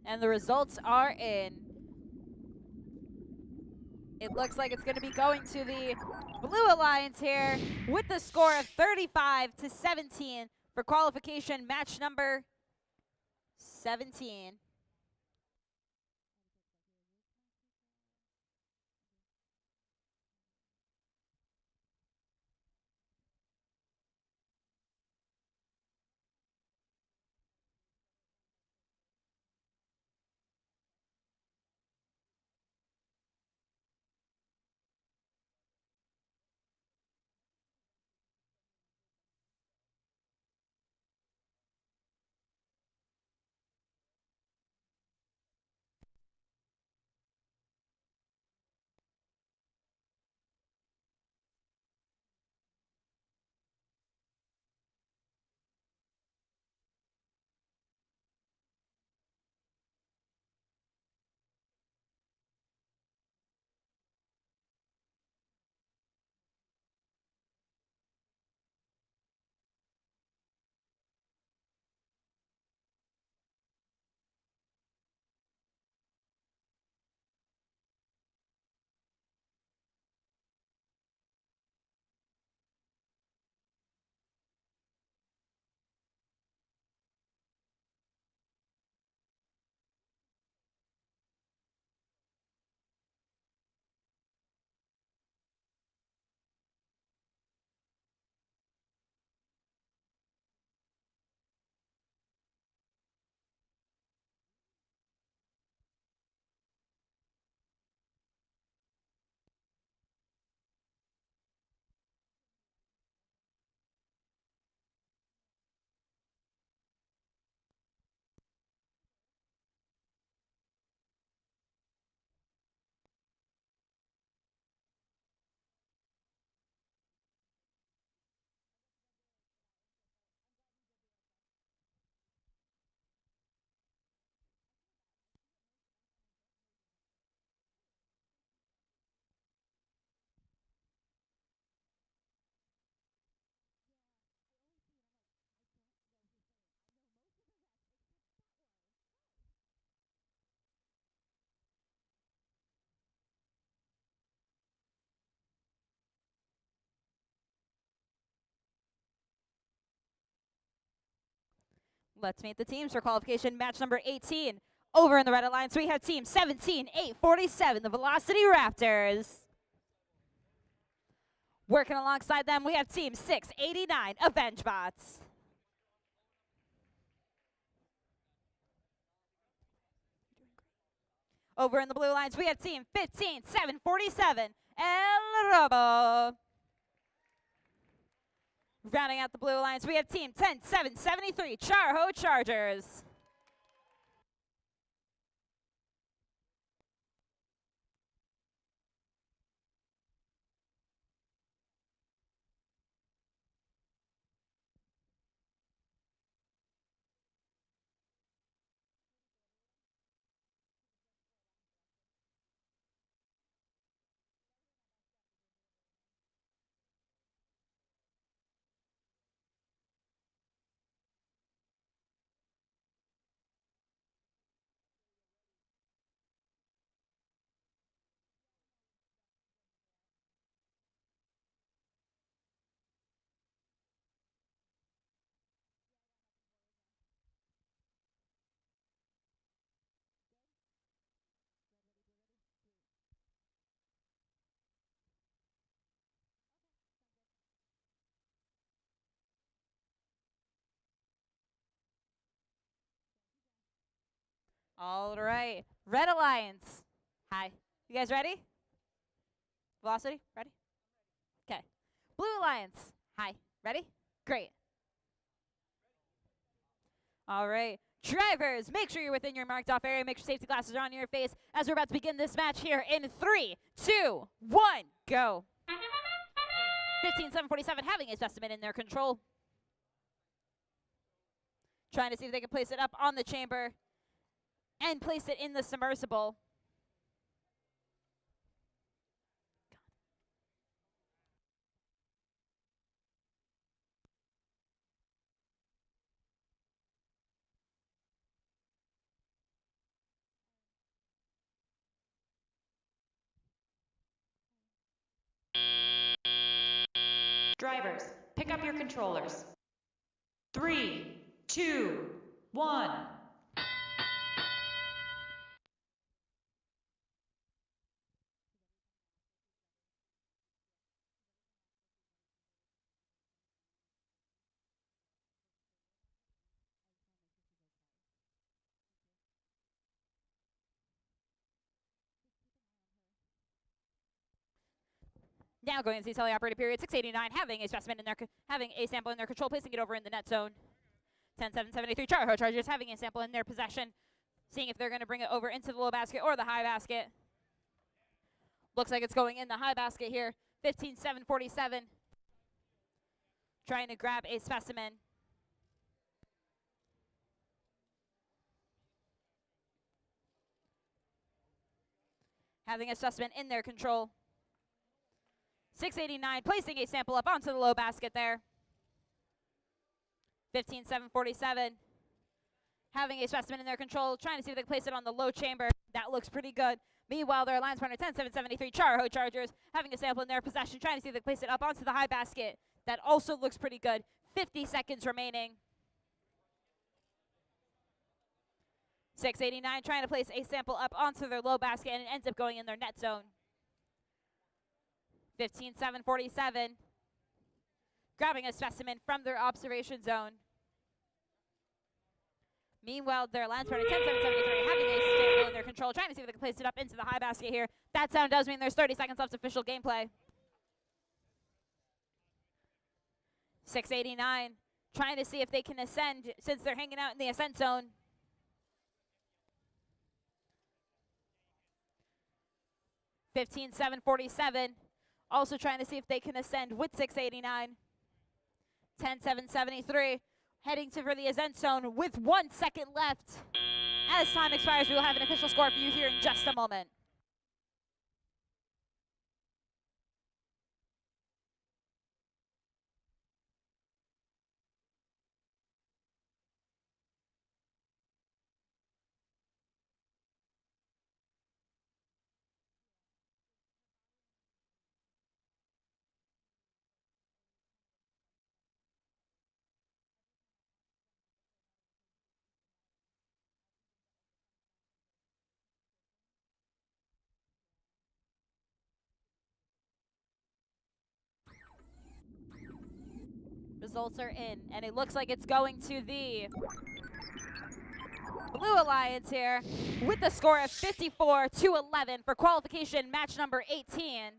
And the results are in. It looks like it's going to be going to the Blue Alliance here with the score of 35-17 for qualification match number 17. Let's meet the teams for qualification match number 18. Over in the Red Alliance, we have team 17-847, the Velocity Raptors. Working alongside them, we have team 689, Avenge Bots. Over in the Blue Alliance, we have team 15-747, El Robo. Rounding out the Blue Alliance, we have team 10-773, Charho Chargers. All right, Red Alliance. Hi, you guys ready? Velocity, ready? Okay. Blue Alliance. Hi, ready? Great. All right. Drivers, make sure you're within your marked off area. Make sure safety glasses are on your face as we're about to begin this match here in 3, 2, 1, go. 15-747 having a specimen in their control. Trying to see if they can place it up on the chamber and place it in the submersible. Drivers, pick up your controllers. 3, 2, 1. Now going into the teleoperator period, 689 having a specimen in their, having a sample in their control, placing it over in the net zone. 10-7-73 Charho Chargers having a sample in their possession, seeing if they're going to bring it over into the low basket or the high basket. Looks like it's going in the high basket here. 15-7-47. Trying to grab a specimen. Having a specimen in their control. 689 placing a sample up onto the low basket there. 15-7-47. Having a specimen in their control, trying to see if they can place it on the low chamber. That looks pretty good. Meanwhile, their alliance partner, 10-7-73 Charho Chargers, having a sample in their possession, trying to see if they can place it up onto the high basket. That also looks pretty good. 50 seconds remaining. 689 trying to place a sample up onto their low basket, and it ends up going in their net zone. 15-7-47. Grabbing a specimen from their observation zone. Meanwhile, their alliance partner, 10-7-73, having a sample in their control, trying to see if they can place it up into the high basket here. That sound does mean there's 30 seconds left of official gameplay. 689, trying to see if they can ascend since they're hanging out in the ascent zone. (15-7-47), also trying to see if they can ascend with 689. 10-7-73, heading to for the ascent zone with 1 second left. As time expires, we will have an official score for you here in just a moment. Results are in, and it looks like it's going to the Blue Alliance here with the score of 54-11 for qualification match number 18.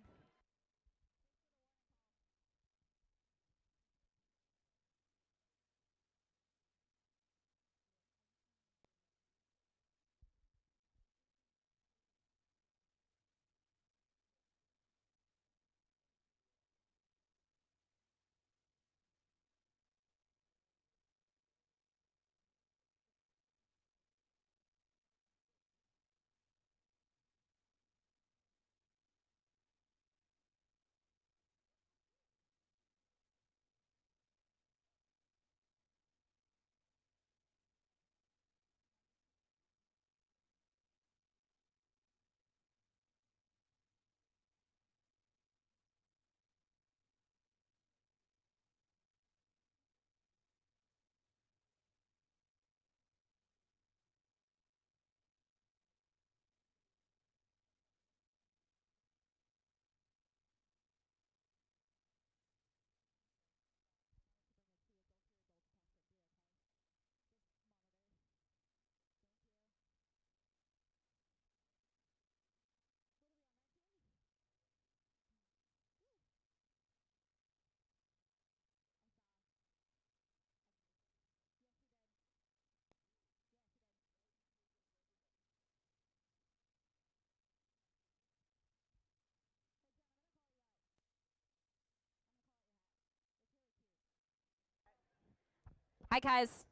Hi, guys.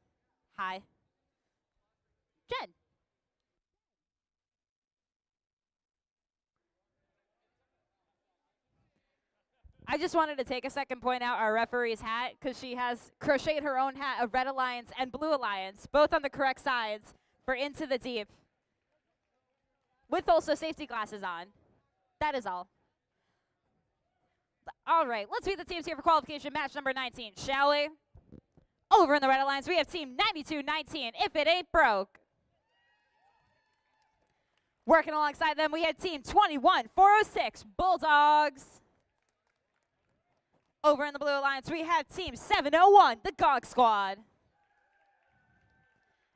Hi. Jen. I just wanted to take a second to point out our referee's hat because she has crocheted her own hat of Red Alliance and Blue Alliance, both on the correct sides for Into the Deep, with also safety glasses on. That is all. All right, let's meet the teams here for qualification match number 19, shall we? Over in the Red Alliance, we have team 92-19, If It Ain't Broke. Working alongside them, we had team 21-406, Bulldogs. Over in the Blue Alliance, we have team 701, the Gog Squad.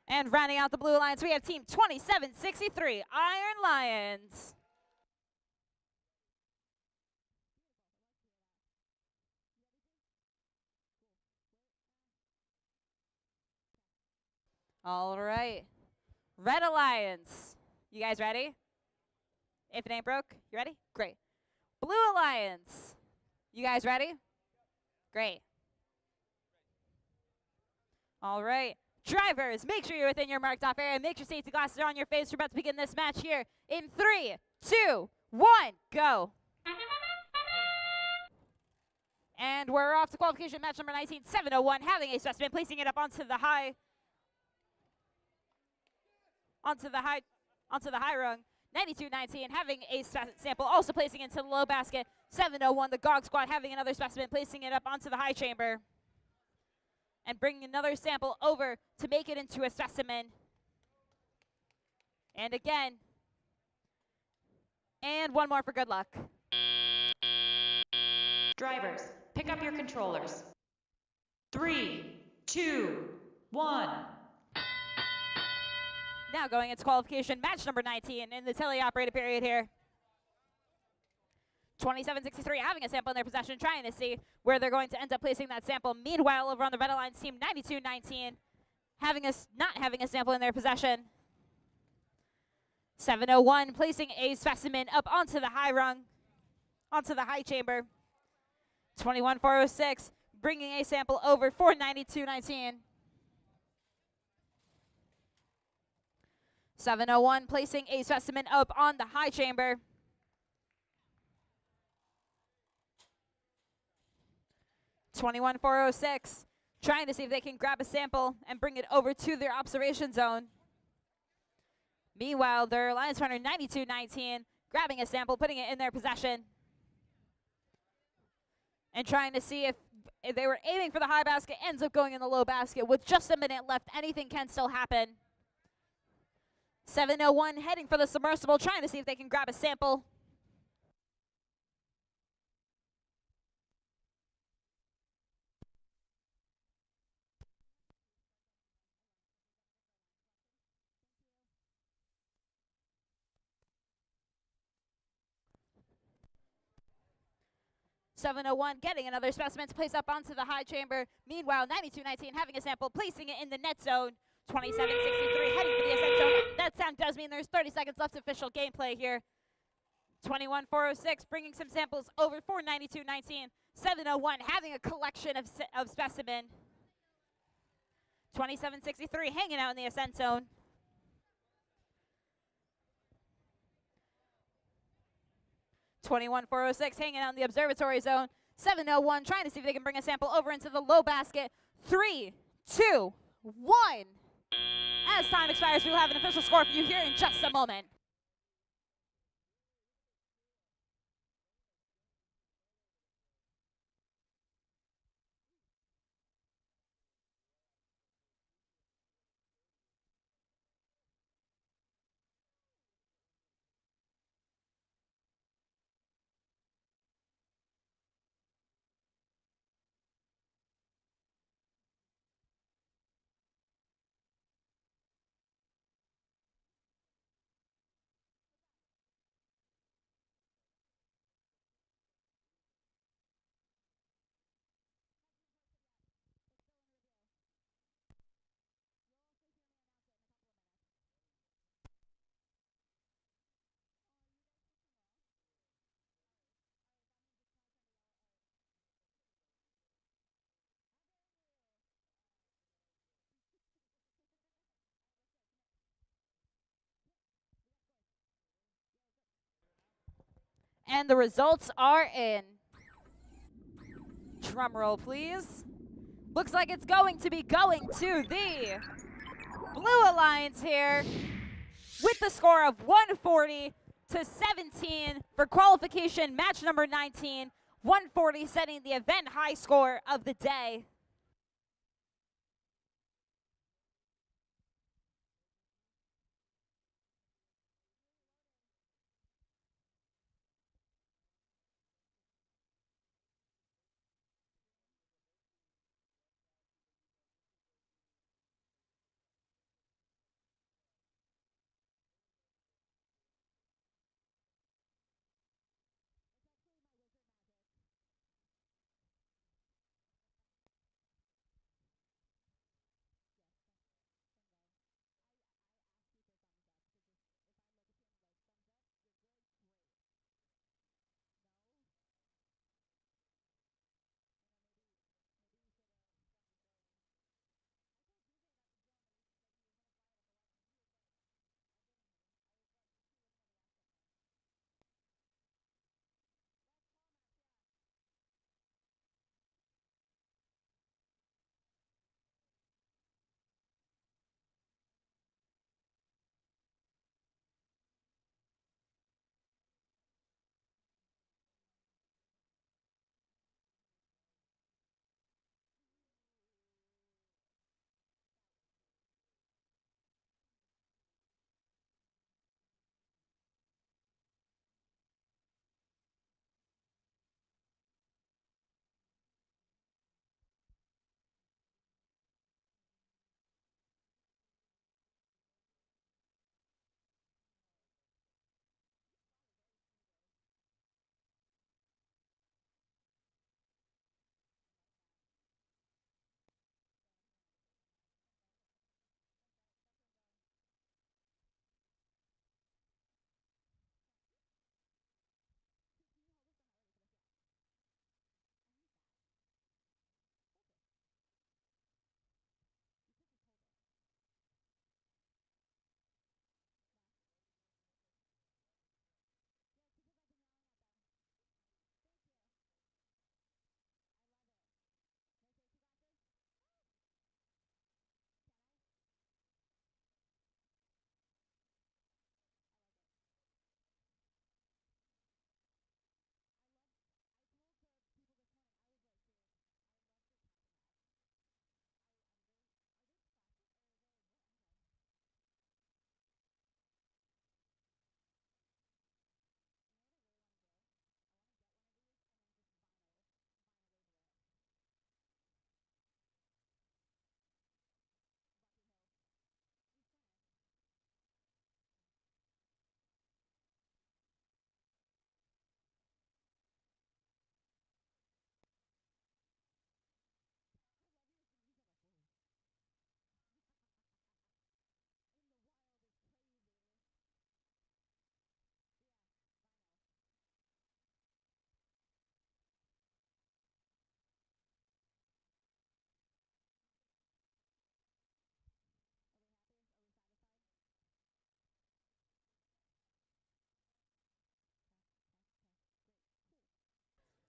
And rounding out the Blue Alliance, we have team 2763, Iron Lions. All right. Red Alliance. You guys ready? If it ain't broke, you ready? Great. Blue Alliance. You guys ready? Great. All right. Drivers, make sure you're within your marked off area. Make sure safety glasses are on your face. We're about to begin this match here in 3, 2, 1, go. And we're off to qualification match number 19, 701, having a specimen, placing it up onto the high rung. 92-19, having a sample, also placing it into the low basket. 701, the Gog Squad, having another specimen, placing it up onto the high chamber. And bringing another sample over to make it into a specimen. And again. And one more for good luck. Drivers, pick up your controllers. 3, 2, 1. Now going into qualification, match number 19 in the teleoperated period here. 27-63 having a sample in their possession, trying to see where they're going to end up placing that sample. Meanwhile, over on the Red Alliance team, 92-19, not having a sample in their possession. 701 placing a specimen up onto the high rung, onto the high chamber. 21-406 bringing a sample over for 92-19. 701 placing a specimen up on the high chamber. 21-406 trying to see if they can grab a sample and bring it over to their observation zone. Meanwhile, their Alliance runner 92-19 grabbing a sample, putting it in their possession. And trying to see if they were aiming for the high basket, ends up going in the low basket. With just a minute left, anything can still happen. 701 heading for the submersible, trying to see if they can grab a sample. .701 getting another specimen to place up onto the high chamber. Meanwhile, 92-19 having a sample, placing it in the net zone. 27-63 heading for the ascent zone. That sound does mean there's 30 seconds left of official gameplay here. 21-406 bringing some samples over for 92-19. 701 having a collection of specimen. 27-63 hanging out in the ascent zone. 21-406 hanging out in the observatory zone. 701 trying to see if they can bring a sample over into the low basket. 3, 2, 1. As time expires, we'll have an official score for you here in just a moment. And the results are in. Drum roll, please. Looks like it's going to be going to the Blue Alliance here with the score of 140-17 for qualification match number 19. 140 setting the event high score of the day.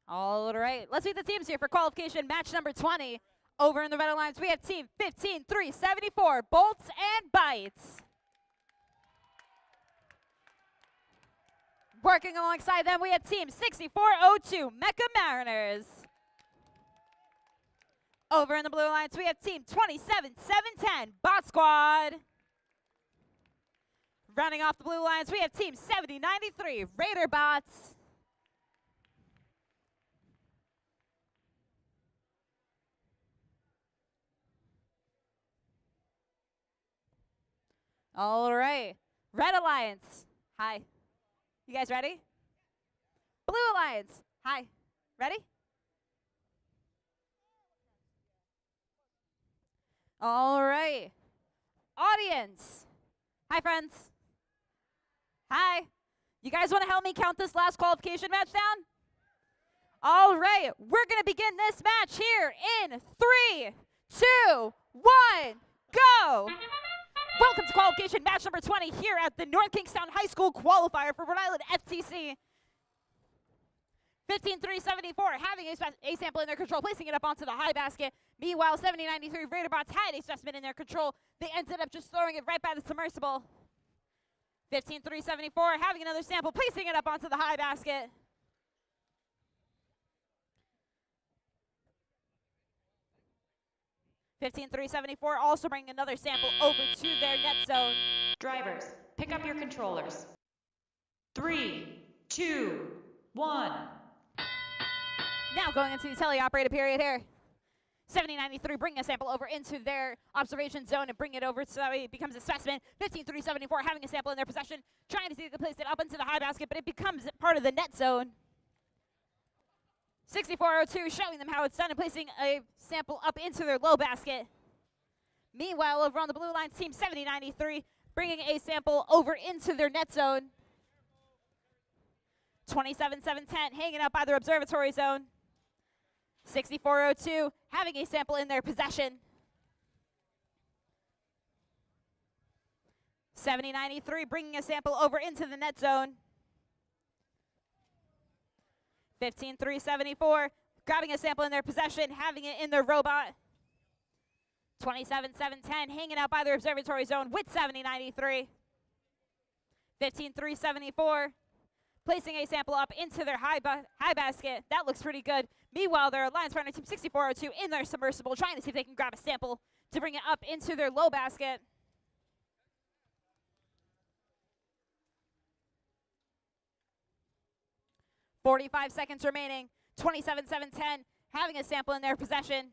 All right, let's meet the teams here for qualification match number 20. Over in the Red Alliance, we have team 15374, Bolts and Bites. Working alongside them, we have team 6402, Mecha Mariners. Over in the Blue Alliance, we have team 27710, Bot Squad. Rounding off the Blue Alliance, we have team 7093, Raider Bots. All right, Red Alliance, hi. You guys ready? Blue Alliance, hi. Ready? All right. Audience, hi friends. Hi. You guys want to help me count this last qualification match down? All right, we're going to begin this match here in 3, 2, 1, go. Welcome to qualification match number 20 here at the North Kingstown High School Qualifier for Rhode Island FTC. 15374 having a sample in their control, placing it up onto the high basket. Meanwhile, 7093 Raider Bots had a specimen in their control. They ended up just throwing it right by the submersible. 15374 having another sample, placing it up onto the high basket. 15,374 also bringing another sample over to their net zone. Drivers, pick up your controllers. 3, 2, 1. Now going into the teleoperated period here. 7093 bringing a sample over into their observation zone and bring it over so it becomes a specimen. 15,374 having a sample in their possession, trying to see if they can place it up into the high basket, but it becomes part of the net zone. 6402 showing them how it's done and placing a sample up into their low basket. Meanwhile, over on the blue line, team 7093 bringing a sample over into their net zone. 27,710 hanging out by their observatory zone. 6402 having a sample in their possession. 7093 bringing a sample over into the net zone. 15,374 grabbing a sample in their possession, having it in their robot. 27,710 hanging out by their observatory zone with 7093. 15,374 placing a sample up into their high basket. That looks pretty good. Meanwhile, their alliance partner, team 6402, in their submersible, trying to see if they can grab a sample to bring it up into their low basket. .45 seconds remaining. 27,710 having a sample in their possession.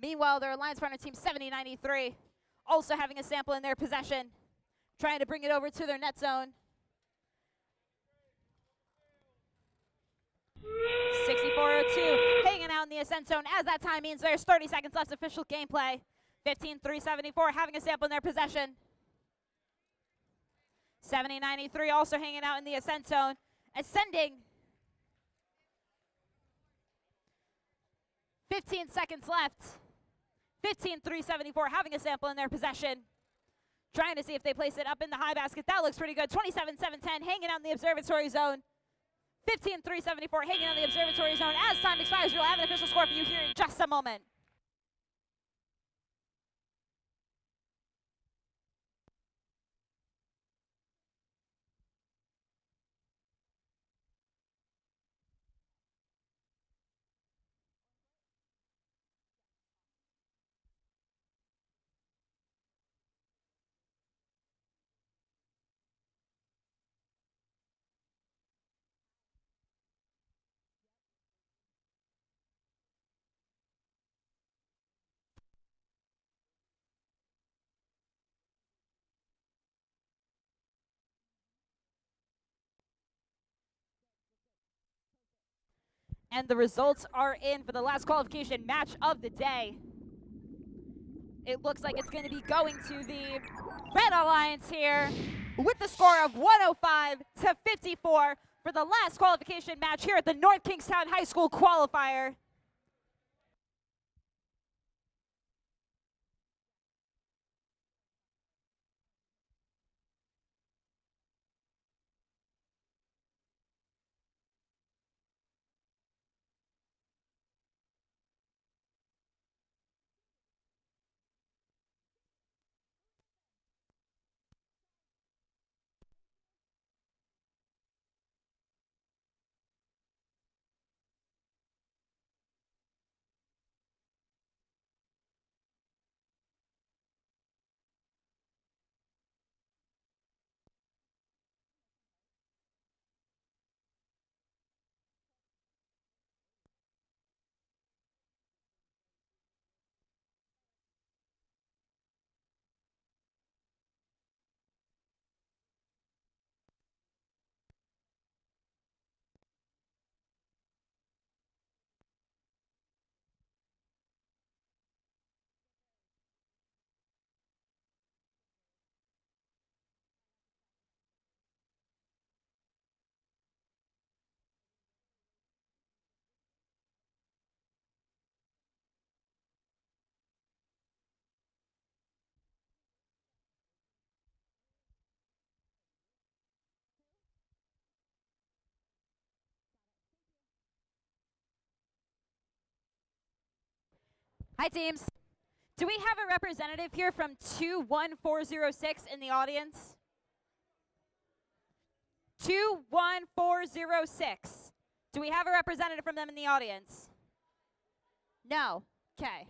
Meanwhile, their alliance partner, team 7093, also having a sample in their possession, trying to bring it over to their net zone. 6402 hanging out in the ascent zone as that time means there's 30 seconds left official gameplay. 15,374 having a sample in their possession. 7093 also hanging out in the ascent zone. Ascending. 15 seconds left. 15,374 having a sample in their possession. Trying to see if they place it up in the high basket. That looks pretty good. 27,710 hanging out in the observatory zone. 15,374 hanging out in the observatory zone. As time expires, we'll have an official score for you here in just a moment. And the results are in for the last qualification match of the day. It looks like it's going to be going to the Red Alliance here with the score of 105-54 for the last qualification match here at the North Kingstown High School Qualifier. Hi teams. Do we have a representative here from 21406 in the audience? 21406. Do we have a representative from them in the audience? No. Okay.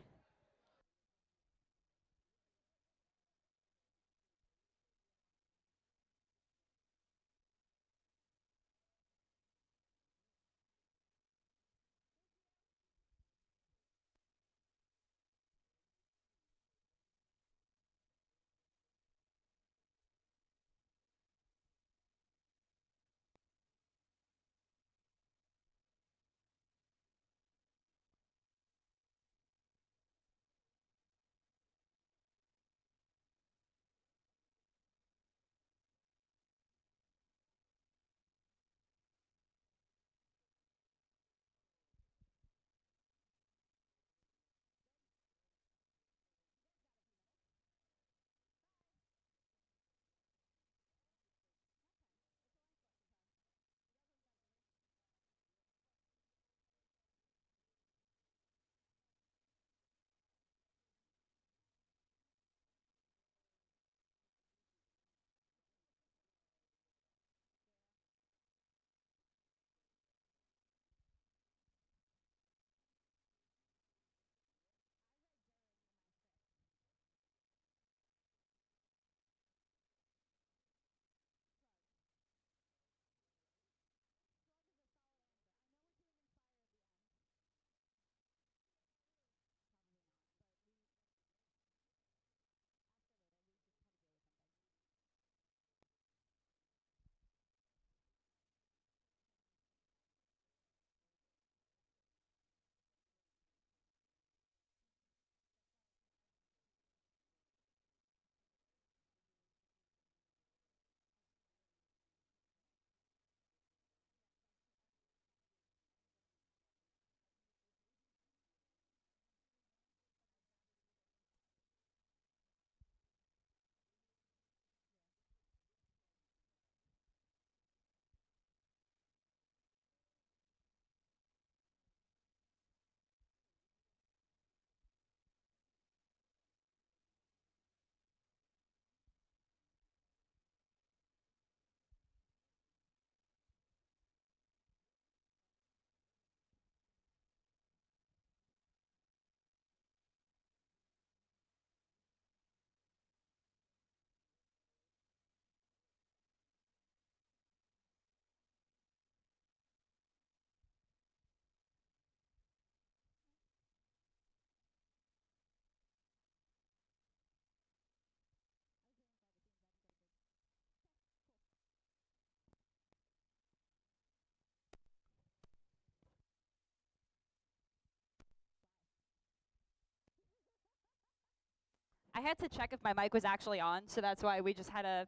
I had to check if my mic was actually on, so that's why we just had a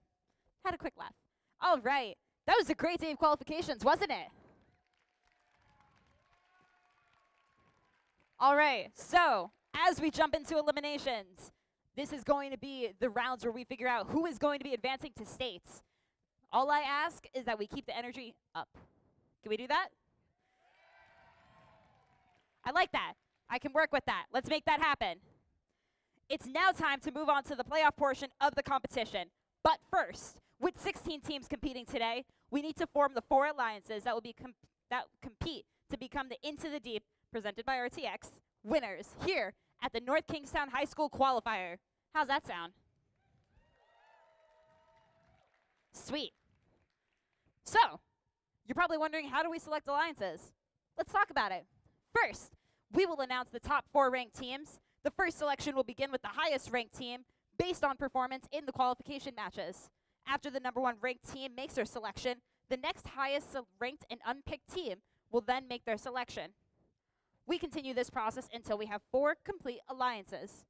quick laugh. All right. That was a great day of qualifications, wasn't it? All right. So, as we jump into eliminations, this is going to be the rounds where we figure out who is going to be advancing to states. All I ask is that we keep the energy up. Can we do that? I like that. I can work with that. Let's make that happen. It's now time to move on to the playoff portion of the competition. But first, with 16 teams competing today, we need to form the 4 alliances that will be that compete to become the Into the Deep, presented by RTX, winners here at the North Kingstown High School Qualifier. How's that sound? Sweet. So, you're probably wondering, how do we select alliances? Let's talk about it. First, we will announce the top 4 ranked teams. The first selection will begin with the highest ranked team based on performance in the qualification matches. After the number 1 ranked team makes their selection, the next highest ranked and unpicked team will then make their selection. We continue this process until we have 4 complete alliances.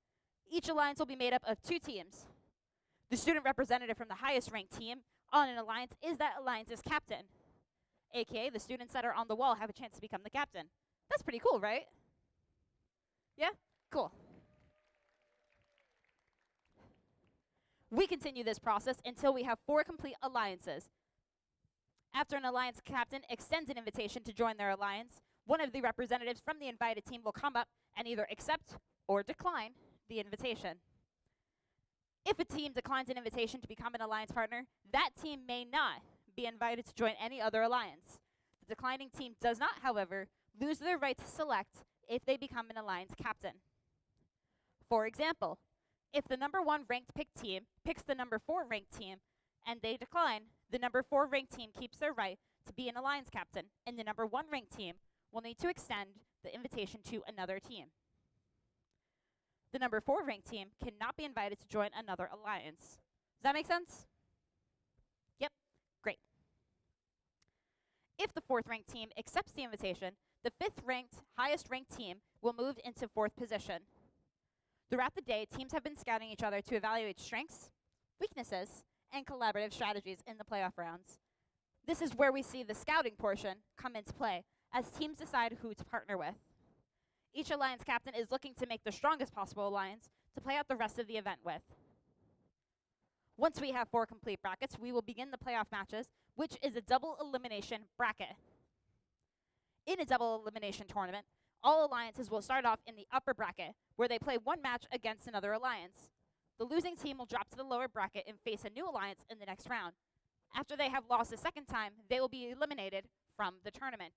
Each alliance will be made up of 2 teams. The student representative from the highest ranked team on an alliance is that alliance's captain. AKA, the students that are on the wall have a chance to become the captain. That's pretty cool, right? Yeah? Cool. We continue this process until we have 4 complete alliances. After an alliance captain extends an invitation to join their alliance, one of the representatives from the invited team will come up and either accept or decline the invitation. If a team declines an invitation to become an alliance partner, that team may not be invited to join any other alliance. The declining team does not, however, lose their right to select if they become an alliance captain. For example, if the number 1 ranked picked team picks the number 4 ranked team and they decline, the number 4 ranked team keeps their right to be an alliance captain, and the number 1 ranked team will need to extend the invitation to another team. The number 4 ranked team cannot be invited to join another alliance. Does that make sense? Yep, great. If the 4th ranked team accepts the invitation, the 5th ranked, highest ranked team will move into 4th position. Throughout the day, teams have been scouting each other to evaluate strengths, weaknesses, and collaborative strategies in the playoff rounds. This is where we see the scouting portion come into play, as teams decide who to partner with. Each alliance captain is looking to make the strongest possible alliance to play out the rest of the event with. Once we have 4 complete brackets, we will begin the playoff matches, which is a double elimination bracket. In a double elimination tournament, all alliances will start off in the upper bracket, where they play 1 match against another alliance. The losing team will drop to the lower bracket and face a new alliance in the next round. After they have lost a second time, they will be eliminated from the tournament.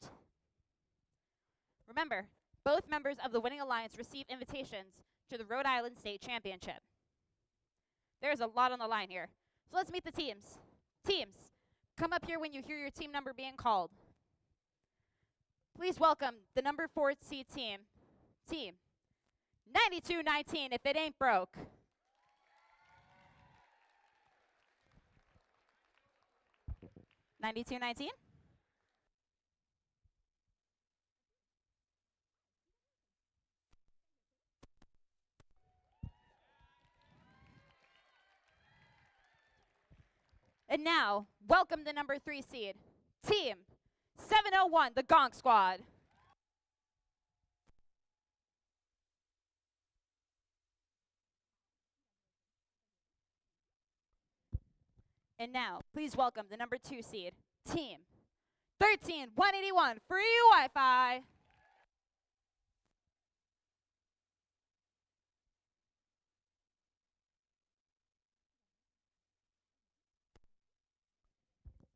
Remember, both members of the winning alliance receive invitations to the Rhode Island State Championship. There's a lot on the line here. So let's meet the teams. Teams, come up here when you hear your team number being called. Please welcome the number 4 seed team. Team 9219 if it ain't broke. $92.19. And now, welcome the number 3 seed, Team 701, the Gong Squad. And now, please welcome the number 2 seed, Team 13181, free Wi-Fi.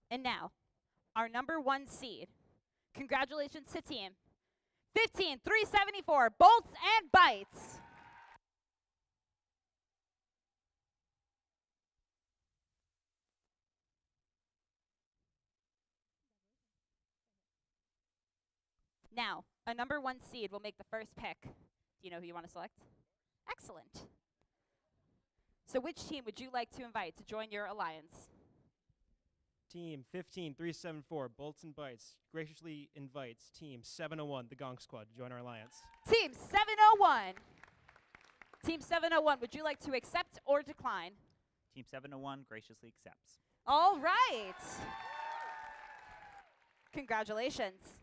And now, our number 1 seed. Congratulations to Team 15374, Bolts and Bites. Now, a number 1 seed will make the first pick. Do you know who you want to select? Excellent. So which team would you like to invite to join your alliance? Team 15374, Bolts and Bites, graciously invites Team 701, the Gong Squad, to join our alliance. Team 701. Team 701, would you like to accept or decline? Team 701 graciously accepts. All right. Congratulations.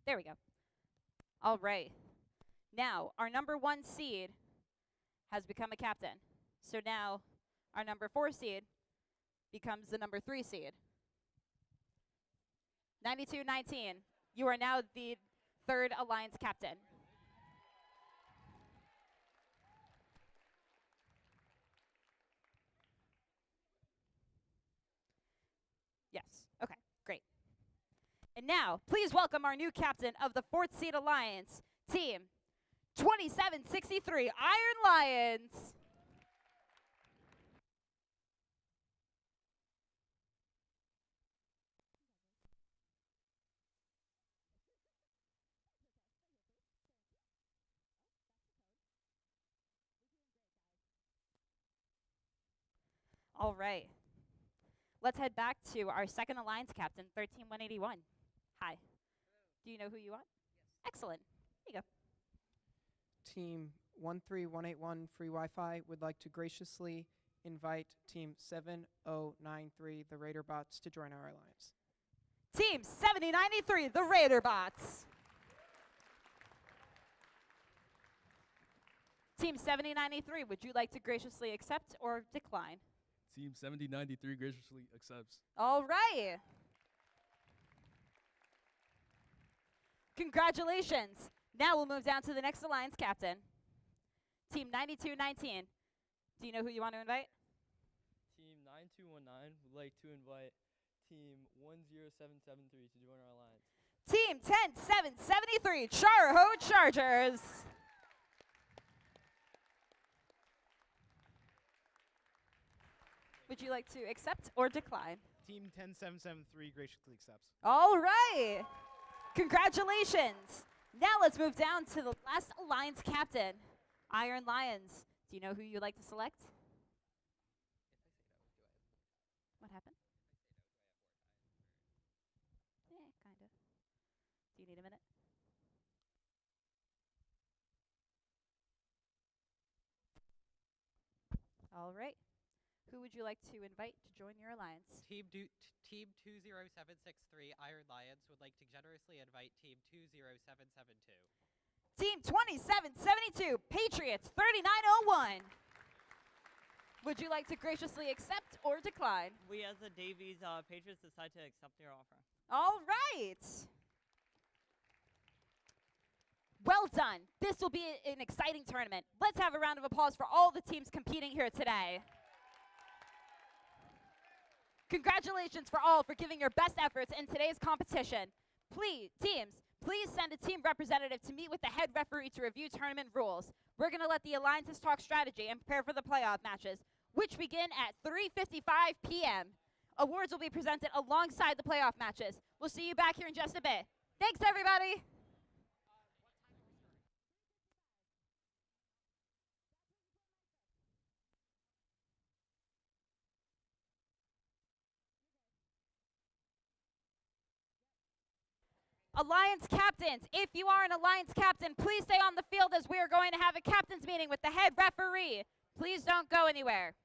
There we go. All right. Now, our number 1 seed has become a captain. So now, our number 4 seed becomes the number 3 seed. 92-19. You are now the 3rd Alliance captain. Yes. Okay, great. And now, please welcome our new captain of the 4th seed Alliance, Team 2763 Iron Lions. All right. Let's head back to our 2nd Alliance captain, 13181. Hi. Do you know who you are? Yes. Excellent. Here you go. Team 13181 Free Wi-Fi would like to graciously invite Team 7093, the Raider Bots, to join our alliance. Team 7093, the Raider Bots. Team 7093, would you like to graciously accept or decline? Team 7093 graciously accepts. All right. Congratulations. Now we'll move down to the next Alliance captain. Team 9219. Do you know who you want to invite? Team 9219 would like to invite Team 10773 to join our alliance. Team 10773, Char-Ho Chargers. Would you like to accept or decline? Team 10773 graciously accepts. All right. Congratulations. Now let's move down to the last Alliance captain, Iron Lions. Do you know who you'd like to select? What happened? Yeah, kind of. Do you need a minute? All right. Who would you like to invite to join your alliance? Team 20763 Iron Lions would like to generously invite Team 20772. Team 2772 Patriots 3901. Would you like to graciously accept or decline? We as the Davies Patriots decide to accept your offer. All right. Well done. This will be an exciting tournament. Let's have a round of applause for all the teams competing here today. Congratulations for all for giving your best efforts in today's competition. Please send a team representative to meet with the head referee to review tournament rules. We're going to let the alliances talk strategy and prepare for the playoff matches, which begin at 3:55 p.m. Awards will be presented alongside the playoff matches. We'll see you back here in just a bit. Thanks, everybody. Alliance captains, if you are an Alliance captain, please stay on the field as we are going to have a captain's meeting with the head referee. Please don't go anywhere.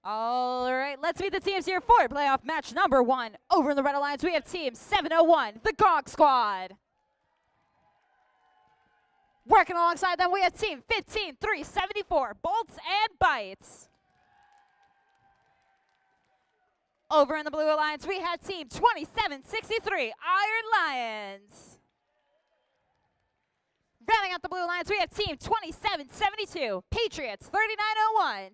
All right, let's meet the teams here for playoff match number 1. Over in the Red Alliance, we have team 701, the Gog Squad. Working alongside them, we have team 15374, Bolts and Bites. Over in the Blue Alliance, we have team 2763, Iron Lions. Rounding out the Blue Alliance, we have team 2772, Patriots 3901.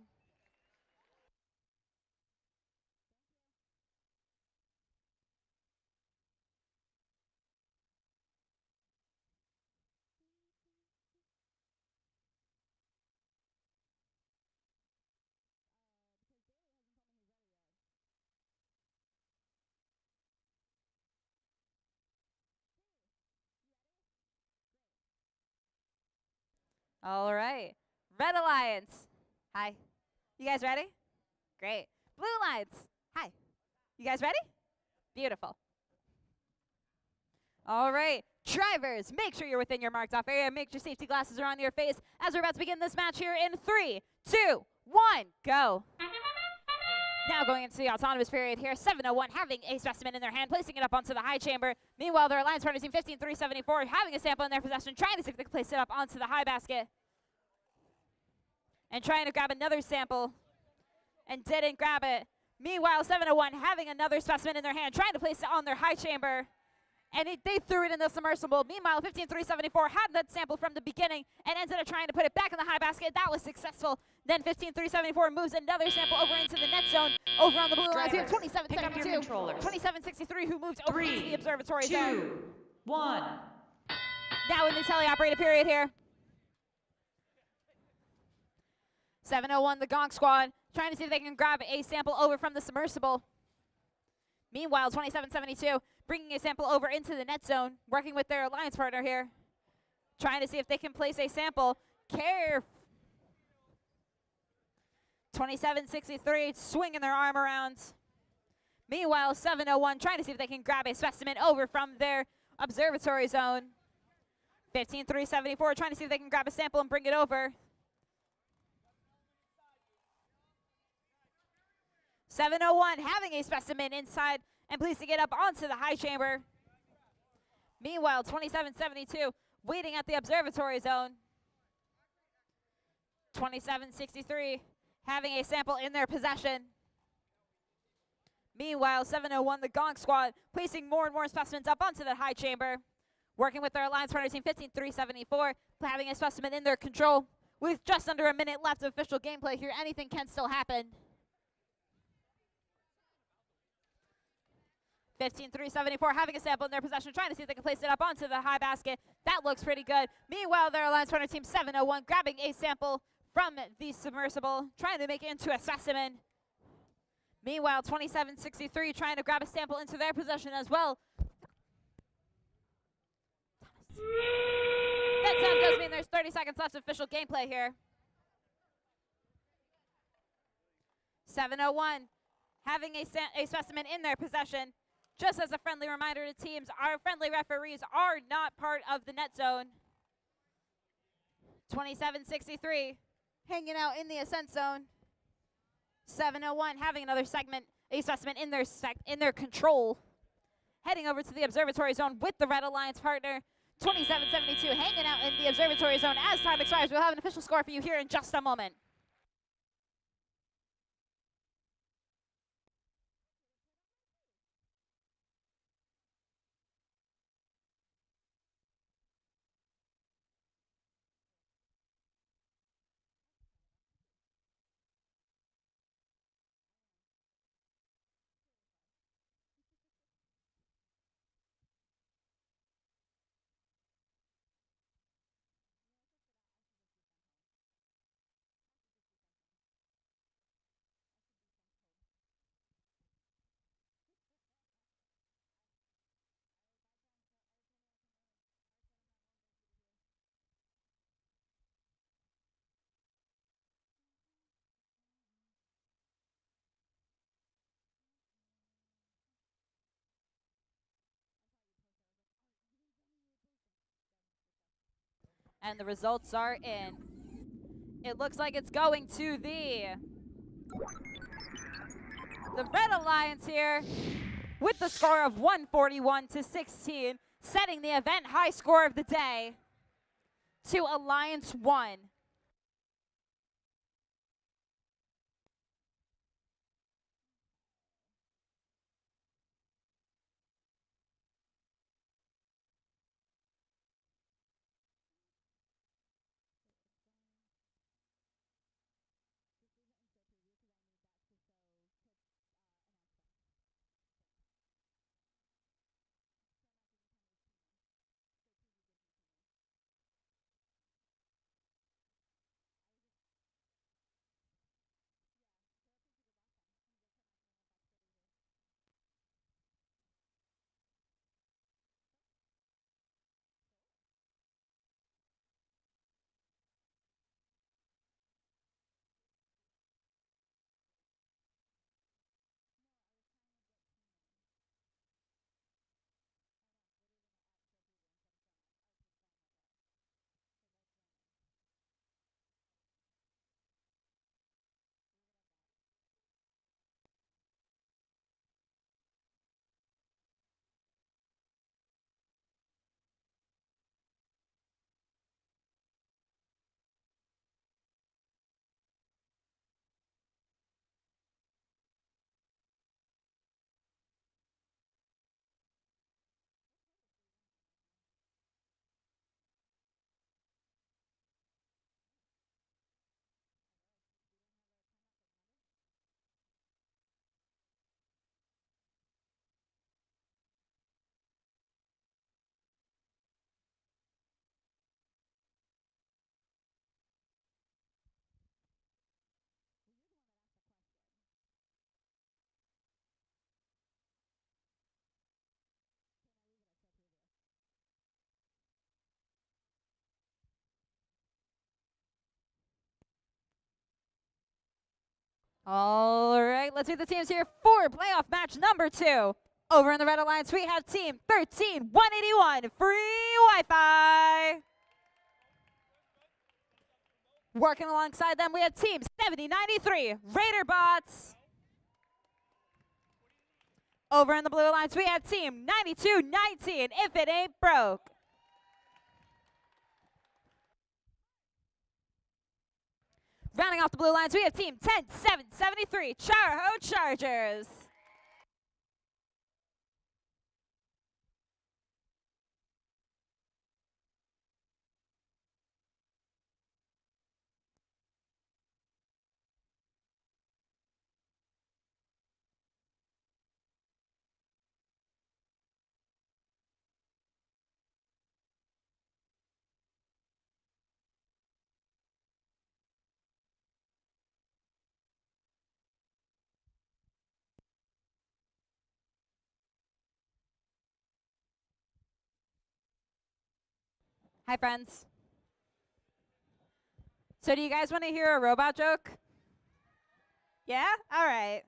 All right. Red Alliance. Hi. You guys ready? Great. Blue Alliance. Hi. You guys ready? Beautiful. All right. Drivers, make sure you're within your marked off area. Make sure safety glasses are on your face as we're about to begin this match here in 3, 2, 1, go. Now going into the autonomous period here, 701 having a specimen in their hand, placing it up onto the high chamber. Meanwhile, their alliance partner team 15374 having a sample in their possession, trying to see if they can place it up onto the high basket. And trying to grab another sample and didn't grab it. Meanwhile, 701 having another specimen in their hand, trying to place it on their high chamber. And they threw it in the submersible. Meanwhile, 15374 had that sample from the beginning and ended up trying to put it back in the high basket. That was successful. Then 15374 moves another sample over into the net zone. Over on the blue line, we have 2772, 2763 who moved over into the observatory zone. 2, 1. Now in the teleoperated period here. 701, the Gong Squad, trying to see if they can grab a sample over from the submersible. Meanwhile, 2772 bringing a sample over into the net zone, working with their alliance partner here, trying to see if they can place a sample. 2763 swinging their arm around. Meanwhile, 701 trying to see if they can grab a specimen over from their observatory zone. 15374 trying to see if they can grab a sample and bring it over. 701 having a specimen inside and placing it up onto the high chamber. Meanwhile, 2772 waiting at the observatory zone. 2763 having a sample in their possession. Meanwhile, 701, the Gong Squad, placing more and more specimens up onto the high chamber. Working with their alliance partner team 15374, having a specimen in their control. With just under a minute left of official gameplay here, anything can still happen. 15374 having a sample in their possession, trying to see if they can place it up onto the high basket. That looks pretty good. Meanwhile, their alliance partner team 701 grabbing a sample from the submersible, trying to make it into a specimen. Meanwhile, 2763 trying to grab a sample into their possession as well. That sound does mean there's 30 seconds left of official gameplay here. 701 having a specimen in their possession. Just as a friendly reminder to teams, our friendly referees are not part of the net zone. 2763 hanging out in the ascent zone. 701 having another segment, a specimen in their control. Heading over to the observatory zone with the Red Alliance partner. 2772 hanging out in the observatory zone. As time expires, we'll have an official score for you here in just a moment. And the results are in. It looks like it's going to the the Red Alliance here with the score of 141-16, setting the event high score of the day to Alliance 1. All right, let's meet the teams here for playoff match number 2. Over in the Red Alliance, we have team 13181, Free Wi-Fi. Working alongside them, we have team 7093, Raider Bots. Over in the Blue Alliance, we have team 9219, If It Ain't Broke. Rounding off the Blue Lines, we have team 10773, Char-Ho Chargers. Hi, friends. So do you guys want to hear a robot joke? Yeah? All right.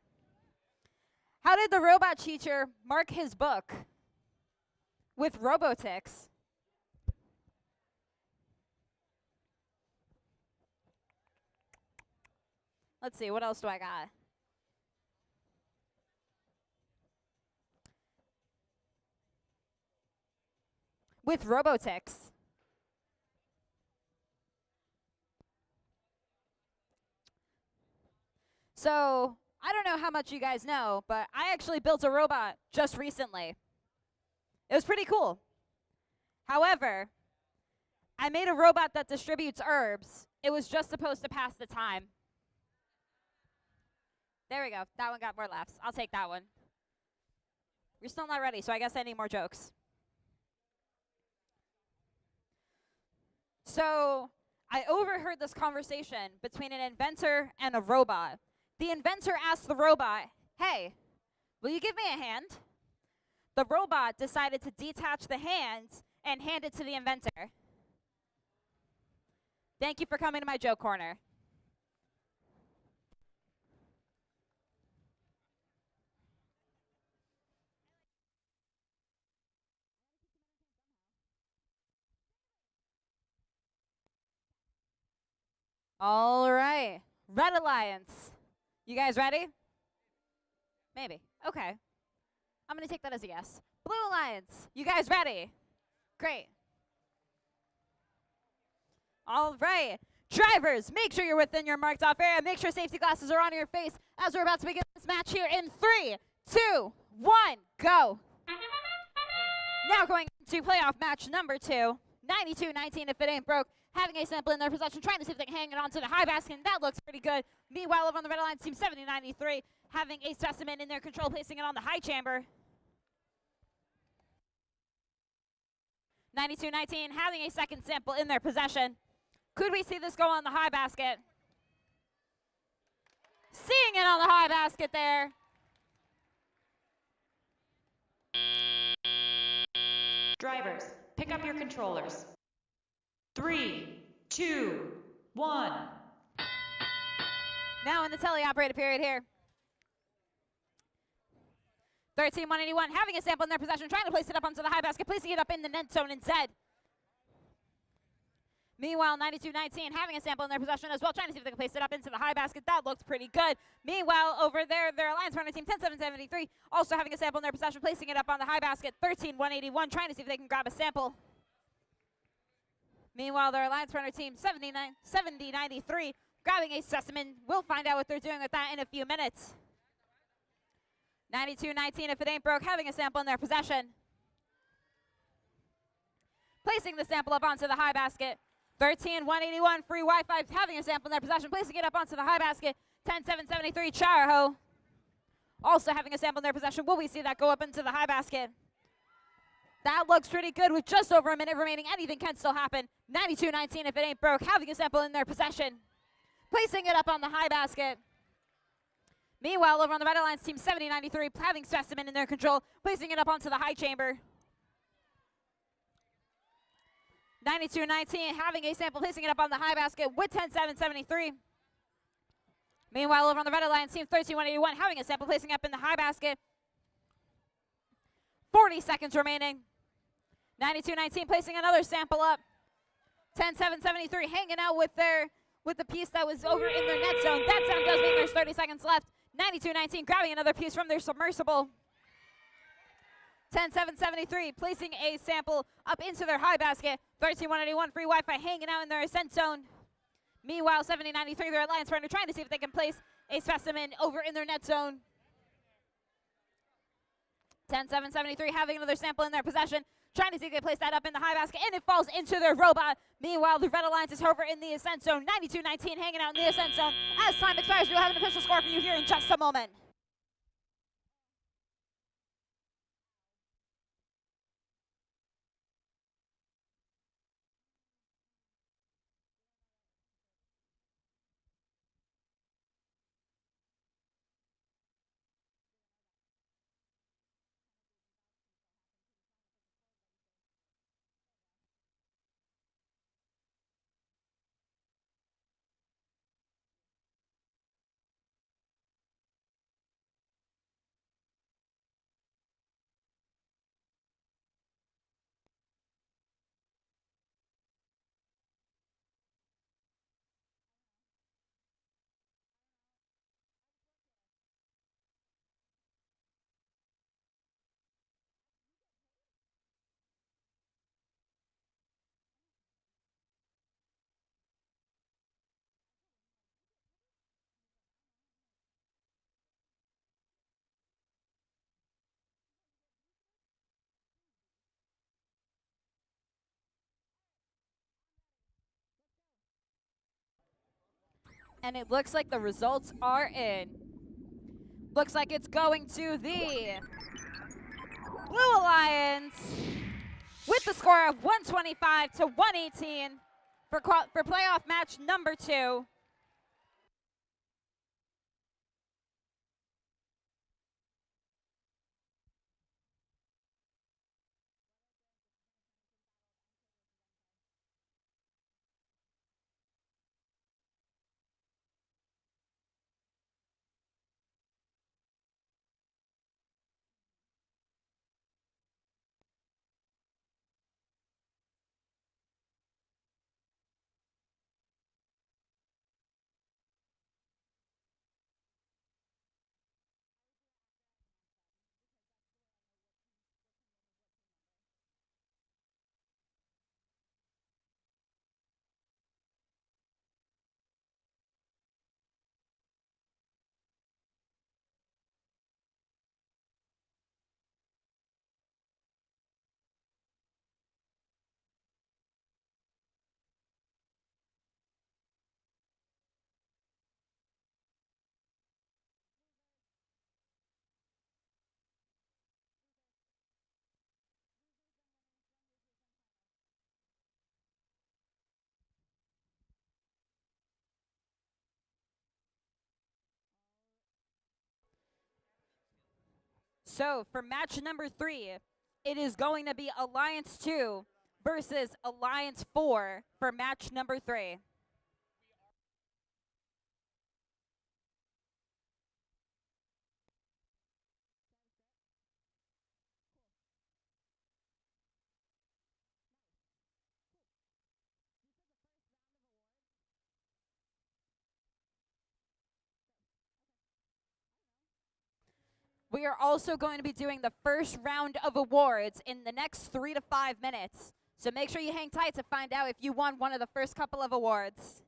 How did the robot teacher mark his book? With Robotics. Let's see, what else do I got? With Robotics. So, I don't know how much you guys know, but I actually built a robot just recently. It was pretty cool. However, I made a robot that distributes herbs. It was just supposed to pass the time. There we go. That one got more laughs. I'll take that one. You're still not ready, so I guess I need more jokes. So, I overheard this conversation between an inventor and a robot. The inventor asked the robot, "Hey, will you give me a hand?" The robot decided to detach the hand and hand it to the inventor. Thank you for coming to my joke corner. All right, Red Alliance. You guys ready? Maybe. Okay. I'm going to take that as a yes. Blue Alliance, you guys ready? Great. All right. Drivers, make sure you're within your marked off area. Make sure safety glasses are on your face as we're about to begin this match here in 3, 2, 1, go. Now going into playoff match number 2. 92-19 if it ain't broke. Having a sample in their possession, trying to see if they can hang it onto the high basket, and that looks pretty good. Meanwhile, over on the red line, team 70-93, having a specimen in their control, placing it on the high chamber. 92-19, having a second sample in their possession. Could we see this go on the high basket? Seeing it on the high basket there. Drivers, pick up your controllers. 3, 2, 1. Now in the teleoperated period here. 13-181, having a sample in their possession, trying to place it up onto the high basket, placing it up in the net zone instead. Meanwhile, 92-19, having a sample in their possession as well, trying to see if they can place it up into the high basket. That looks pretty good. Meanwhile, over there, their alliance partner team, 10-7-73, also having a sample in their possession, placing it up on the high basket. 13-181, trying to see if they can grab a sample. Meanwhile, their alliance partner team, 70-93, grabbing a specimen. We'll find out what they're doing with that in a few minutes. 92-19, if it ain't broke, having a sample in their possession. Placing the sample up onto the high basket. 13-181, free Wi-Fi, having a sample in their possession, placing it up onto the high basket. 10-7-73, Charaho, also having a sample in their possession. Will we see that go up into the high basket? That looks pretty good with just over a minute remaining. Anything can still happen. 92-19, if it ain't broke, having a sample in their possession. Placing it up on the high basket. Meanwhile, over on the Red Alliance team, 70-93, having specimen in their control, placing it up onto the high chamber. 92-19, having a sample, placing it up on the high basket with 10-7-73. Meanwhile, over on the Red Alliance team, 13-181, having a sample, placing up in the high basket. 40 seconds remaining. 92-19, placing another sample up. 10-7-73, hanging out with the piece that was over in their net zone. That sound does mean there's 30 seconds left. 92-19, grabbing another piece from their submersible. 10-7-73, placing a sample up into their high basket. 13-181, free Wi-Fi hanging out in their ascent zone. Meanwhile, 70-93, their alliance partner, trying to see if they can place a specimen over in their net zone. 10-7-73, having another sample in their possession, trying to see if they place that up in the high basket, and it falls into their robot. Meanwhile, the Red Alliance is over in the ascent zone. 92-19, hanging out in the ascent zone. As time expires, we'll have an official score for you here in just a moment. And it looks like the results are in. Looks like it's going to the Blue Alliance with the score of 125-118 for playoff match number 2. So for match number 3, it is going to be Alliance 2 versus Alliance 4 for match number 3. We are also going to be doing the first round of awards in the next 3 to 5 minutes. So make sure you hang tight to find out if you won one of the first couple of awards.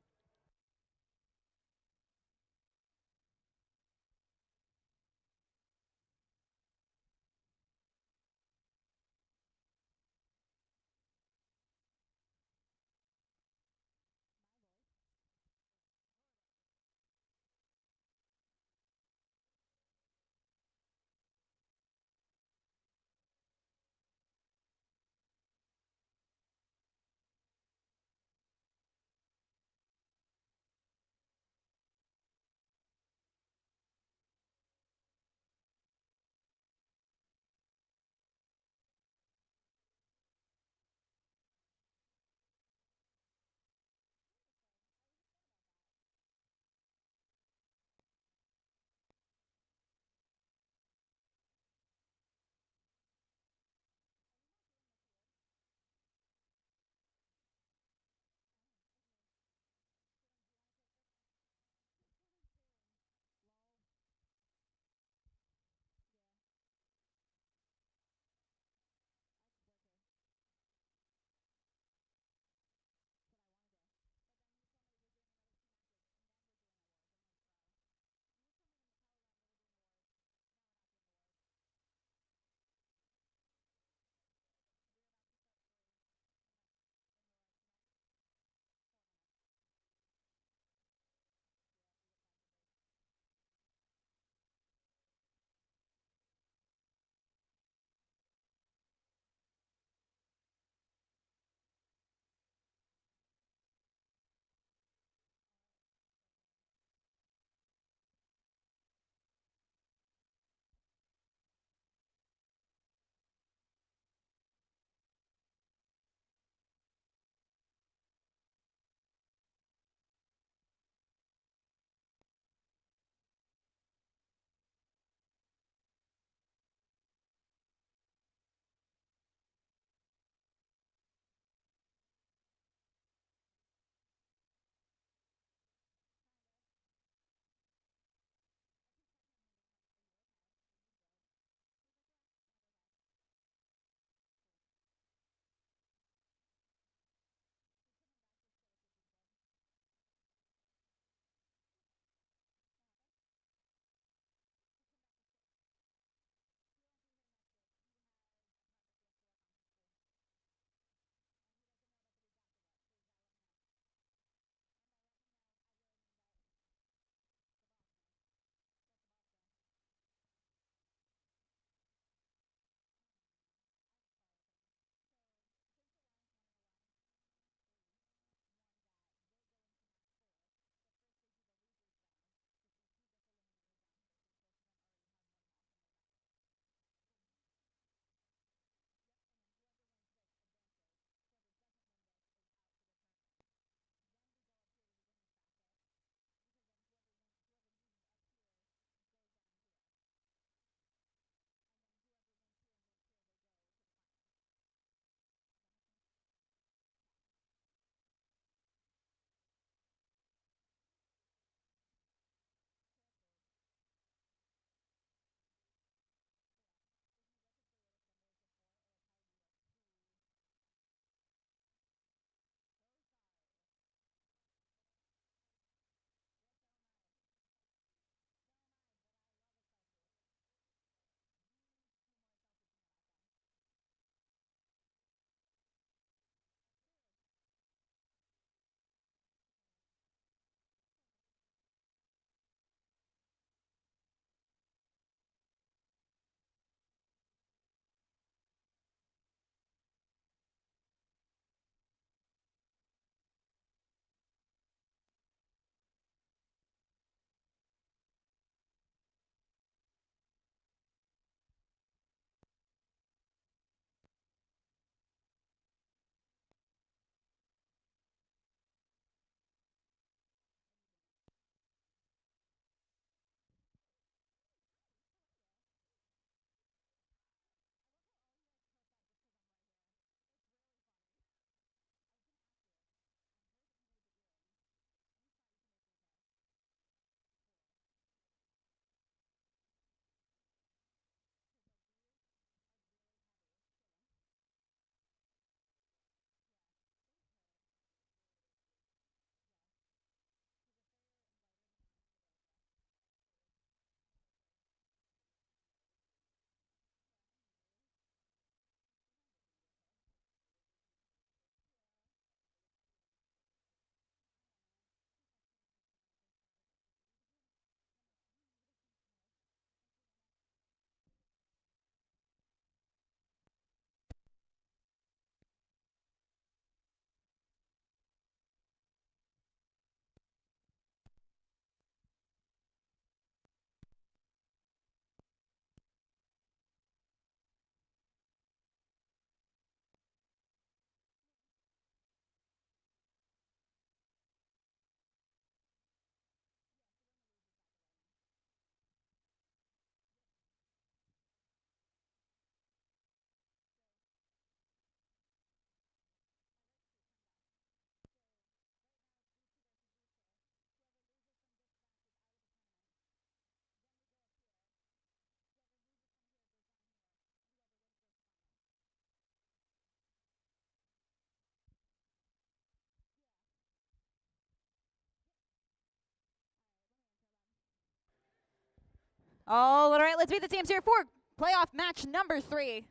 All right, let's meet the teams here for playoff match number 3.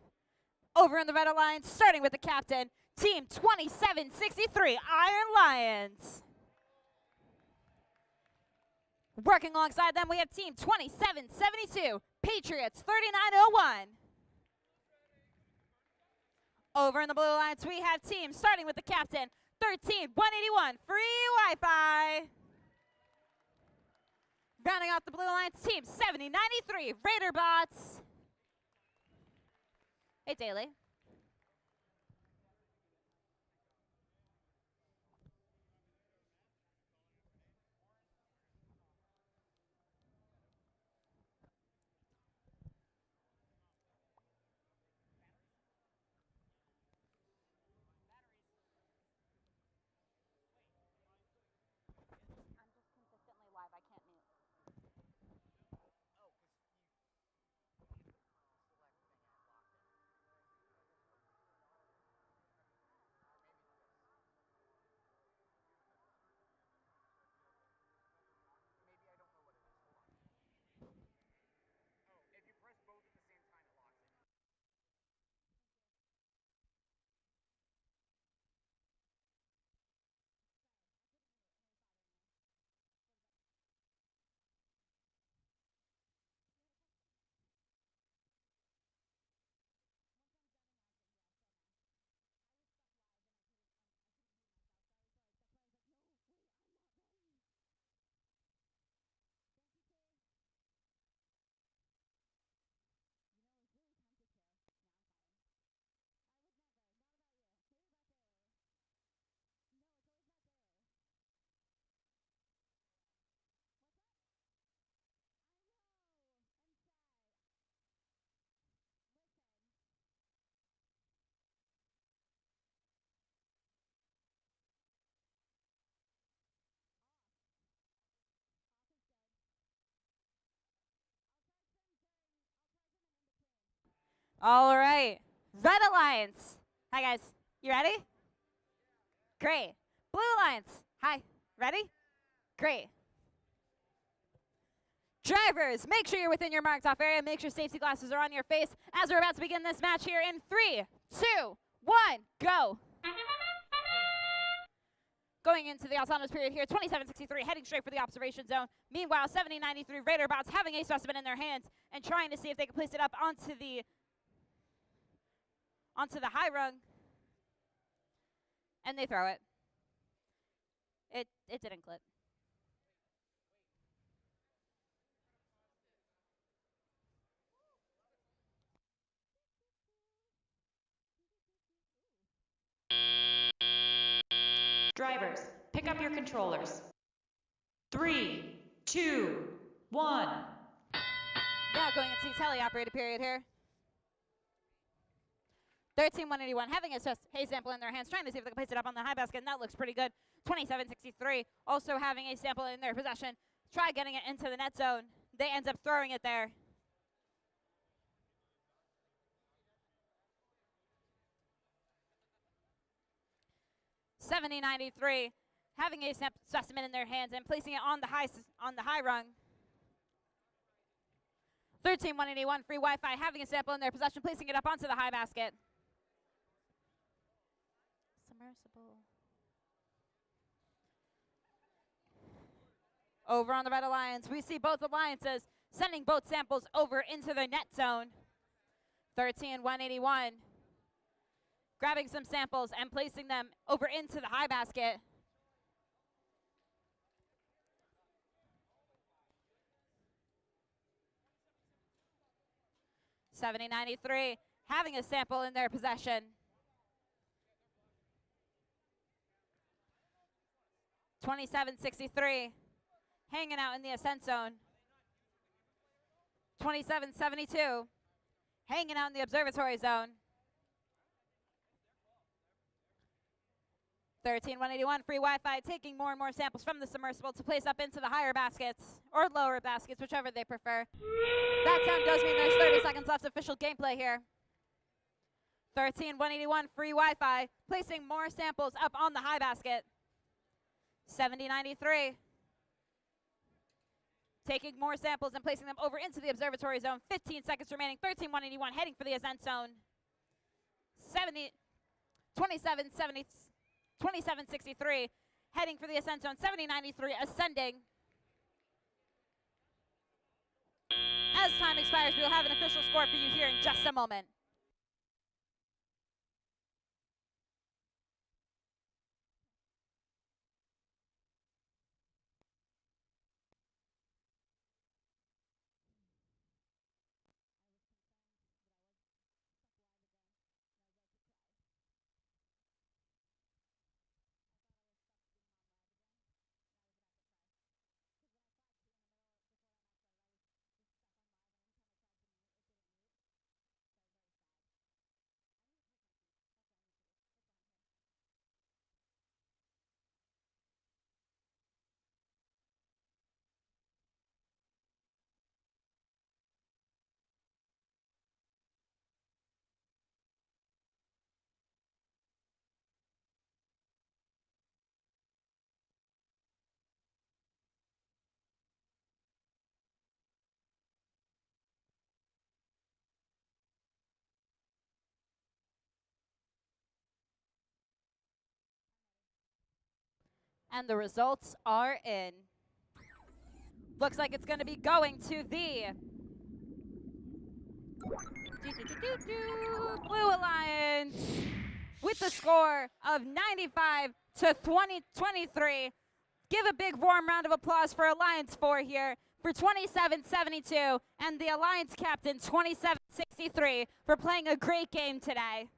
Over in the Red Alliance, starting with the captain, Team 2763, Iron Lions. Working alongside them, we have Team 2772, Patriots 3901. Over in the Blue Alliance, we have teams starting with the captain, 13181, Free Wi-Fi. Rounding out the Blue Alliance, Team 7093, Raider Bots. Hey, Daily. All right, Red Alliance. Hi, guys. You ready? Great. Blue Alliance. Hi. Ready? Great. Drivers, make sure you're within your marked off area. Make sure safety glasses are on your face as we're about to begin this match here in 3, 2, 1, go. Going into the autonomous period here, 2763 heading straight for the observation zone. Meanwhile, 7093 Raider Bots having a specimen in their hands and trying to see if they can place it up onto the high rung. And they throw it. It didn't clip. Drivers, pick up your controllers. 3, 2, 1. Now going into the teleoperated period here. 13181 having a hay sample in their hands, trying to see if they can place it up on the high basket, and that looks pretty good. 2763 also having a sample in their possession. Try getting it into the net zone. They end up throwing it there. $70.93 having a specimen in their hands and placing it on the high rung. 13181 Free Wi-Fi having a sample in their possession, placing it up onto the high basket. Submersible. Over on the Red Alliance, we see both alliances sending both samples over into the net zone. 13181 grabbing some samples and placing them over into the high basket. $70.93 having a sample in their possession. 27.63 hanging out in the ascent zone. 27.72 hanging out in the observatory zone. 13181 Free Wi-Fi taking more and more samples from the submersible to place up into the higher baskets or lower baskets, whichever they prefer. That sound does mean there's 30 seconds left of official gameplay here. 13181 Free Wi-Fi placing more samples up on the high basket. 70.93 Taking more samples and placing them over into the observatory zone. 15 seconds remaining. 13-181 heading for the ascent zone. 27-63 heading for the ascent zone. 70-93 ascending. As time expires, we will have an official score for you here in just a moment. And the results are in. Looks like it's going to be going to the Blue Alliance with the score of 95-23. Give a big warm round of applause for Alliance 4 here for 27-72 and the Alliance captain 27-63 for playing a great game today.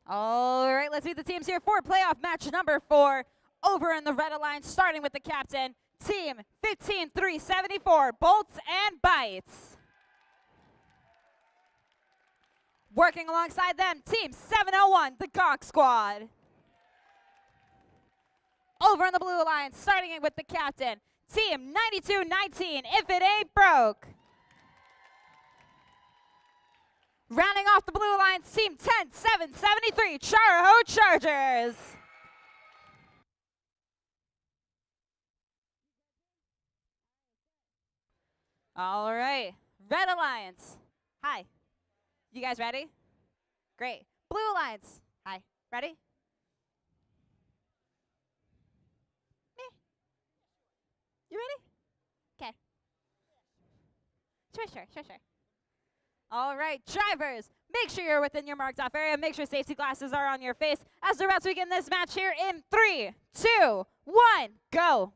All right, let's meet the teams here for playoff match number 4 over in the Red Alliance, starting with the captain, team 15-374, Bolts and Bites. Working alongside them, team 701, the Gonk Squad. Over in the Blue Alliance, starting it with the captain, team 9219, If It Ain't Broke. Rounding off the Blue Alliance, team 10773, Charaho Chargers. All right, Red Alliance. Hi. You guys ready? Great. Blue Alliance. Hi. Ready? Me? You ready? Okay. Sure. All right, drivers, make sure you're within your marked off area. Make sure safety glasses are on your face as we're about to begin this match here in 3, 2, 1, go.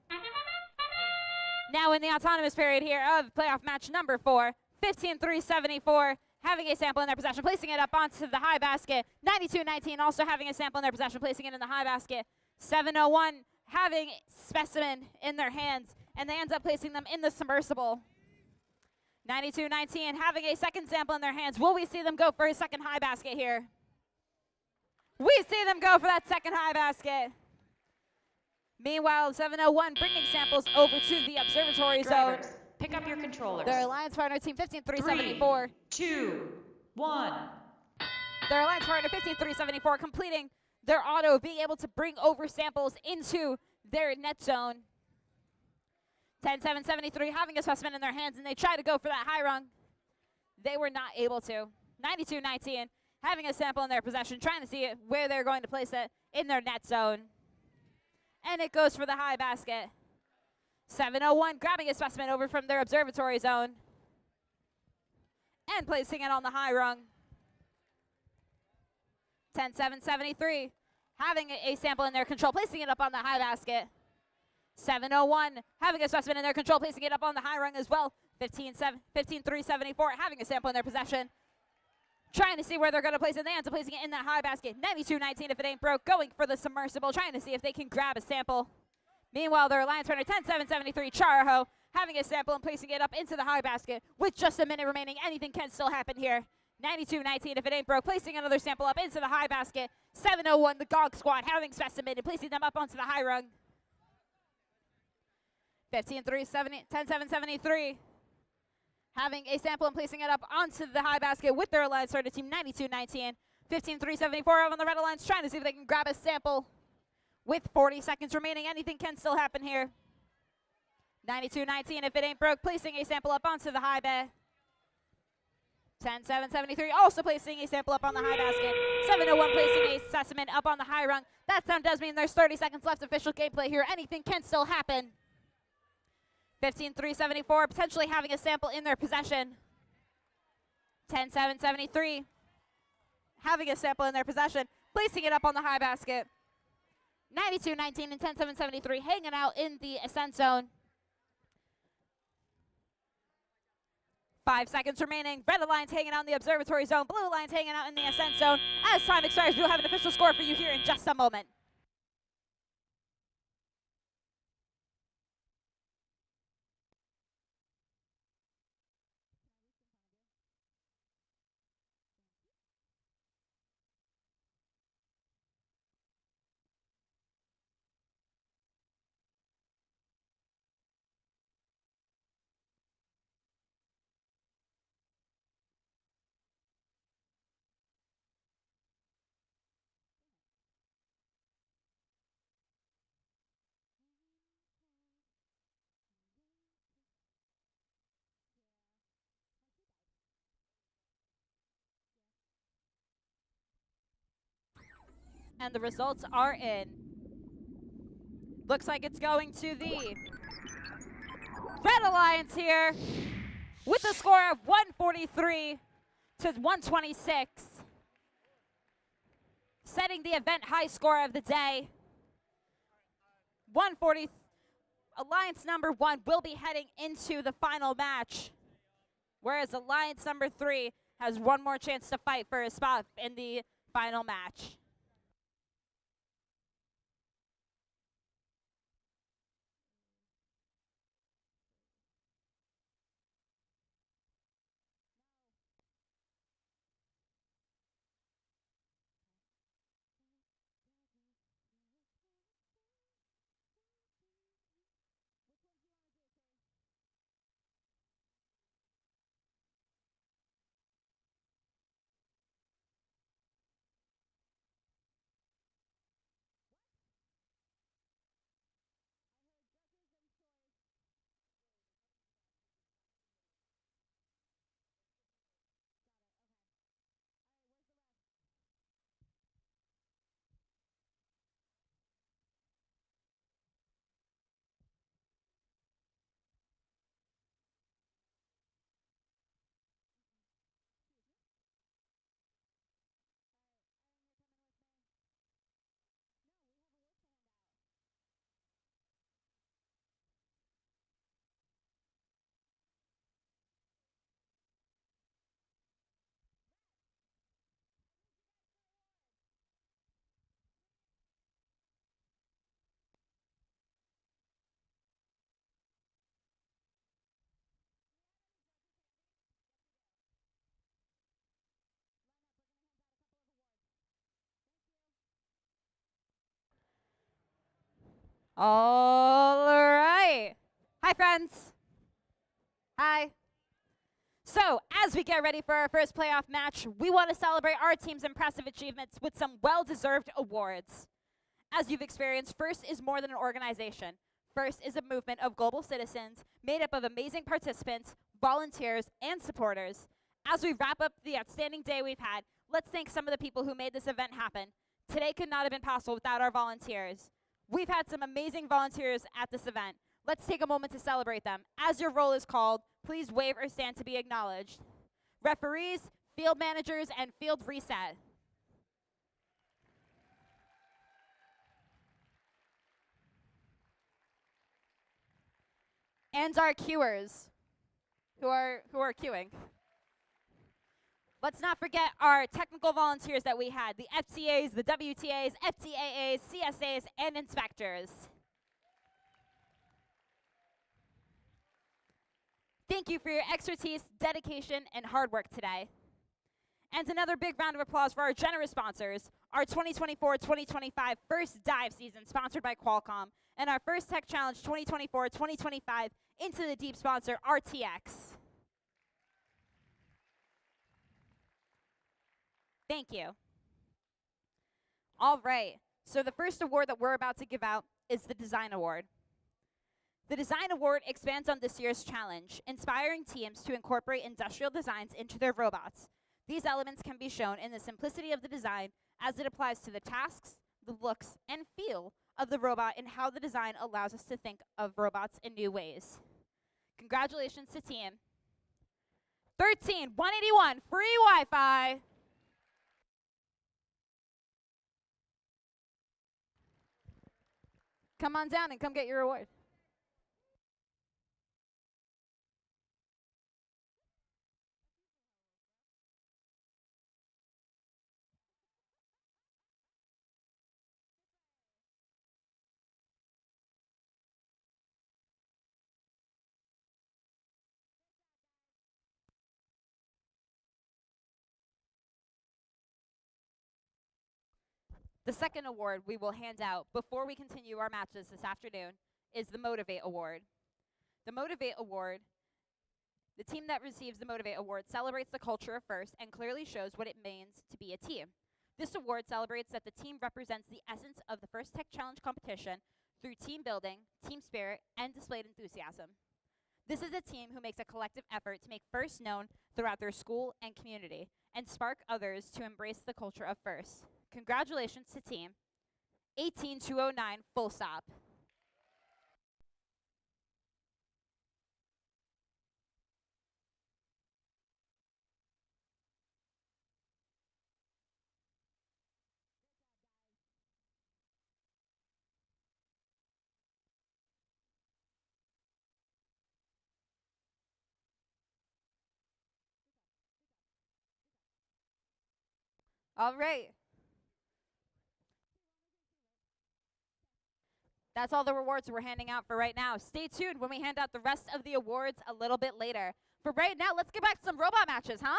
Now in the autonomous period here of playoff match number 4, 15-3-74, having a sample in their possession, placing it up onto the high basket. 92-19 also having a sample in their possession, placing it in the high basket. 701 having specimen in their hands, and they end up placing them in the submersible. 92-19 having a second sample in their hands. Will we see them go for a second high basket here? We see them go for that second high basket. Meanwhile, 701 bringing samples over to the observatory zone. Pick up your controllers. Their alliance partner, team 15-3-74. 3, 2, 1. Their alliance partner, 15-3-74, completing their auto, being able to bring over samples into their net zone. 10-7-73 having a specimen in their hands, and they try to go for that high rung. They were not able to. 92-19 having a sample in their possession, trying to see where they're going to place it in their net zone. And it goes for the high basket. 701 grabbing a specimen over from their observatory zone and placing it on the high rung. 10-7-73 having a sample in their control, placing it up on the high basket. 701 having a specimen in their control, placing it up on the high rung as well. 15-3-74 having a sample in their possession, trying to see where they're going to place it. They end up placing it in that high basket. 92-19 if it ain't broke, going for the submersible, trying to see if they can grab a sample. Meanwhile, their alliance partner, 10-7-73 Charaho, having a sample and placing it up into the high basket with just a minute remaining. Anything can still happen here. 92-19 if it ain't broke, placing another sample up into the high basket. 701 the Gog Squad having specimen and placing them up onto the high rung. 10-7-73 having a sample and placing it up onto the high basket with their alliance partner team 92-19. 15-3-74 on the Red Alliance, trying to see if they can grab a sample with 40 seconds remaining. Anything can still happen here. 92-19 if it ain't broke, placing a sample up onto the high bay. 10-7-73 also placing a sample up on the high basket. 701 placing a specimen up on the high rung. That sound does mean there's 30 seconds left. Official gameplay here. Anything can still happen. 15-3-74 potentially having a sample in their possession. 10-7-73 having a sample in their possession, placing it up on the high basket. 92-19 and 10-7-73 hanging out in the ascent zone. 5 seconds remaining. Red Alliance hanging out in the observatory zone. Blue Alliance hanging out in the ascent zone. As time expires, we'll have an official score for you here in just a moment. And the results are in. Looks like it's going to the Red Alliance here with a score of 143 to 126. Setting the event high score of the day. 140. Alliance number 1 will be heading into the final match, whereas Alliance number 3 has one more chance to fight for a spot in the final match. All right. Hi, friends. Hi. So, as we get ready for our first playoff match, we want to celebrate our team's impressive achievements with some well-deserved awards. As you've experienced, FIRST is more than an organization. FIRST is a movement of global citizens made up of amazing participants, volunteers, and supporters. As we wrap up the outstanding day we've had, let's thank some of the people who made this event happen. Today could not have been possible without our volunteers. We've had some amazing volunteers at this event. Let's take a moment to celebrate them. As your roll is called, please wave or stand to be acknowledged. Referees, field managers, and field reset. And our queuers, who are queuing. Let's not forget our technical volunteers that we had, the FTAs, the WTAs, FTAAs, CSAs, and inspectors. Thank you for your expertise, dedication, and hard work today. And another big round of applause for our generous sponsors, our 2024-2025 First Dive season sponsored by Qualcomm, and our First Tech Challenge 2024-2025 Into the Deep sponsor, RTX. Thank you. All right, so the first award that we're about to give out is the Design Award. The Design Award expands on this year's challenge, inspiring teams to incorporate industrial designs into their robots. These elements can be shown in the simplicity of the design as it applies to the tasks, the looks, and feel of the robot and how the design allows us to think of robots in new ways. Congratulations to team 13181 Free Wi-Fi. Come on down and come get your award. The second award we will hand out before we continue our matches this afternoon is the Motivate Award. The Motivate Award, the team that receives the Motivate Award celebrates the culture of FIRST and clearly shows what it means to be a team. This award celebrates that the team represents the essence of the First Tech Challenge competition through team building, team spirit, and displayed enthusiasm. This is a team who makes a collective effort to make FIRST known throughout their school and community and spark others to embrace the culture of FIRST. Congratulations to team 18209 Full Stop. All right. That's all the rewards we're handing out for right now. Stay tuned when we hand out the rest of the awards a little bit later. For right now, let's get back to some robot matches, huh?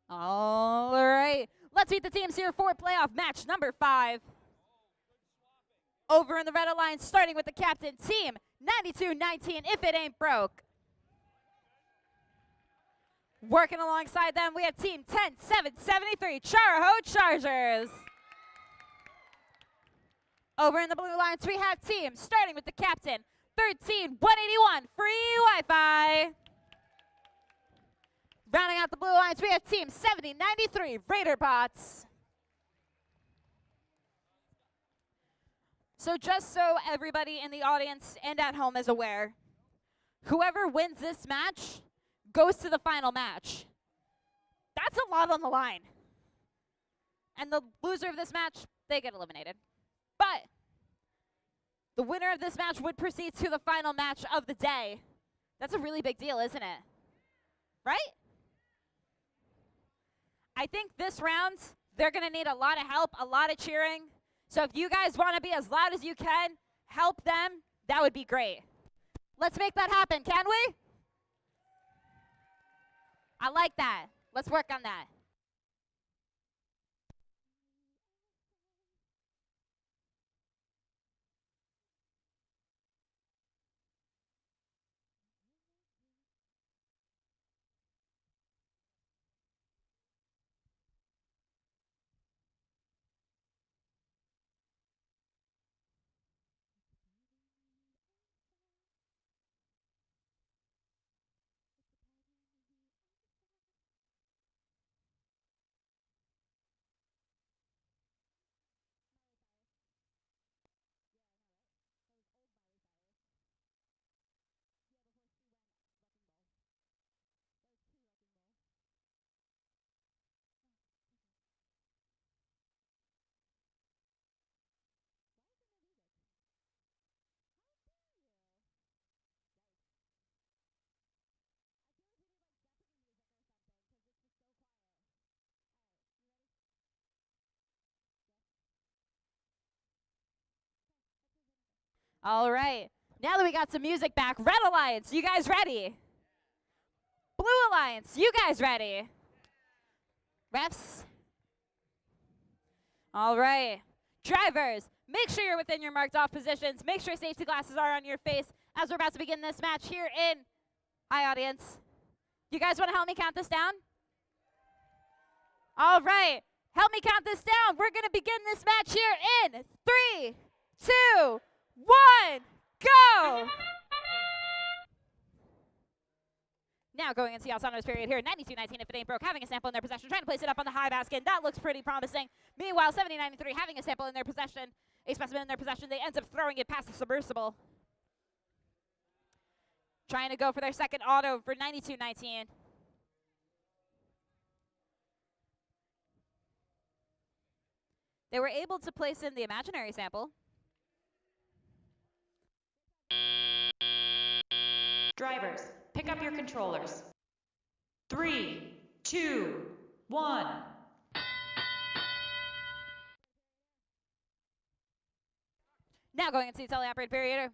All right. Let's meet the teams here for playoff match number 5. Over in the red alliance, starting with the captain, team 9219, if it ain't broke. Working alongside them, we have team 10773, Charaho Chargers. Over in the blue alliance, we have teams, starting with the captain, 13181, free Wi-Fi. Rounding out the blue alliance, we have team 7093, Raider Bots. So just so everybody in the audience and at home is aware, whoever wins this match goes to the final match. That's a lot on the line. And the loser of this match, they get eliminated. But the winner of this match would proceed to the final match of the day. That's a really big deal, isn't it? Right? I think this round, they're going to need a lot of help, a lot of cheering. So if you guys want to be as loud as you can, help them, that would be great. Let's make that happen, can we? I like that. Let's work on that. All right. Now that we got some music back, Red Alliance, you guys ready? Blue Alliance, you guys ready? Refs? All right. Drivers, make sure you're within your marked off positions. Make sure safety glasses are on your face as we're about to begin this match here in... Hi, audience. You guys want to help me count this down? All right. Help me count this down. We're going to begin this match here in 3, 2, 1, go! Now going into the autonomous period here, 92-19 if it ain't broke, having a sample in their possession, trying to place it up on the high basket. That looks pretty promising. Meanwhile, 70-93 having a sample in their possession, a specimen in their possession. They end up throwing it past the submersible. Trying to go for their second auto for 92-19. They were able to place in the imaginary sample. Drivers, pick up your controllers. 3, 2, 1. Now going into the teleoperated period.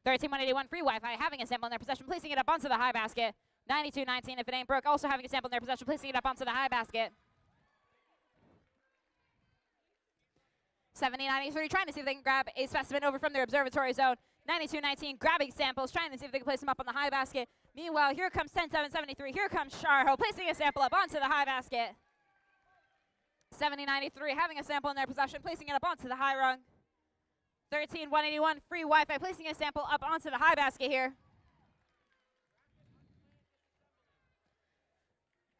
13-181 free Wi-Fi, having a sample in their possession, placing it up onto the high basket. 92-19 if it ain't broke, also having a sample in their possession, placing it up onto the high basket. 70-93 trying to see if they can grab a specimen over from their observatory zone. 92-19 grabbing samples, trying to see if they can place them up on the high basket. Meanwhile, here comes 10-7-73. Here comes Charho, placing a sample up onto the high basket. 70-93 having a sample in their possession, placing it up onto the high rung. 13-181 free Wi-Fi, placing a sample up onto the high basket here.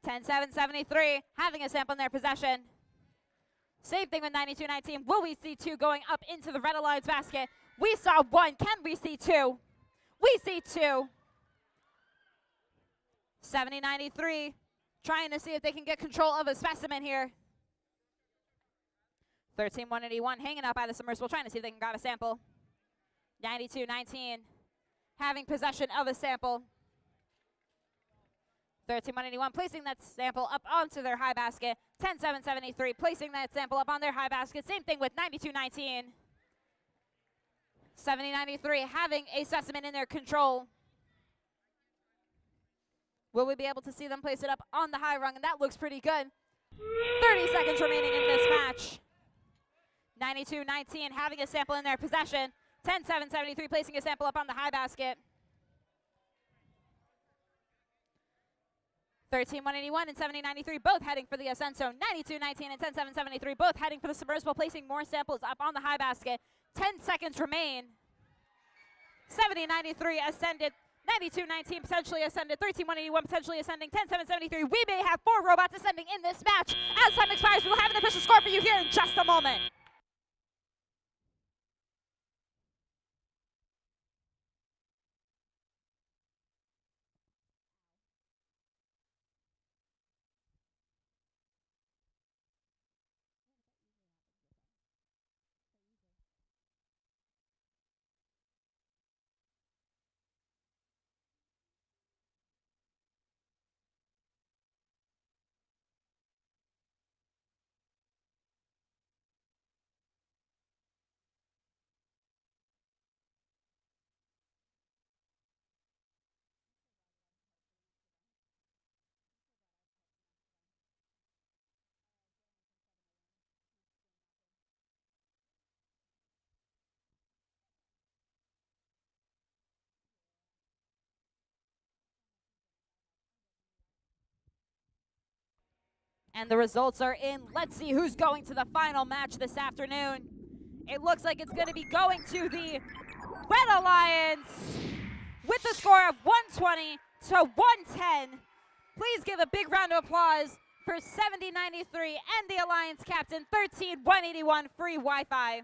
10-7-73 having a sample in their possession. Same thing with 92-19. Will we see 2 going up into the Red Alliance basket? We saw 1. Can we see 2? We see 2. 70-93 trying to see if they can get control of a specimen here. 13-181 hanging out by the submersible, trying to see if they can grab a sample. 92-19 having possession of a sample. 13-181 placing that sample up onto their high basket. 10-7-73 placing that sample up on their high basket. Same thing with 92-19. 70-93 having a specimen in their control. Will we be able to see them place it up on the high rung? And that looks pretty good. 30 seconds remaining in this match. 92-19 having a sample in their possession. 10-7-73 placing a sample up on the high basket. 13-181 and 70-93 both heading for the ascent zone. 92-19 and 10-7-73 both heading for the submersible, placing more samples up on the high basket. 10 seconds remain. 70-93 ascended. 92-19 potentially ascended. 13-181 potentially ascending. 10-7-73. We may have 4 robots ascending in this match. As time expires, we'll have an official score for you here in just a moment. And the results are in. Let's see who's going to the final match this afternoon. It looks like it's going to be going to the Red Alliance with the score of 120 to 110. Please give a big round of applause for 70-93 and the Alliance captain, 13-181 free Wi-Fi.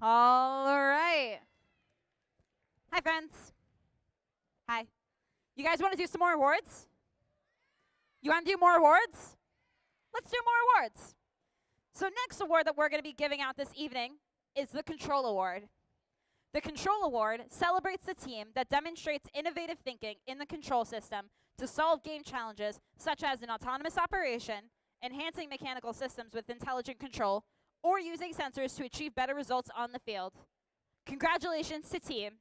All right. Hi, friends. Hi. You guys want to do some more awards? You want to do more awards? Let's do more awards. So next award that we're going to be giving out this evening is the Control Award. The Control Award celebrates the team that demonstrates innovative thinking in the control system to solve game challenges such as an autonomous operation, enhancing mechanical systems with intelligent control, or using sensors to achieve better results on the field. Congratulations to team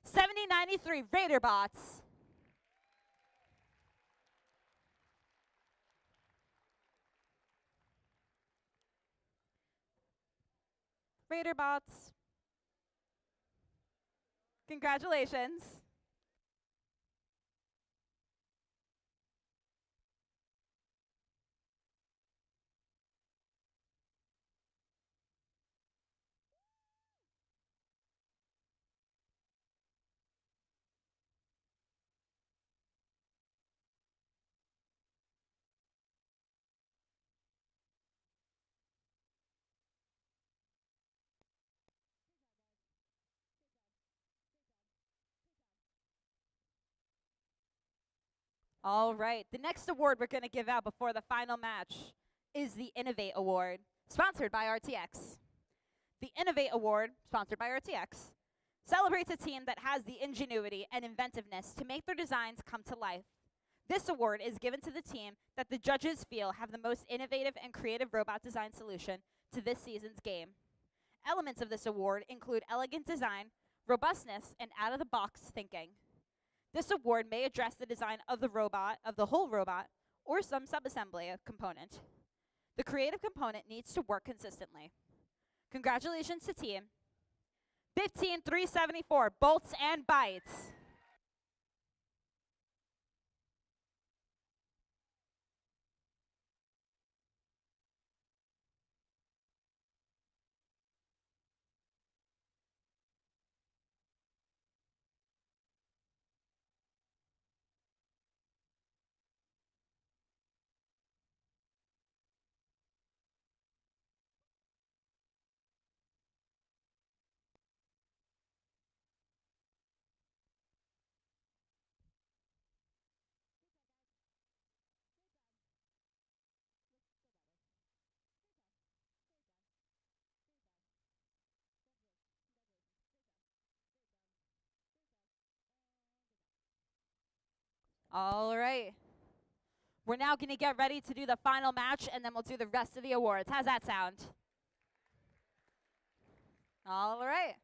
7093 Raider Bots. Raider Bots. Congratulations. All right, the next award we're going to give out before the final match is the Innovate Award, sponsored by RTX. The Innovate Award, sponsored by RTX, celebrates a team that has the ingenuity and inventiveness to make their designs come to life. This award is given to the team that the judges feel have the most innovative and creative robot design solution to this season's game. Elements of this award include elegant design, robustness, and out-of-the-box thinking. This award may address the design of the robot, of the whole robot, or some subassembly component. The creative component needs to work consistently. Congratulations to team. 15-374, Bolts and Bites. All right. We're now going to get ready to do the final match, and then we'll do the rest of the awards. How's that sound? All right.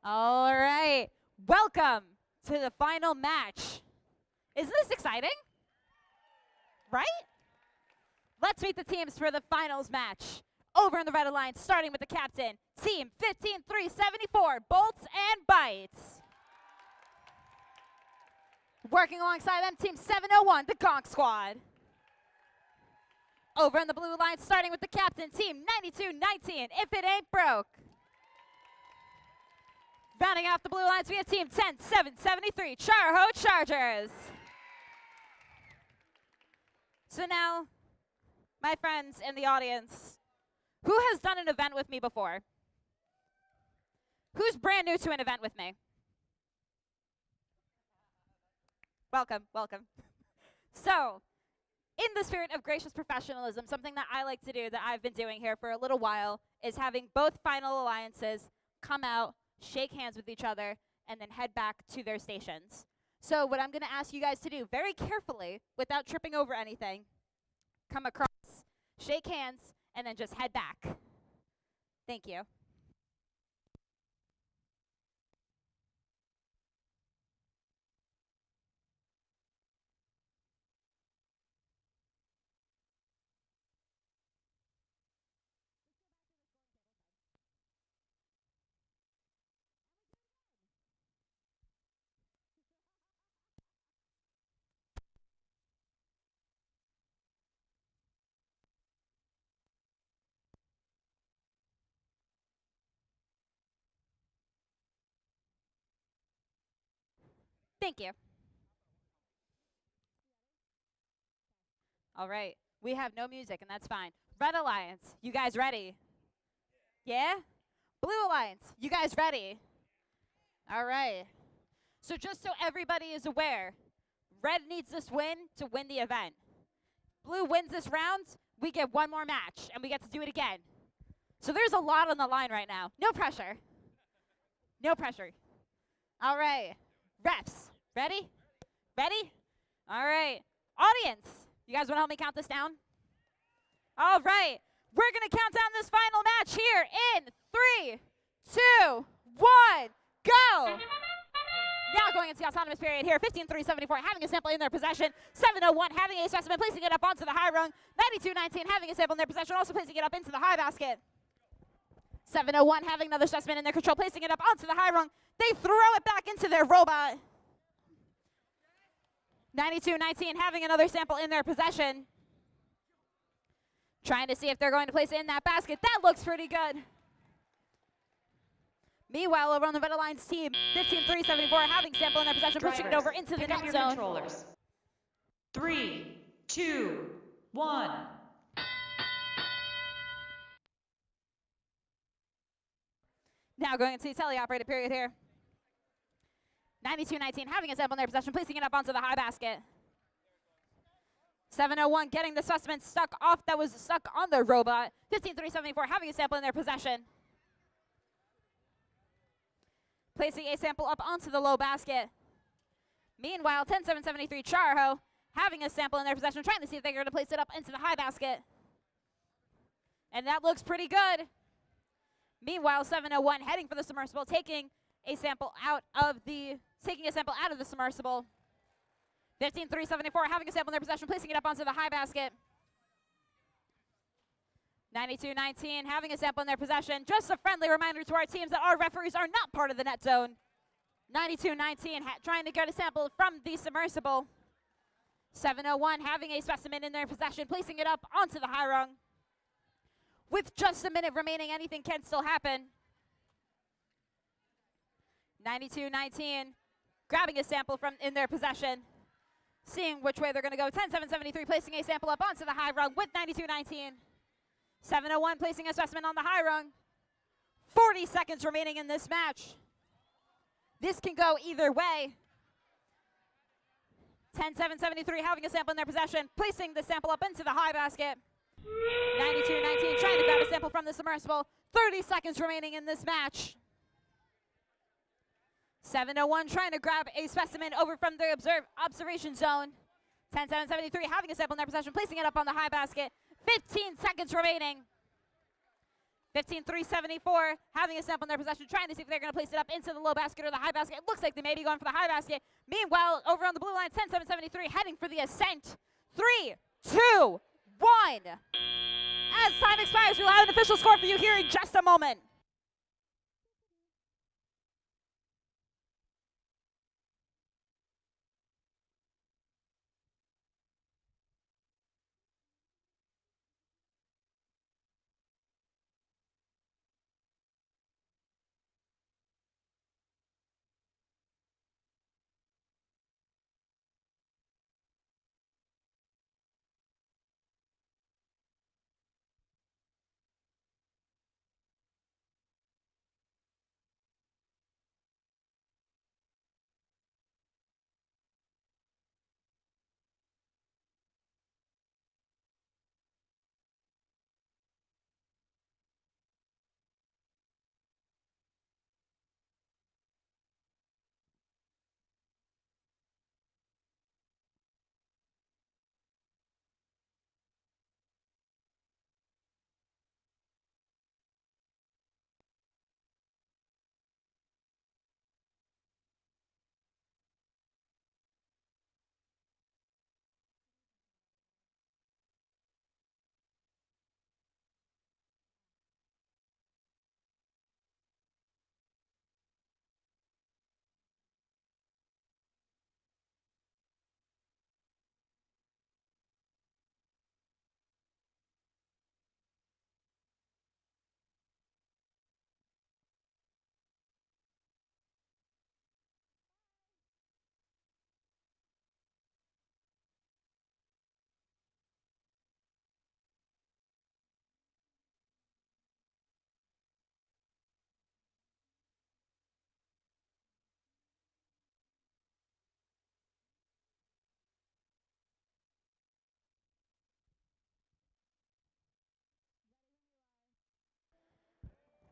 All right. Welcome to the final match. Isn't this exciting? Right? Let's meet the teams for the finals match. Over in the red alliance, starting with the captain, Team 15374, Bolts and Bites. Working alongside them, Team 701, the Gonk Squad. Over in the blue alliance, starting with the captain, Team 9219, If It Ain't Broke. Rounding off the blue alliance, we have Team 10773, Char-Ho Chargers. So now, my friends in the audience, who has done an event with me before? Who's brand new to an event with me? Welcome, welcome. So, in the spirit of gracious professionalism, something that I like to do that I've been doing here for a little while is having both final alliances come out, shake hands with each other, and then head back to their stations. So what I'm going to ask you guys to do very carefully, without tripping over anything, come across, shake hands, and then just head back. Thank you. Thank you. All right. We have no music, and that's fine. Red Alliance, you guys ready? Yeah? Blue Alliance, you guys ready? All right. So just so everybody is aware, Red needs this win to win the event. Blue wins this round, we get one more match, and we get to do it again. So there's a lot on the line right now. No pressure. No pressure. All right. Refs, ready? Ready? All right. Audience, you guys want to help me count this down? All right. We're going to count down this final match here in 3, 2, 1, go! Now going into the autonomous period here, 15374 having a sample in their possession, 701 having a specimen, placing it up onto the high rung, 9219 having a sample in their possession, also placing it up into the high basket. 701 having another specimen in their control, placing it up onto the high rung. They throw it back into their robot. 9219 having another sample in their possession. Trying to see if they're going to place it in that basket. That looks pretty good. Meanwhile, over on the Red Alliance team, 15374 having sample in their possession, pushing it over into the net zone. Controllers. 3, 2, 1. Now going into the teleoperated period here. 9219 having a sample in their possession, placing it up onto the high basket. 701 getting the specimen stuck off that was stuck on the robot. 15374 having a sample in their possession. Placing a sample up onto the low basket. Meanwhile, 10773 Char-Ho having a sample in their possession, trying to see if they're going to place it up into the high basket. And that looks pretty good. Meanwhile, 701 heading for the submersible, taking a sample out of the submersible. 15374 having a sample in their possession, placing it up onto the high basket. 9219 having a sample in their possession. Just a friendly reminder to our teams that our referees are not part of the net zone. 9219 trying to get a sample from the submersible. 701 having a specimen in their possession, placing it up onto the high rung. With just a minute remaining, anything can still happen. 9219 grabbing a sample from in their possession, seeing which way they're going to go. 10773 placing a sample up onto the high rung with 9219. 701 placing a specimen on the high rung. 40 seconds remaining in this match. This can go either way. 10773 having a sample in their possession, placing the sample up into the high basket. 9219 trying to grab a sample from the submersible. 30 seconds remaining in this match. 701 trying to grab a specimen over from the observation zone. 10773 having a sample in their possession, placing it up on the high basket. 15 seconds remaining. 15-374, having a snap on their possession, trying to see if they're going to place it up into the low basket or the high basket. It looks like they may be going for the high basket. Meanwhile, over on the blue line, 10-7-73, heading for the ascent. 3, 2, 1. As time expires, we'll have an official score for you here in just a moment.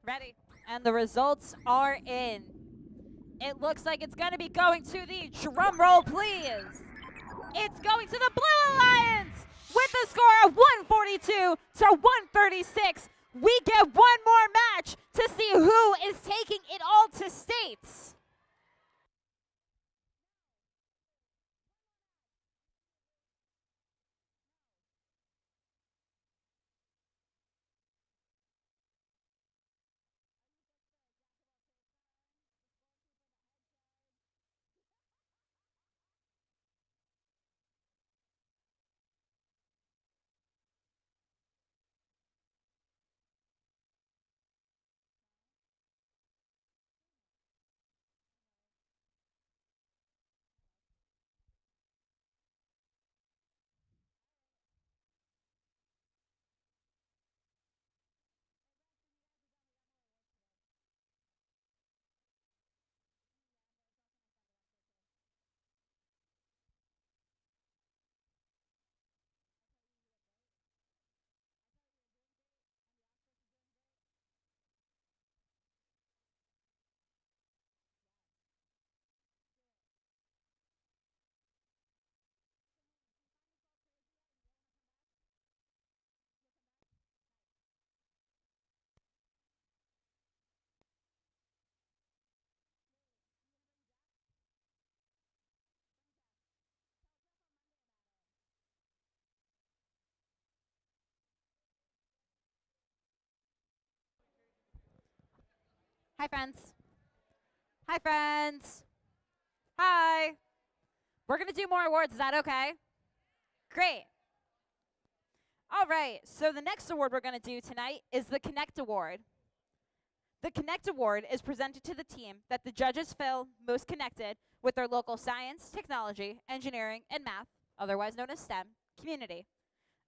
Ready. And the results are in. It looks like it's going to be going to the drum roll, please. It's going to the Blue Alliance with a score of 142 to 136. We get one more match to see who is taking it all to states. Hi, friends. Hi, friends. Hi. We're going to do more awards. Is that okay? Great. All right. So the next award we're going to do tonight is the Connect Award. The Connect Award is presented to the team that the judges feel most connected with their local science, technology, engineering, and math, otherwise known as STEM, community.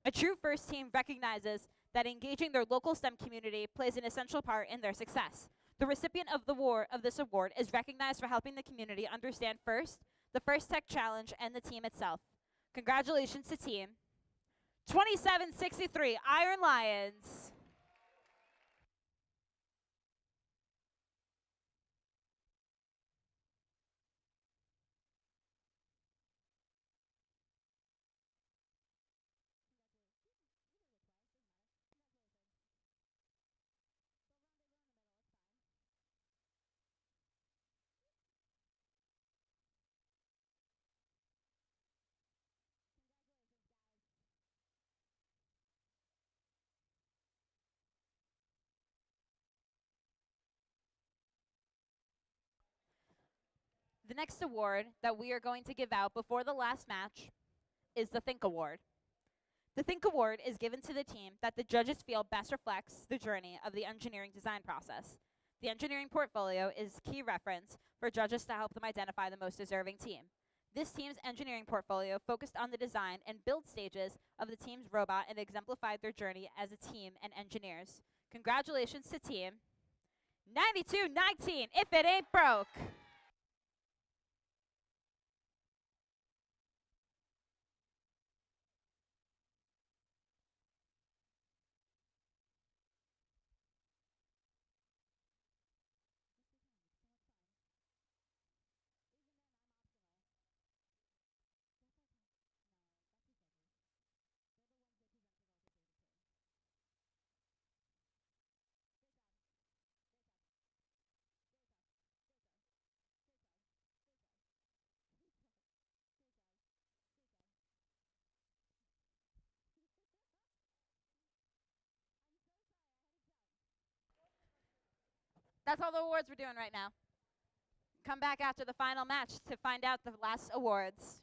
A true FIRST team recognizes that engaging their local STEM community plays an essential part in their success. The recipient of this award is recognized for helping the community understand FIRST, the FIRST Tech Challenge, and the team itself. Congratulations to team 2763 Iron Lions. The next award that we are going to give out before the last match is the Think Award. The Think Award is given to the team that the judges feel best reflects the journey of the engineering design process. The engineering portfolio is key reference for judges to help them identify the most deserving team. This team's engineering portfolio focused on the design and build stages of the team's robot and exemplified their journey as a team and engineers. Congratulations to team 9219, if it ain't broke. That's all the awards we're doing right now. Come back after the final match to find out the last awards.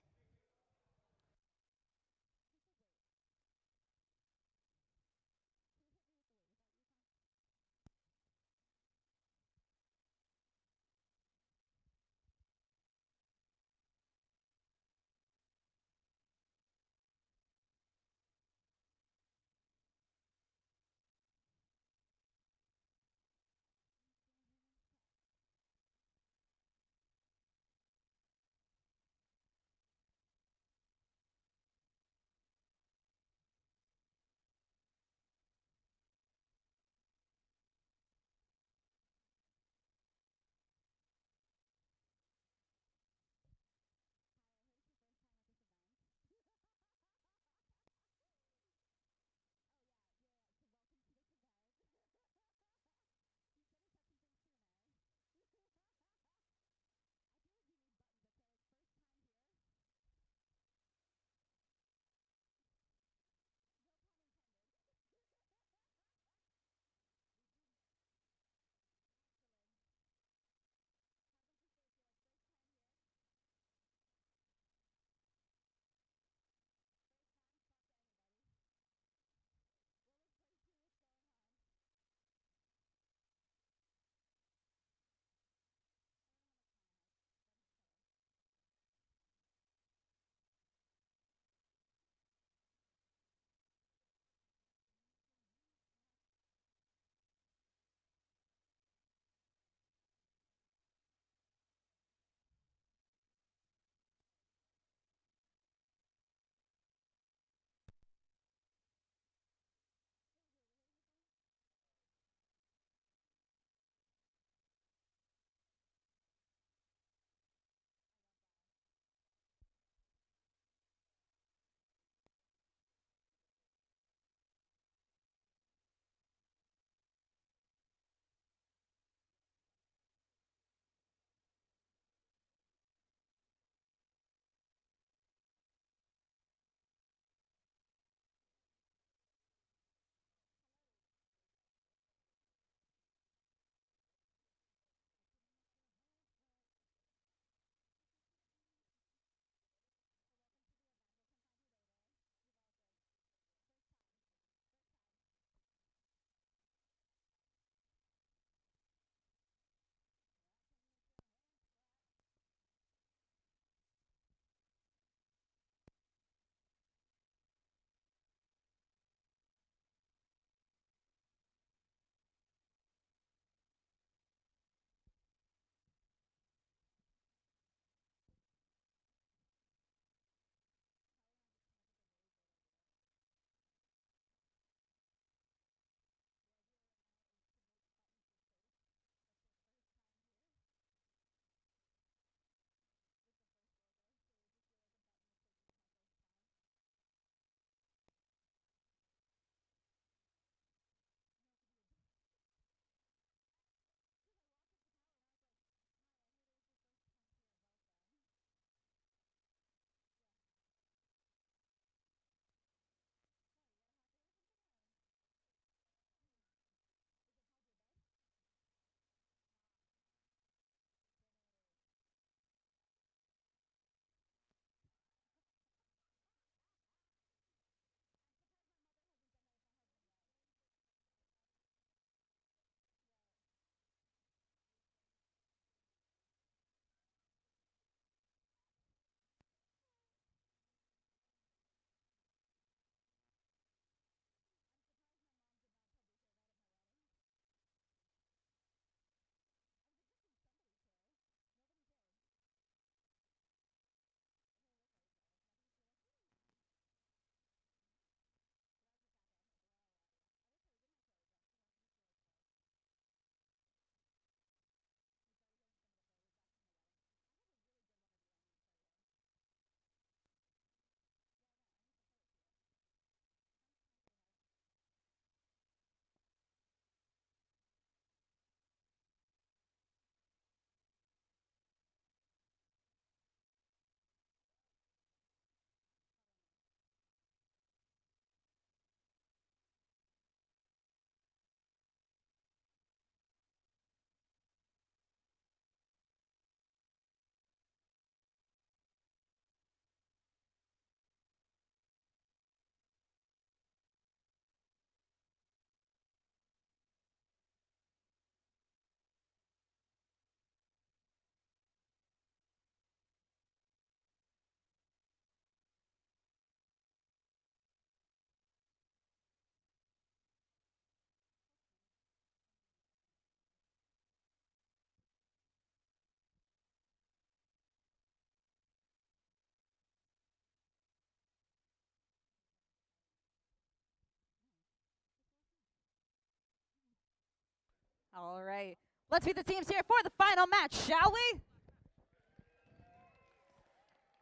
All right. Let's meet the teams here for the final match, shall we?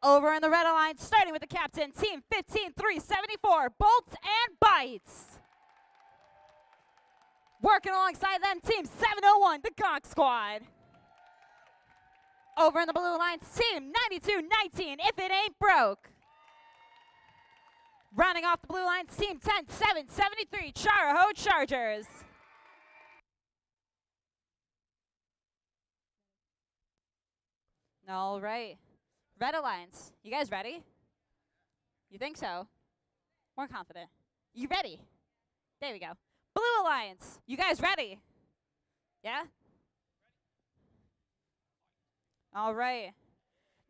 Over in the red alliance, starting with the captain, team 15374, Bolts and Bites. Working alongside them, team 701, the Gawk Squad. Over in the blue alliance, team 9219, If It Ain't Broke. Rounding off the blue alliance, team 10773, Charahoe Chargers. All right. Red Alliance, you guys ready? You think so? More confident. You ready? There we go. Blue Alliance, you guys ready? Yeah? All right.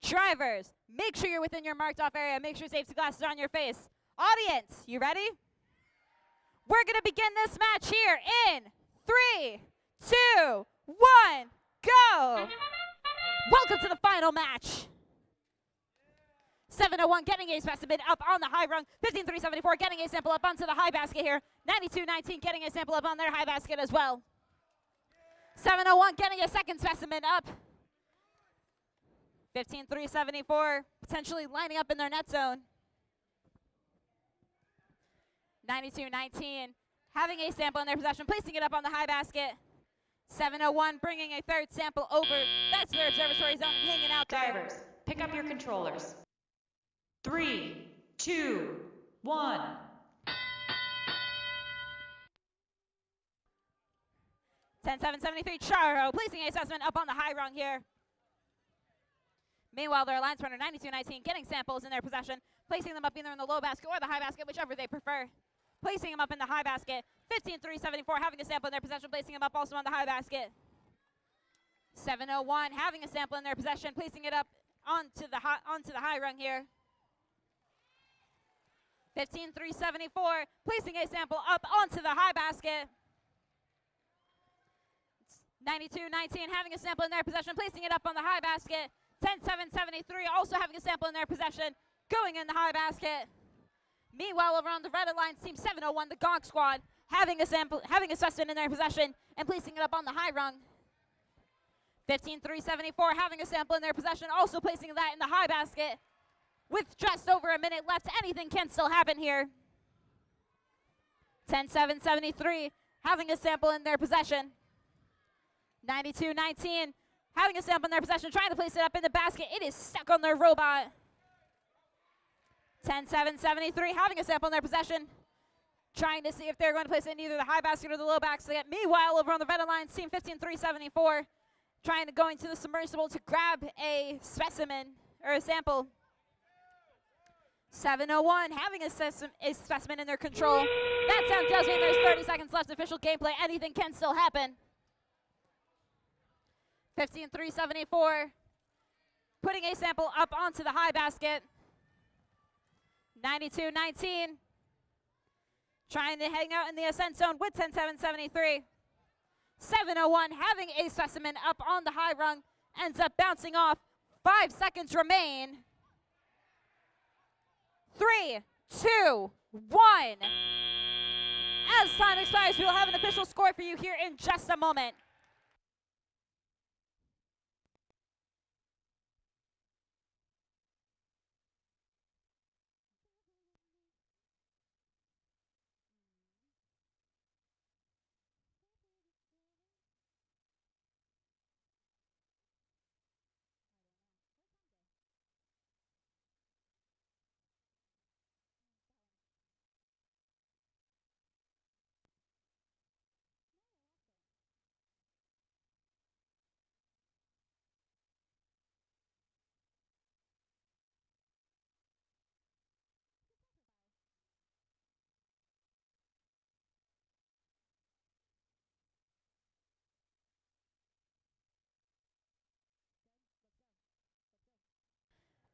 Drivers, make sure you're within your marked off area. Make sure safety glasses are on your face. Audience, you ready? We're going to begin this match here in 3, 2, 1, go! Welcome to the final match. 701 getting a specimen up on the high rung. 15374 getting a sample up onto the high basket here. 9219 getting a sample up on their high basket as well. 701 getting a second specimen up. 15374 potentially lining up in their net zone. 9219 having a sample in their possession, placing it up on the high basket. 701 bringing a third sample over. That's their observatory zone, hanging out there. Drivers, pick up your controllers. 3, 2, 1. 10773 Charo placing a assessment up on the high rung here. Meanwhile, their alliance runner 9219 getting samples in their possession, placing them up either in the low basket or the high basket, whichever they prefer. Placing them up in the high basket. 15374 having a sample in their possession, placing them up also on the high basket. 701 having a sample in their possession, placing it up onto the high rung here. 15374 placing a sample up onto the high basket. 9219 having a sample in their possession, placing it up on the high basket. 10773 also having a sample in their possession, going in the high basket. Meanwhile, over on the red alliance, team 701, the Gawk Squad, having a specimen in their possession and placing it up on the high rung. 15374 having a sample in their possession, also placing that in the high basket. With just over a minute left, anything can still happen here. 10773 having a sample in their possession. 9219 having a sample in their possession, trying to place it up in the basket. It is stuck on their robot. 10773 having a sample in their possession, trying to see if they're going to place it in either the high basket or the low basket. Meanwhile, over on the red alliance, team 15374 trying to go into the submersible to grab a specimen or a sample. 701 having a specimen in their control. That sound tells me there's 30 seconds left. Official gameplay. Anything can still happen. 15374 putting a sample up onto the high basket. 9219 trying to hang out in the ascent zone with 10773. 701 having a specimen up on the high rung, ends up bouncing off. 5 seconds remain. 3, 2, 1. As time expires, we will have an official score for you here in just a moment.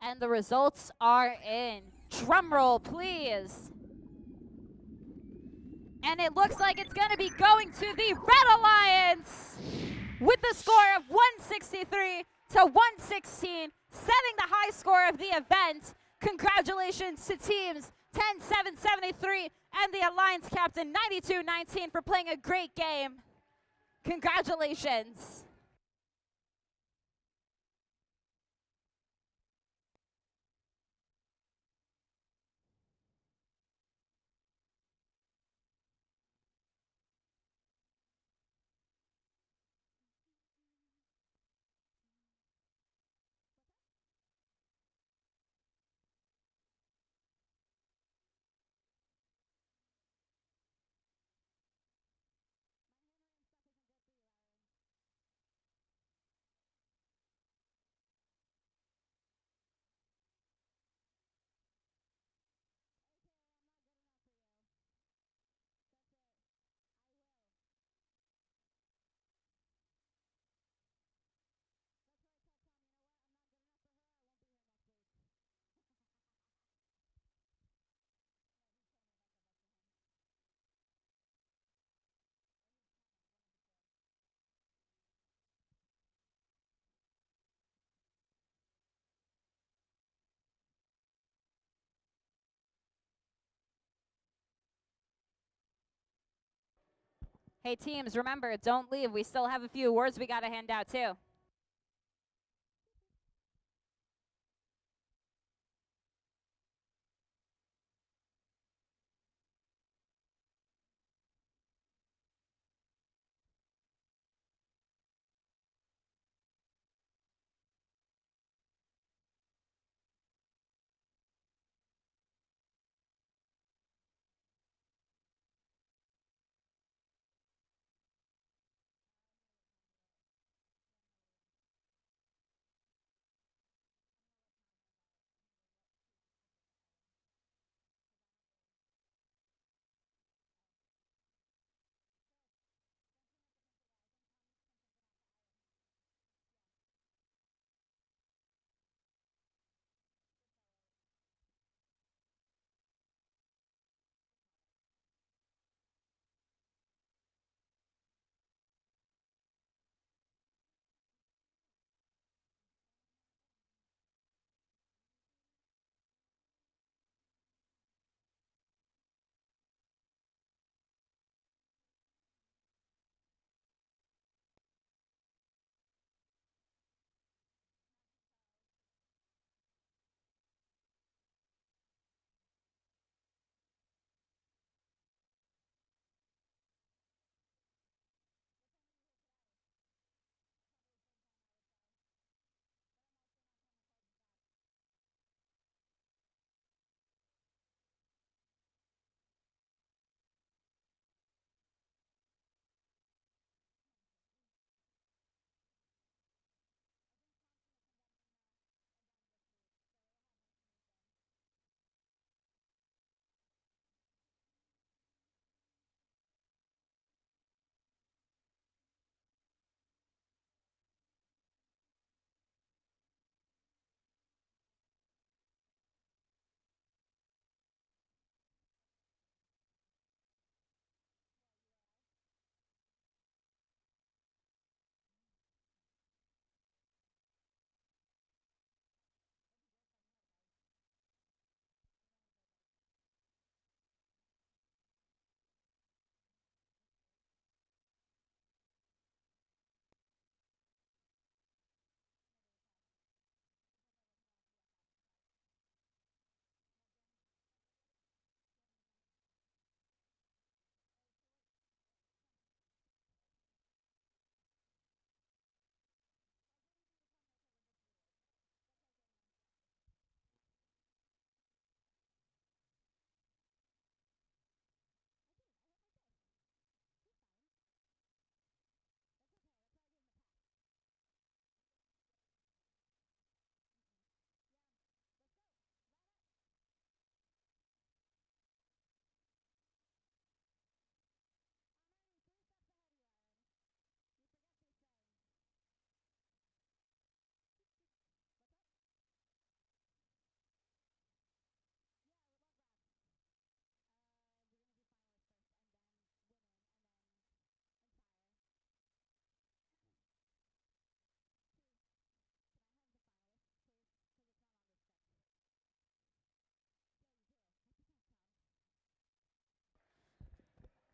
And the results are in. Drum roll, please. And it looks like it's going to be going to the Red Alliance with the score of 163 to 116, setting the high score of the event. Congratulations to teams 10773 and the Alliance captain 9219 for playing a great game. Congratulations. Hey teams, remember, don't leave. We still have a few awards we got to hand out too.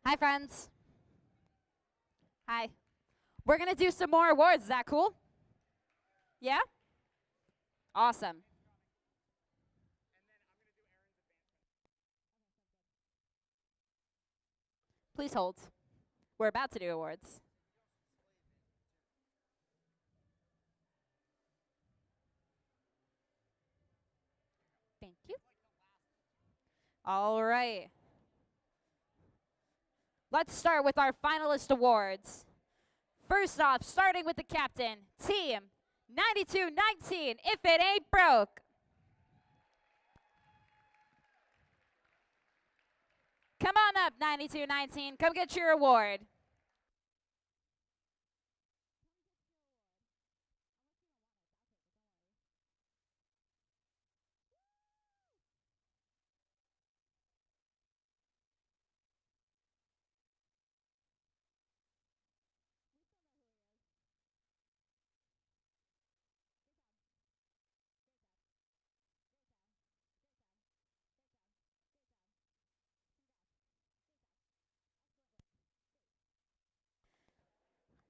Hi, friends. Hi. We're going to do some more awards. Is that cool? Yeah? Awesome. Please hold. We're about to do awards. Thank you. All right. Let's start with our finalist awards. First off, starting with the captain, team 9219, if it ain't broke. Come on up, 9219. Come get your award.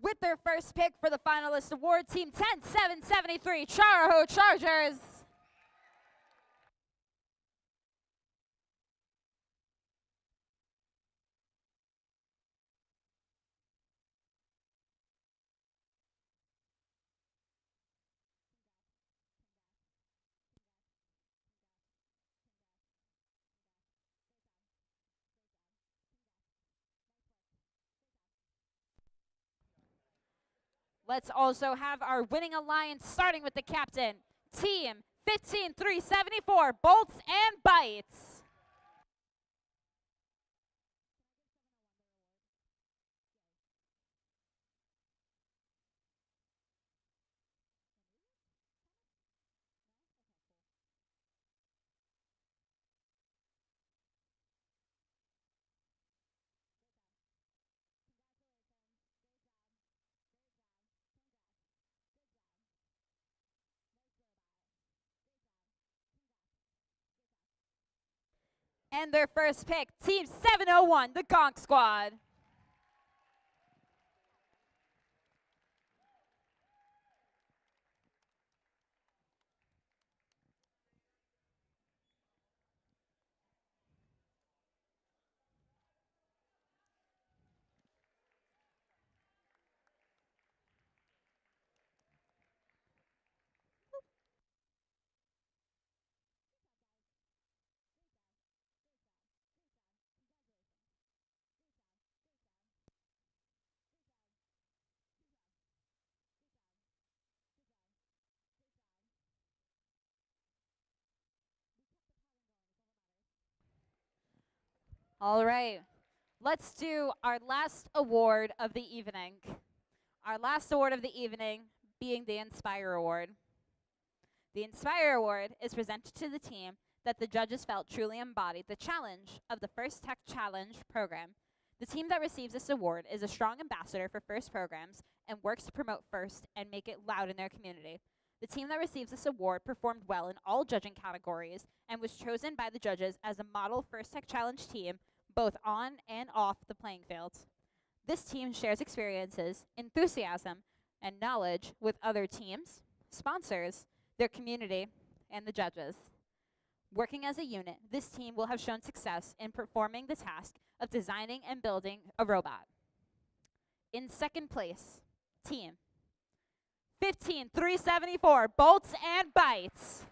With their first pick for the finalist award, team 10773, Charaho Chargers. Let's also have our winning alliance starting with the captain, team 15374, Bolts and Bites. And their first pick, team 701, the Gonk Squad. All right, let's do our last award of the evening. Our last award of the evening being the Inspire Award. The Inspire Award is presented to the team that the judges felt truly embodied the challenge of the First Tech Challenge program. The team that receives this award is a strong ambassador for FIRST programs and works to promote FIRST and make it loud in their community. The team that receives this award performed well in all judging categories and was chosen by the judges as a model First Tech Challenge team both on and off the playing field. This team shares experiences, enthusiasm, and knowledge with other teams, sponsors, their community, and the judges. Working as a unit, this team will have shown success in performing the task of designing and building a robot. In second place, team 15374, Bolts and Bites.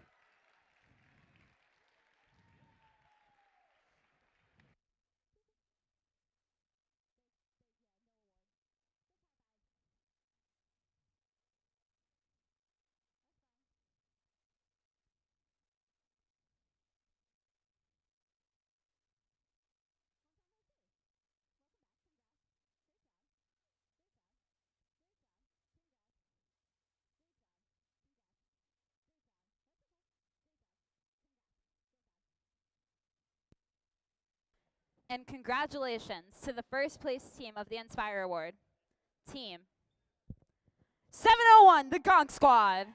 And congratulations to the first place team of the Inspire Award, team 701, the Gonk Squad.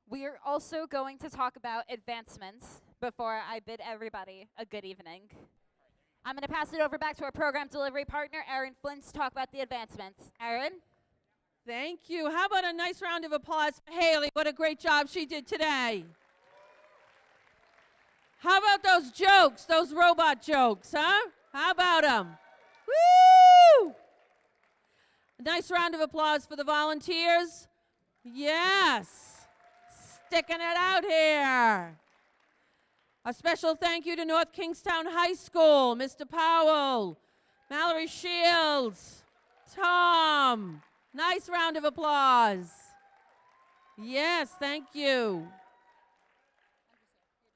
We are also going to talk about advancements before I bid everybody a good evening. I'm going to pass it over back to our program delivery partner, Erin Flint, to talk about the advancements. Erin? Thank you. How about a nice round of applause for Haley? What a great job she did today. How about those jokes, those robot jokes, huh? How about them? Woo! A nice round of applause for the volunteers. Yes. Sticking it out here. A special thank you to North Kingstown High School, Mr. Powell, Mallory Shields, Tom. Nice round of applause. Yes, thank you.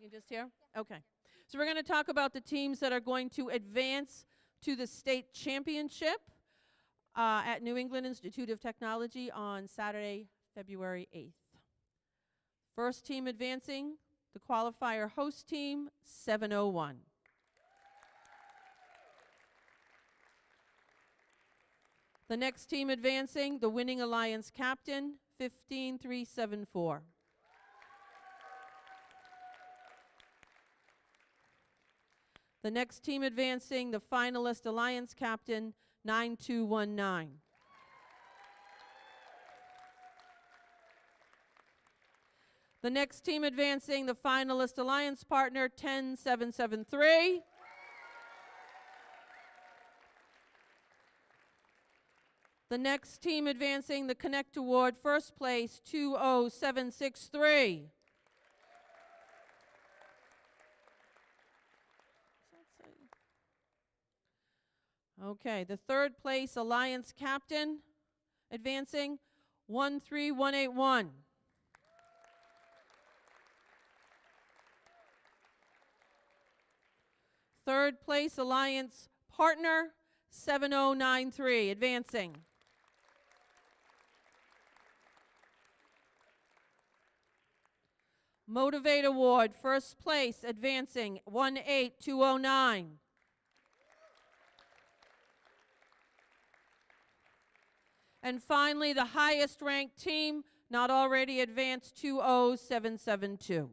You just here? Okay. So we're going to talk about the teams that are going to advance to the state championship at New England Institute of Technology on Saturday, February 8th. First team advancing, the qualifier host team, 701. The next team advancing, the winning alliance captain, 15374. The next team advancing, the finalist alliance captain, 9219. The next team advancing, the finalist alliance partner, 10773. The next team advancing, the Connect Award, first place, 20763. Okay, the third place alliance captain advancing, 13181. Third place alliance partner, 7093, advancing. Motivate Award, first place, advancing, 18209. And finally, the highest ranked team, not already advanced, 20772.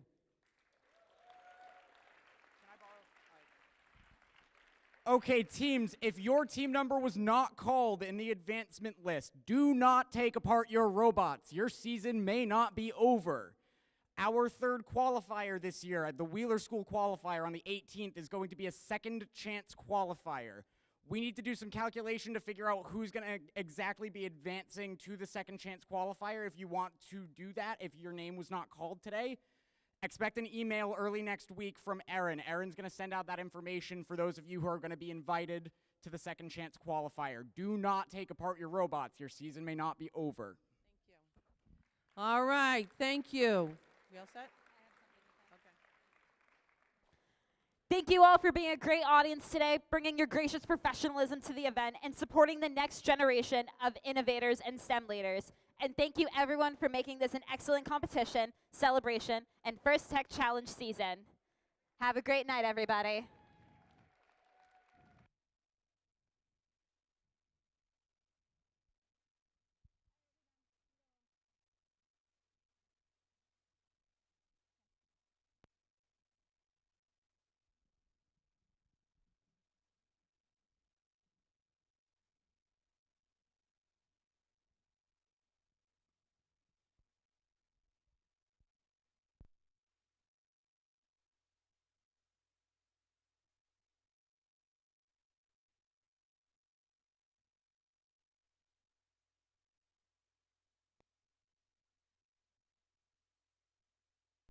Okay, teams, if your team number was not called in the advancement list, do not take apart your robots. Your season may not be over. Our third qualifier this year, the Wheeler School qualifier on the 18th, is going to be a second chance qualifier. We need to do some calculation to figure out who's going to exactly be advancing to the second chance qualifier. If you want to do that, if your name was not called today, expect an email early next week from Erin. Erin's going to send out that information for those of you who are going to be invited to the second chance qualifier. Do not take apart your robots. Your season may not be over. All right, thank you. We all set? Thank you all for being a great audience today, bringing your gracious professionalism to the event, and supporting the next generation of innovators and STEM leaders. And thank you everyone for making this an excellent competition, celebration, and first tech challenge season. Have a great night, everybody.